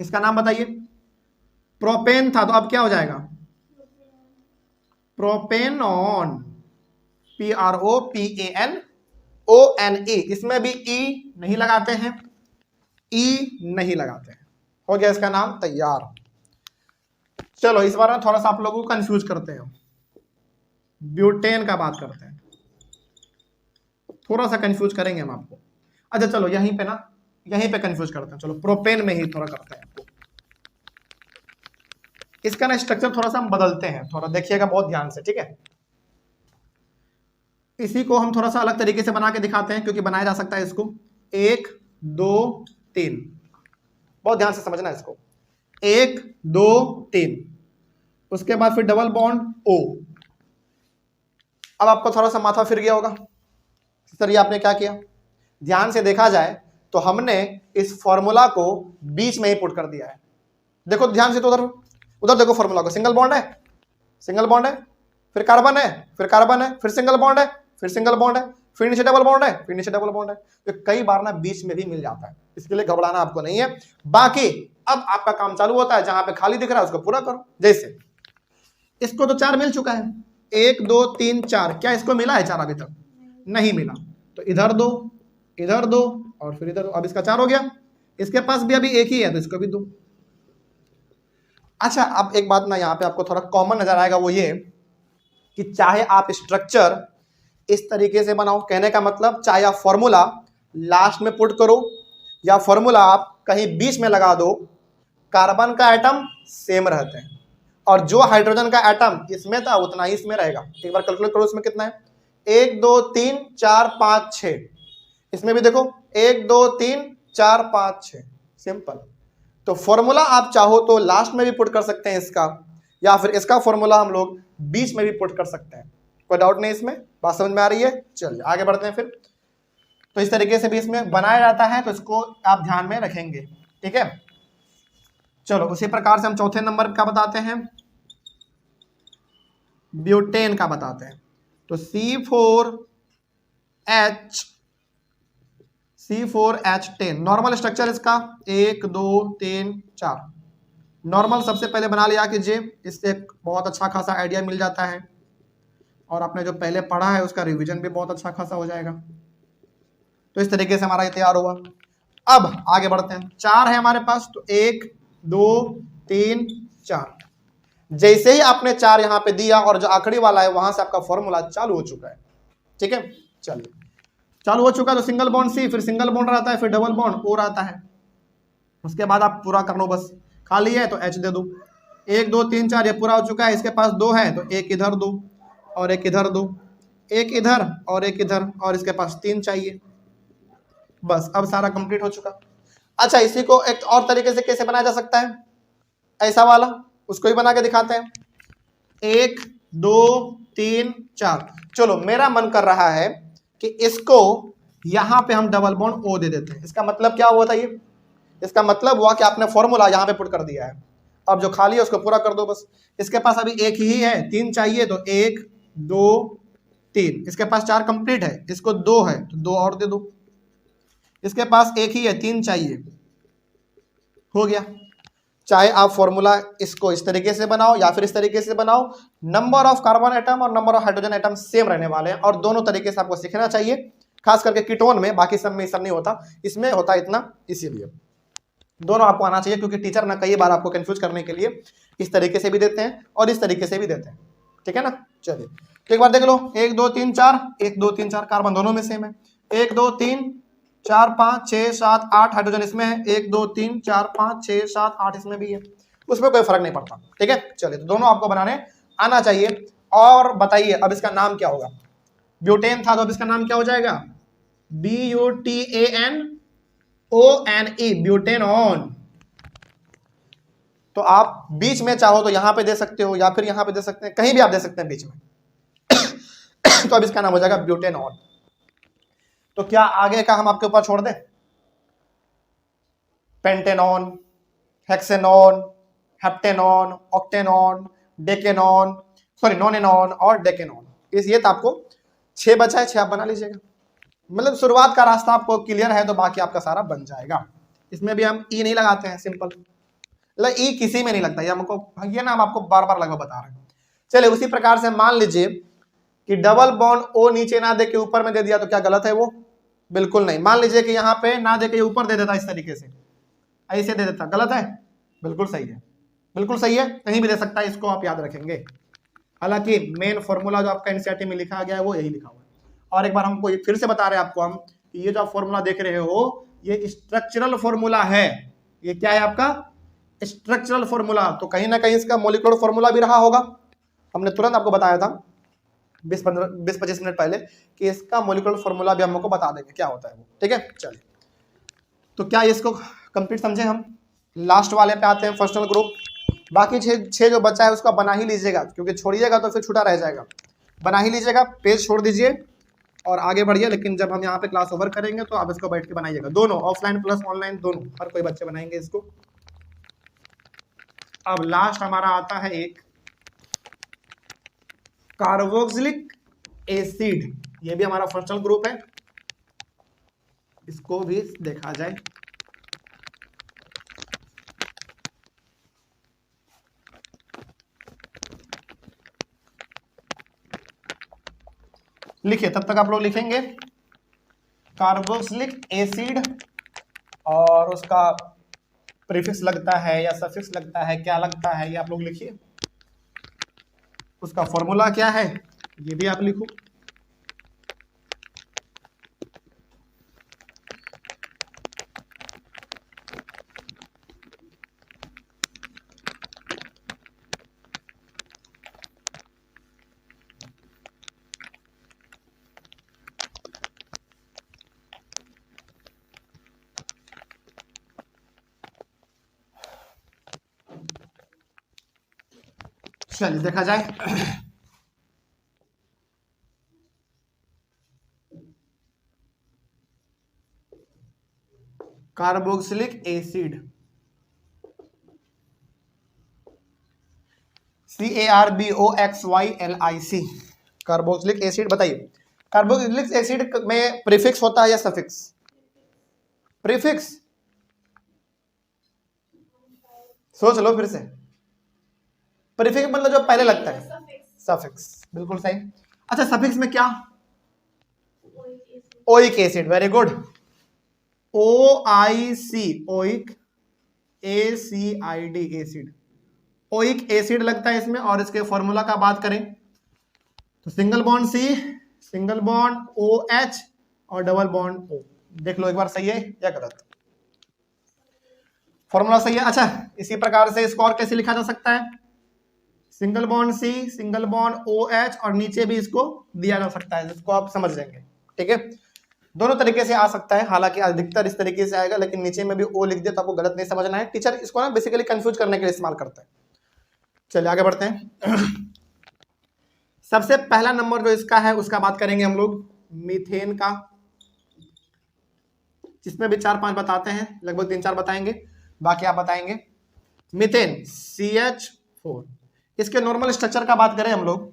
इसका नाम बताइए। प्रोपेन था तो अब क्या हो जाएगा? Propanone, PROPANONE। इसमें भी ई नहीं लगाते हैं, ई नहीं लगाते हैं। हो गया इसका नाम तैयार। चलो इस बार थोड़ा सा आप लोगों को कंफ्यूज करते हैं, ब्यूटेन का बात करते हैं, थोड़ा सा कंफ्यूज करेंगे हम आपको। अच्छा चलो यहीं पे ना, यहीं पे कंफ्यूज करते हैं। चलो प्रोपेन में ही थोड़ा करते हैं आपको। इसका ना स्ट्रक्चर थोड़ा सा हम बदलते हैं, थोड़ा देखिएगा बहुत ध्यान से, ठीक है। इसी को हम थोड़ा सा अलग तरीके से बना के दिखाते हैं, क्योंकि बनाया जा सकता है इसको 1 2 3। बहुत ध्यान से समझना इसको, 1 2 3, उसके बाद फिर डबल बॉन्ड O। अब आपको थोड़ा सा माथा फिर गया होगा, सर ये आपने क्या किया? ध्यान से देखा जाए तो हमने इस फॉर्मूला को बीच में ही पुट कर दिया है। देखो ध्यान से, तो उधर उधर देखो फॉर्मूला को, सिंगल बॉन्ड है, सिंगल बॉन्ड है, फिर कार्बन है, फिर कार्बन है, फिर सिंगल बॉन्ड है, फिर सिंगल बॉन्ड है, फिर नीचे डबल बॉन्ड है, फिर नीचे डबल बॉन्ड है। तो कई बार ना बीच में भी मिल जाता है, इसके लिए घबराना आपको नहीं है। बाकी अब आपका काम चालू होता है, जहां पे खाली दिख रहा है उसको पूरा करो। जैसे इसको तो 4 मिल चुका है, 1 2 3 4। क्या इसको मिला है 4? अभी तक नहीं मिला, तो इधर दो, इधर दो और फिर इधर दो। अब इसका 4 हो गया, इसके पास भी अभी 1 ही है तो इसको भी दो। अच्छा अब एक बात ना यहाँ पे आपको थोड़ा कॉमन नजर आएगा, वो ये कि चाहे आप स्ट्रक्चर इस तरीके से बनाओ, कहने का मतलब चाहे आप फॉर्मूला लास्ट में पुट करो या फॉर्मूला आप कहीं बीच में लगा दो, कार्बन का एटम सेम रहते हैं और जो हाइड्रोजन का एटम इसमें था उतना ही इसमें रहेगा। एक बार कैलकुलेट करो, इसमें कितना है? 1 2 3 4 5 6। इसमें भी देखो 1 2 3 4 5 6, सिंपल। तो फॉर्मूला आप चाहो तो लास्ट में भी पुट कर सकते हैं इसका, या फिर इसका फॉर्मूला हम लोग बीच में भी पुट कर सकते हैं, कोई डाउट नहीं इसमें। बात समझ में आ रही है? चलिए आगे बढ़ते हैं फिर। तो इस तरीके से भी इसमें बनाया जाता है, तो इसको आप ध्यान में रखेंगे, ठीक है। चलो उसी प्रकार से हम चौथे नंबर का बताते हैं, ब्यूटेन का बताते हैं। तो C4H10 नॉर्मल स्ट्रक्चर इसका 1 2 3 4। नॉर्मल सबसे पहले बना लिया कीजिए, इससे बहुत अच्छा खासा आइडिया मिल जाता है और आपने जो पहले पढ़ा है उसका रिवीजन भी बहुत अच्छा खासा हो जाएगा। तो इस तरीके से हमारा ये तैयार हुआ। अब आगे बढ़ते हैं, 4 है हमारे पास, तो 1 2 3 4। जैसे ही आपने 4 यहां पे दिया और जो आखिरी वाला है वहां से आपका फॉर्मूला चालू हो चुका है, ठीक है। चलिए चालू हो चुका, तो सिंगल बॉन्ड C, फिर सिंगल बॉन्ड रहता है, फिर डबल बॉन्ड O रहता है। उसके बाद आप पूरा कर लो, बस खाली है तो H दे दो। 1 2 3 4 ये पूरा हो चुका है, इसके पास 2 है तो 1 इधर दो और 1 इधर दो, 1 इधर और 1 इधर, और इसके पास 3 चाहिए। बस अब सारा कंप्लीट हो चुका। अच्छा इसी को एक और तरीके से कैसे बनाया जा सकता है, ऐसा वाला, उसको ही बना के दिखाते हैं। 1 2 3 4। चलो मेरा मन कर रहा है कि इसको यहां पे हम डबल बॉन्ड O दे देते हैं। इसका मतलब क्या हुआ था? ये इसका मतलब हुआ कि आपने फॉर्मूला यहां पे पुट कर दिया है, अब जो खाली है उसको पूरा कर दो बस। इसके पास अभी 1 ही है, 3 चाहिए तो 1 2 3। इसके पास 4 कंप्लीट है, इसको 2 है तो 2 और दे दो। इसके पास 1 ही है, 3 चाहिए, हो गया। चाहे आप फॉर्मूला इसको इस तरीके से बनाओ या फिर इस तरीके से बनाओ, नंबर ऑफ कार्बन एटम और number of hydrogen atom same रहने वाले हैं और दोनों तरीके से आपको सीखना चाहिए, खास करके कीटोन में। बाकी सब में सब नहीं होता, इसमें होता इतना, इसीलिए दोनों आपको आना चाहिए, क्योंकि टीचर ना कई बार आपको कंफ्यूज करने के लिए इस तरीके से भी देते हैं और इस तरीके से भी देते हैं, ठीक है ना। चलिए तो एक बार देख लो, 1 2 3 4, 1 2 3 4 कार्बन दोनों में सेम है। 1 2 3 4 5 6 7 8 हाइड्रोजन इसमें है, 1 2 3 4 5 6 7 8 इसमें भी है, उसमें कोई फर्क नहीं पड़ता, ठीक है। चलिए तो दोनों आपको बनाने आना चाहिए। और बताइए अब इसका नाम क्या होगा? ब्यूटेन था तो अब इसका नाम क्या हो जाएगा? BUTANONE, butanone. तो आप बीच में चाहो तो यहां पे दे सकते हो या फिर यहां पे दे सकते हैं, कहीं भी आप दे सकते हैं बीच में। तो अब इसका नाम हो जाएगा ब्यूटेनॉन। तो क्या आगे का हम आपके ऊपर छोड़ दें? पेंटेनॉन, हेक्सेनॉन, हेप्टेनॉन, ऑक्टेनॉन, डेकेनॉन, सॉरी नॉनेनॉन और डेकेनॉन। ये तो आपको 6 बचा है, 6 आप बना लीजिएगा। मतलब शुरुआत का रास्ता आपको क्लियर है तो बाकी आपका सारा बन जाएगा। इसमें भी हम ई नहीं लगाते हैं, सिंपल, मतलब ई किसी में नहीं लगता, ये हमको, ये ना हम आपको बार बार लगभग बता रहे हैं। चलिए उसी प्रकार से मान लीजिए कि डबल बॉन्ड ओ नीचे ना दे के ऊपर में दे दिया तो क्या गलत है वो? बिल्कुल नहीं। मान लीजिए कि यहाँ पे ना दे के ऊपर दे देता, इस तरीके से ऐसे दे देता, गलत है? बिल्कुल सही है, बिल्कुल सही है, कहीं भी दे सकता है, इसको आप याद रखेंगे। हालांकि मेन फॉर्मूला जो आपका एनसीईआरटी में लिखा गया है वो यही लिखा हुआ है। और एक बार हमको फिर से बता रहे हैं आपको हम कि ये जो आप फॉर्मूला देख रहे हो ये स्ट्रक्चरल फॉर्मूला है। ये क्या है आपका? Structural formula. तो कहीं ना कहीं इसका मॉलिक्यूलर फॉर्मूला भी रहा होगा। हमने तुरंत आपको बताया था 20-25 मिनट पहले कि इसका मॉलिक्यूलर फॉर्मूला भी हम लोग को बता देंगे क्या होता है वो। ठीक है, चलिए तो क्या इसको कंप्लीट समझे हम? लास्ट वाले पे आते हैं, फंक्शनल ग्रुप। बाकी 6 जो बचा है उसका बना ही लीजिएगा, क्योंकि छोड़िएगा तो फिर छूटा रह जाएगा। बना ही लीजिएगा, पेज छोड़ दीजिए और आगे बढ़िए। लेकिन जब हम यहाँ पे क्लास ओवर करेंगे तो आप इसको बैठ के बनाइएगा, दोनों ऑफलाइन प्लस ऑनलाइन दोनों, हर कोई बच्चे बनाएंगे इसको। अब लास्ट हमारा आता है एक कार्बोक्सिलिक एसिड, ये भी हमारा फंक्शनल ग्रुप है, इसको भी देखा जाए। लिखिए, तब तक आप लोग लिखेंगे कार्बोक्सिलिक एसिड और उसका प्रीफिक्स लगता है या सफिक्स लगता है, क्या लगता है ये आप लोग लिखिए। उसका फॉर्मूला क्या है ये भी आप लिखो। चलिए देखा जाए। Carboxylic acid CARBOXYLIC, carboxylic acid. बताइए कार्बोक्सिलिक एसिड में प्रीफिक्स होता है या सफिक्स? प्रीफिक्स, सोच लो फिर से। प्रीफिक्स मतलब जो पहले लगता है, सफिक्स, बिल्कुल सही। अच्छा सफिक्स में क्या? Oic acid, very good. OIC, oic, ACID acid, oic acid लगता है इसमें। और इसके फॉर्मूला का बात करें तो single bond C, single bond OH और डबल बॉन्ड O। देख लो एक बार सही है या गलत, फॉर्मूला सही है। अच्छा इसी प्रकार से इसको और कैसे लिखा जा सकता है? Single bond C, single bond OH और नीचे भी इसको दिया जा सकता है, जिसको आप समझ लेंगे। ठीक है, दोनों तरीके से आ सकता है, हालांकि अधिकतर इस तरीके से आएगा, लेकिन नीचे में भी O लिख दे तो आपको गलत नहीं समझना है। टीचर इसको ना बेसिकली कंफ्यूज करने के लिए इस्तेमाल करता है। चलिए आगे बढ़ते हैं। सबसे पहला नंबर जो इसका है उसका बात करेंगे हम लोग, मीथेन का, जिसमें भी 4-5 बताते हैं, लगभग 3-4 बताएंगे, बाकी आप बताएंगे। मीथेन CH4, इसके नॉर्मल स्ट्रक्चर का बात करें हम लोग,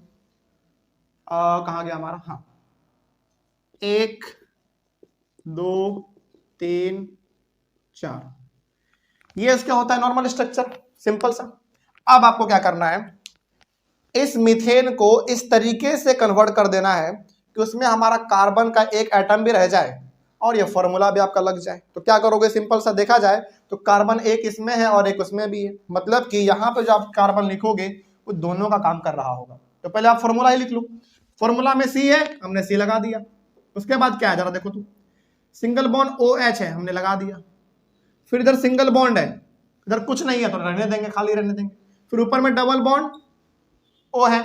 कहाँ गया हमारा, हाँ 1 2 3 4, ये इसका होता है नॉर्मल स्ट्रक्चर, सिंपल सा। अब आपको क्या करना है, इस मीथेन को इस तरीके से कन्वर्ट कर देना है कि उसमें हमारा कार्बन का एक एटम भी रह जाए और ये फॉर्मूला भी आपका लग जाए। तो क्या करोगे, सिंपल सा देखा जाए तो कार्बन एक इसमें है और एक उसमें भी है, मतलब कि यहाँ पे जो आप कार्बन लिखोगे वो दोनों का काम कर रहा होगा। तो पहले आप फॉर्मूला ही लिख लो। फॉर्मूला में C है, हमने C लगा दिया। उसके बाद क्या है जरा देखो, तो सिंगल बॉन्ड OH है, हमने लगा दिया। फिर इधर सिंगल बॉन्ड है, इधर कुछ नहीं है तो रहने देंगे, खाली रहने देंगे। फिर ऊपर में डबल बॉन्ड O है,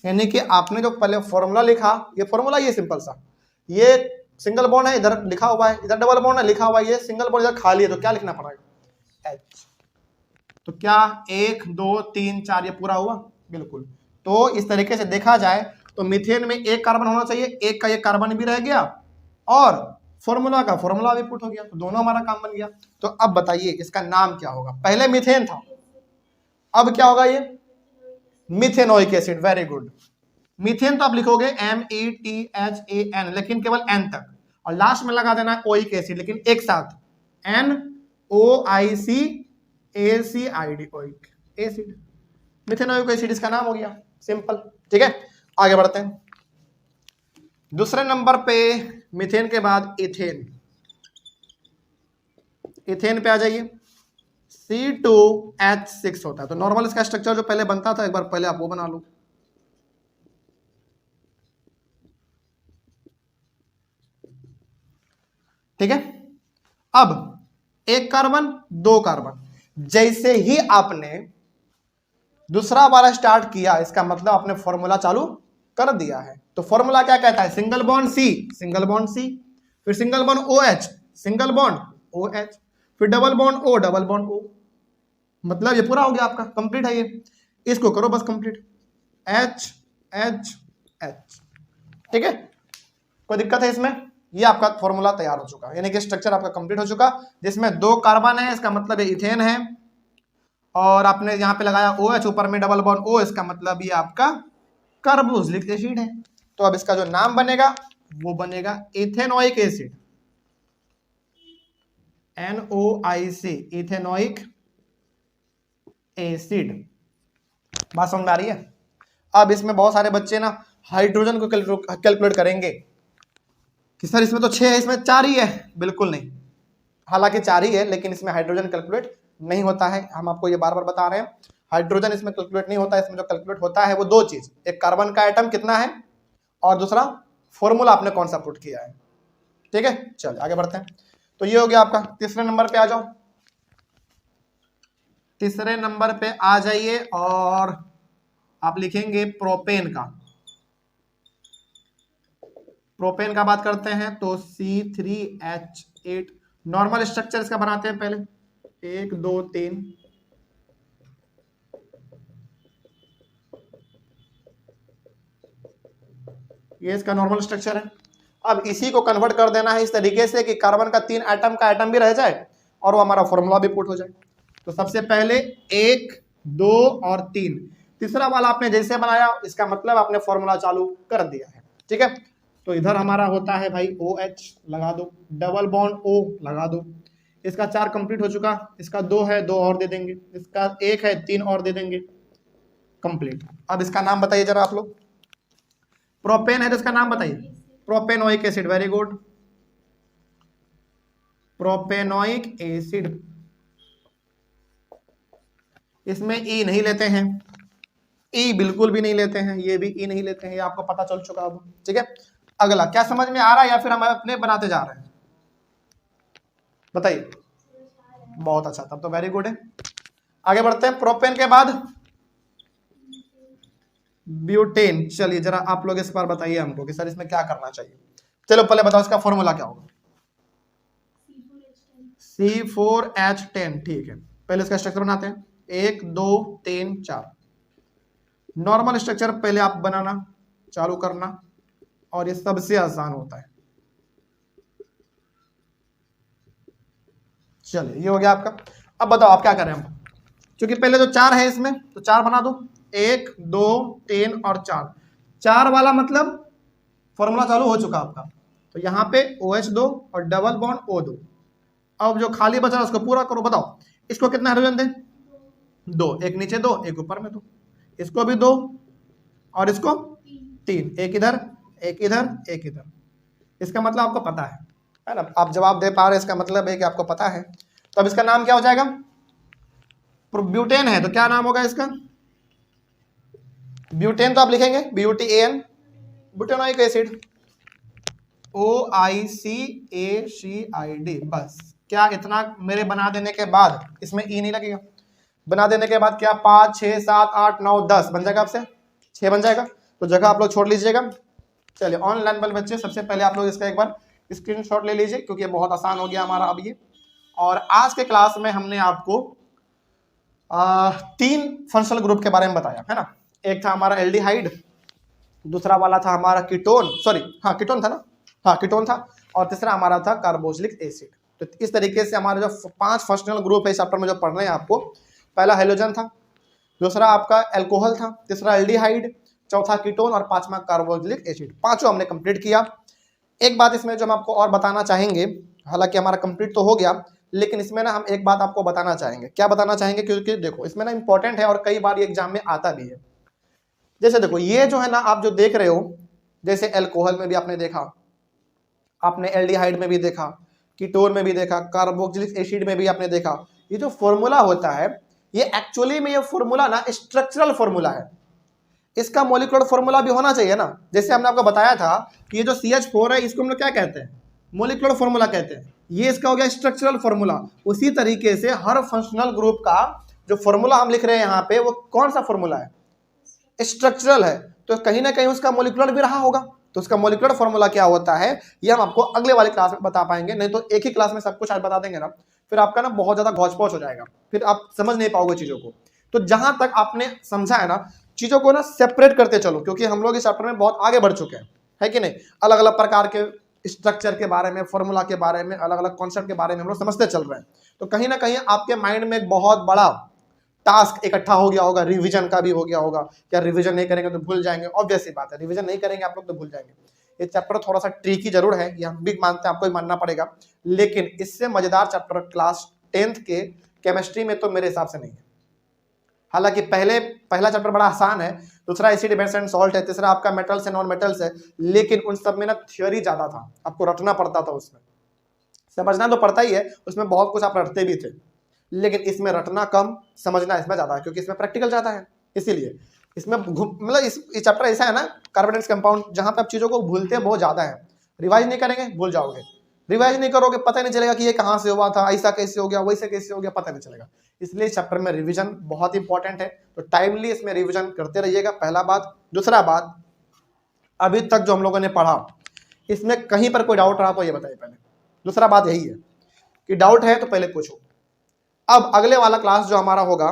यानी कि आपने जो पहले फॉर्मूला लिखा, ये फॉर्मूला ये सिंपल सा, ये सिंगल बॉन्ड है, इधर लिखा हुआ है, इधर डबल बॉन्ड है लिखा हुआ है, ये सिंगल बॉन्ड इधर खाली है, तो क्या लिखना पड़ेगा, H। तो क्या 1 2 3 4 ये पूरा हुआ, बिल्कुल। तो इस तरीके से देखा जाए तो मीथेन में एक कार्बन होना चाहिए, एक का एक कार्बन भी रह गया, और फॉर्मूला का फॉर्मूला भी पुट हो गया, तो दोनों हमारा काम बन गया। तो अब बताइए इसका नाम क्या होगा? पहले मीथेन था, अब क्या होगा? ये methanoic acid. Very good. Methane तो आप लिखोगे METHAN, लेकिन केवल एन तक, और लास्ट में लगा देना ओइक एसिड, लेकिन एक साथ NOICACID, oic acid, methanoic acid इसका नाम हो गया। सिंपल। ठीक है, आगे बढ़ते हैं। दूसरे नंबर पे मीथेन के बाद इथेन। इथेन पे आ जाइए। C2H6 होता है। तो नॉर्मल इसका स्ट्रक्चर जो पहले बनता था, एक बार पहले आप वो बना लो। ठीक है, अब एक कार्बन, दो कार्बन। जैसे ही आपने दूसरा वाला स्टार्ट किया, इसका मतलब आपने फॉर्मूला चालू कर दिया है। तो फॉर्मूला क्या कहता है? Single bond C, single bond C, फिर single bond OH, single bond OH, फिर double bond O, double bond O। मतलब ये पूरा हो गया आपका, कंप्लीट है ये। इसको करो बस कंप्लीट, H H H। ठीक है, कोई दिक्कत है इसमें? ये आपका फॉर्मूला तैयार हो चुका, यानी कि स्ट्रक्चर आपका कंप्लीट हो चुका, जिसमें दो कार्बन है, इसका मतलब ये इथेन है, और आपने यहां पे लगाया OH, ऊपर में डबल बॉन्ड O, इसका मतलब ये आपका कार्बोक्सिलिक एसिड है। तो अब इसका जो नाम बनेगा वो बनेगा ethanoic acid, NOIC, ethanoic acid. बात समझ में आ रही है? अब इसमें बहुत सारे बच्चे ना हाइड्रोजन को कैलकुलेट करेंगे कि सर इसमें तो 6 है, इसमें 4 ही है। बिल्कुल नहीं, हालांकि 4 ही है, लेकिन इसमें हाइड्रोजन कैलकुलेट नहीं होता है। हम आपको ये बार बार बता रहे हैं, हाइड्रोजन इसमें कैलकुलेट नहीं होता है। इसमें जो कैलकुलेट होता है वो दो चीज, एक कार्बन का एटम कितना है, और दूसरा फॉर्मूला आपने कौन सा पुट किया है। ठीक है, चलिए आगे बढ़ते हैं। तो ये हो गया आपका। तीसरे नंबर पे आ जाओ। तीसरे नंबर पे आ जाइए और आप लिखेंगे प्रोपेन का। प्रोपेन का बात करते हैं तो C3H8। नॉर्मल स्ट्रक्चर इसका बनाते हैं पहले, 1 2 3। ये इसका नॉर्मल स्ट्रक्चर है। अब इसी को कन्वर्ट कर देना है इस तरीके से कि कार्बन का 3 एटम का एटम भी रह जाए और वो हमारा फॉर्मूला भी पुट हो जाए। तो सबसे पहले 1 2 और 3, तीसरा वाला आपने जैसे बनाया, इसका मतलब आपने फॉर्मूला चालू कर दिया है। ठीक है, तो इधर हमारा होता है भाई OH, लगा दो, डबल बॉन्ड O लगा दो। इसका 4 कंप्लीट हो चुका, इसका 2 है, 2 और दे देंगे, इसका 1 है, 3 और दे देंगे, कंप्लीट। अब इसका नाम बताइए जरा आप लोग। प्रोपेन है तो इसका नाम बताइए। Propanoic acid, very good, propanoic acid. इसमें E नहीं लेते हैं, E बिल्कुल भी नहीं लेते हैं, ये भी E नहीं लेते हैं, ये आपको पता चल चुका अब। ठीक है, अगला क्या समझ में आ रहा है या फिर हम अपने बनाते जा रहे हैं? बताइए। बहुत अच्छा, तब तो वेरी गुड है। आगे बढ़ते हैं। प्रोपेन के बाद ब्यूटेन। चलिए जरा आप लोग इस बार बताइए हमको कि सर इसमें क्या करना चाहिए। चलो पहले बताओ इसका फॉर्मूला क्या होगा। C4H10। ठीक है, पहले इसका स्ट्रक्चर बनाते हैं, 1 2 3 4। नॉर्मल स्ट्रक्चर पहले आप बनाना चालू करना, और ये सबसे आसान होता है। चलिए ये हो गया आपका। अब बताओ आप क्या करें हम, क्योंकि पहले तो 4 है इसमें, तो 4 बना दो, 1 2 3 और 4। 4 वाला मतलब फॉर्मूला चालू हो चुका आपका। तो यहाँ पे OH दो और डबल बॉन्ड O दो। अब जो खाली बचा उसको पूरा करो। बताओ इसको कितना हाइड्रोजन दें? 2, एक नीचे 2, एक ऊपर में 2, इसको भी 2 और इसको 3, एक इधर एक इधर एक इधर। इसका मतलब आपको पता है ना, आप जवाब दे पा रहे, इसका मतलब है कि आपको पता है। तो अब इसका नाम क्या हो जाएगा? ब्यूटेन है तो क्या नाम होगा इसका? ब्यूटेन तो आप लिखेंगे BUTAN, ब्यूटेनोइक एसिड, OICACID। बस क्या इतना मेरे बना देने के बाद इसमें E नहीं लगेगा? बना देने के बाद क्या 5 6 7 8 9 10 बन जाएगा, आपसे 6 बन जाएगा। तो जगह आप लोग छोड़ लीजिएगा। चलिए ऑनलाइन वाले बच्चे, सबसे पहले आप लोग इसका एक बार स्क्रीनशॉट ले लीजिए, क्योंकि ये बहुत आसान हो गया हमारा अब ये। और आज के क्लास में हमने आपको 3 फंक्शनल ग्रुप के बारे में बताया है ना। एक था हमारा एल्डिहाइड, दूसरा वाला था हमारा कीटोन, सॉरी हाँ कीटोन था ना, हाँ कीटोन था। और तीसरा हमारा था कार्बोक्सिलिक एसिड। तो इस तरीके से हमारे जो 5 फंक्शनल ग्रुप है इस चैप्टर में जो पढ़ रहे हैं आपको, पहला हेलोजन था, दूसरा आपका एल्कोहल था, तीसरा एल्डिहाइड, चौथा कीटोन और पांचवा कार्बोक्सिलिक एसिड। पांचों हमने कंप्लीट किया। एक बात इसमें जो हम आपको और बताना चाहेंगे, हालांकि हमारा कंप्लीट तो हो गया, लेकिन इसमें ना हम एक बात आपको बताना चाहेंगे। क्या बताना चाहेंगे? क्योंकि देखो इसमें ना इंपॉर्टेंट है और कई बार ये एग्जाम में आता भी है। जैसे देखो ये जो है ना आप जो देख रहे हो, जैसे एल्कोहल में भी आपने देखा, आपने एल्डिहाइड में भी देखा, कीटोन में भी देखा, कार्बोक्सिलिक एसिड में भी आपने देखा, ये जो फॉर्मूला होता है ये एक्चुअली में ये फॉर्मूला ना स्ट्रक्चरल फॉर्मूला है। इसका मॉलिक्यूलर फॉर्मूला भी होना चाहिए ना। जैसे हमने आपको बताया था कि ये जो CH4 है इसको हम लोग क्या कहते हैं? मॉलिक्यूलर फॉर्मूला कहते हैं। ये इसका हो गया स्ट्रक्चरल फॉर्मूला। उसी तरीके से हर फंक्शनल ग्रुप का जो फॉर्मूला हम लिख रहे हैं यहाँ पे वो कौन सा फॉर्मूला है? स्ट्रक्चरल है। तो कहीं ना कहीं उसका मॉलिक्यूलर भी रहा होगा। तो उसका मॉलिक्यूलर फॉर्मूला क्या होता है ये हम आपको अगले वाले क्लास में बता पाएंगे। नहीं तो एक ही क्लास में सब कुछ आज बता देंगे ना, फिर आपका ना बहुत ज्यादा घौच पौच हो जाएगा, फिर आप समझ नहीं पाओगे चीजों को। तो जहां तक आपने समझा है ना, चीजों को ना सेपरेट करते चलो, क्योंकि हम लोग इस चैप्टर में बहुत आगे बढ़ चुके हैं, है कि नहीं। अलग अलग प्रकार के स्ट्रक्चर के बारे में, फॉर्मूला के बारे में, अलग अलग कॉन्सेप्ट के बारे में हम लोग समझते चल रहे हैं। तो कहीं ना कहीं आपके माइंड में एक बहुत बड़ा टास्क इकट्ठा हो गया होगा, रिवीजन का भी हो गया होगा। क्या रिवीजन नहीं करेंगे तो भूल जाएंगे? ऑब्वियस सी बात है, रिवीजन नहीं करेंगे आप लोग तो भूल जाएंगे। ये चैप्टर थोड़ा सा ट्रिकी जरूर है, ये हम भी मानते हैं, आपको भी मानना पड़ेगा, लेकिन इससे मजेदार चैप्टर क्लास 10th के केमिस्ट्री में तो मेरे हिसाब से नहीं है। हालांकि पहला चैप्टर बड़ा आसान है, दूसरा एसिड बेस एंड सॉल्ट है, तीसरा आपका मेटल्स एंड नॉन मेटल्स है, लेकिन उन सब में ना थ्योरी ज्यादा था, आपको रटना पड़ता था। उसमें समझना तो पड़ता ही है, उसमें बहुत कुछ आप रटते भी थे, लेकिन इसमें रटना कम, समझना इसमें ज्यादा है, क्योंकि इसमें प्रैक्टिकल ज्यादा है। इसीलिए इसमें मतलब इस चैप्टर ऐसा है ना, कार्बोनेट्स कंपाउंड, जहां पे आप चीजों को भूलते बहुत ज्यादा है। रिवाइज नहीं करेंगे भूल जाओगे, रिवाइज नहीं करोगे पता नहीं चलेगा कि ये कहां से हुआ था, ऐसा कैसे हो गया, वैसे कैसे हो गया, पता नहीं चलेगा। इसलिए इस चैप्टर में रिवीजन बहुत इंपॉर्टेंट है, तो टाइमली इसमें रिवीजन करते रहिएगा, पहला बात। दूसरा बात, अभी तक जो हम लोगों ने पढ़ा इसमें कहीं पर कोई डाउट रहा तो ये बताइए पहले। दूसरा बात यही है कि डाउट है तो पहले पूछो। अब अगले वाला क्लास जो हमारा होगा,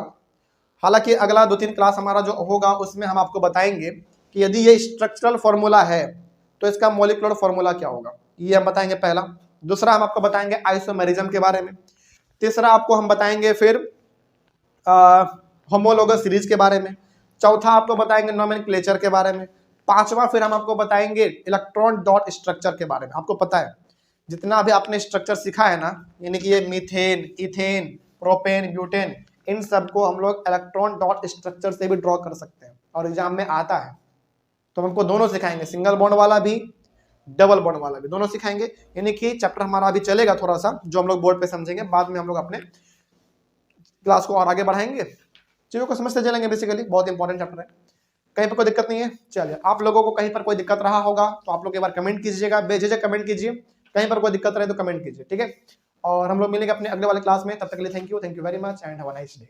हालांकि अगला 2-3 क्लास हमारा जो होगा उसमें हम आपको बताएंगे कि यदि ये स्ट्रक्चरल फॉर्मूला है तो इसका मॉलिक्यूलर फॉर्मूला क्या होगा, ये हम बताएंगे पहला। दूसरा हम आपको बताएंगे आइसोमेरिज्म के बारे में। तीसरा आपको हम बताएंगे फिर होमोलोगस सीरीज के बारे में। चौथा आपको बताएंगे नोमेनक्लेचर के बारे में। पांचवा फिर हम आपको बताएंगे इलेक्ट्रॉन डॉट स्ट्रक्चर के बारे में। आपको पता है जितना भी आपने स्ट्रक्चर सीखा है ना, यानी कि ये मीथेन, इथेन, प्रोपेन, ब्यूटेन, इन सब को हम लोग इलेक्ट्रॉन डॉट स्ट्रक्चर से भी ड्रॉ कर सकते हैं और एग्जाम में आता है। तो हमको दोनों सिखाएंगे, सिंगल बॉन्ड वाला भी, डबल बॉन्ड वाला भी, दोनों सिखाएंगे। यानी कि चैप्टर हमारा अभी चलेगा थोड़ा सा, जो हम लोग बोर्ड पे समझेंगे, बाद में हम लोग अपने क्लास को और आगे बढ़ाएंगे, चीजों को समझते चलेंगे। बेसिकली बहुत इंपॉर्टेंट चैप्टर है, कहीं पर कोई दिक्कत नहीं है। चलिए, आप लोगों को कहीं पर कोई दिक्कत रहा होगा तो आप लोग एक बार कमेंट कीजिएगा, बेझिझक कमेंट कीजिए, कहीं पर कोई दिक्कत रहे तो कमेंट कीजिए, ठीक है। और हम लोग मिलेंगे अपने अगले वाले क्लास में, तब तक के लिए thank you very much and have a nice day.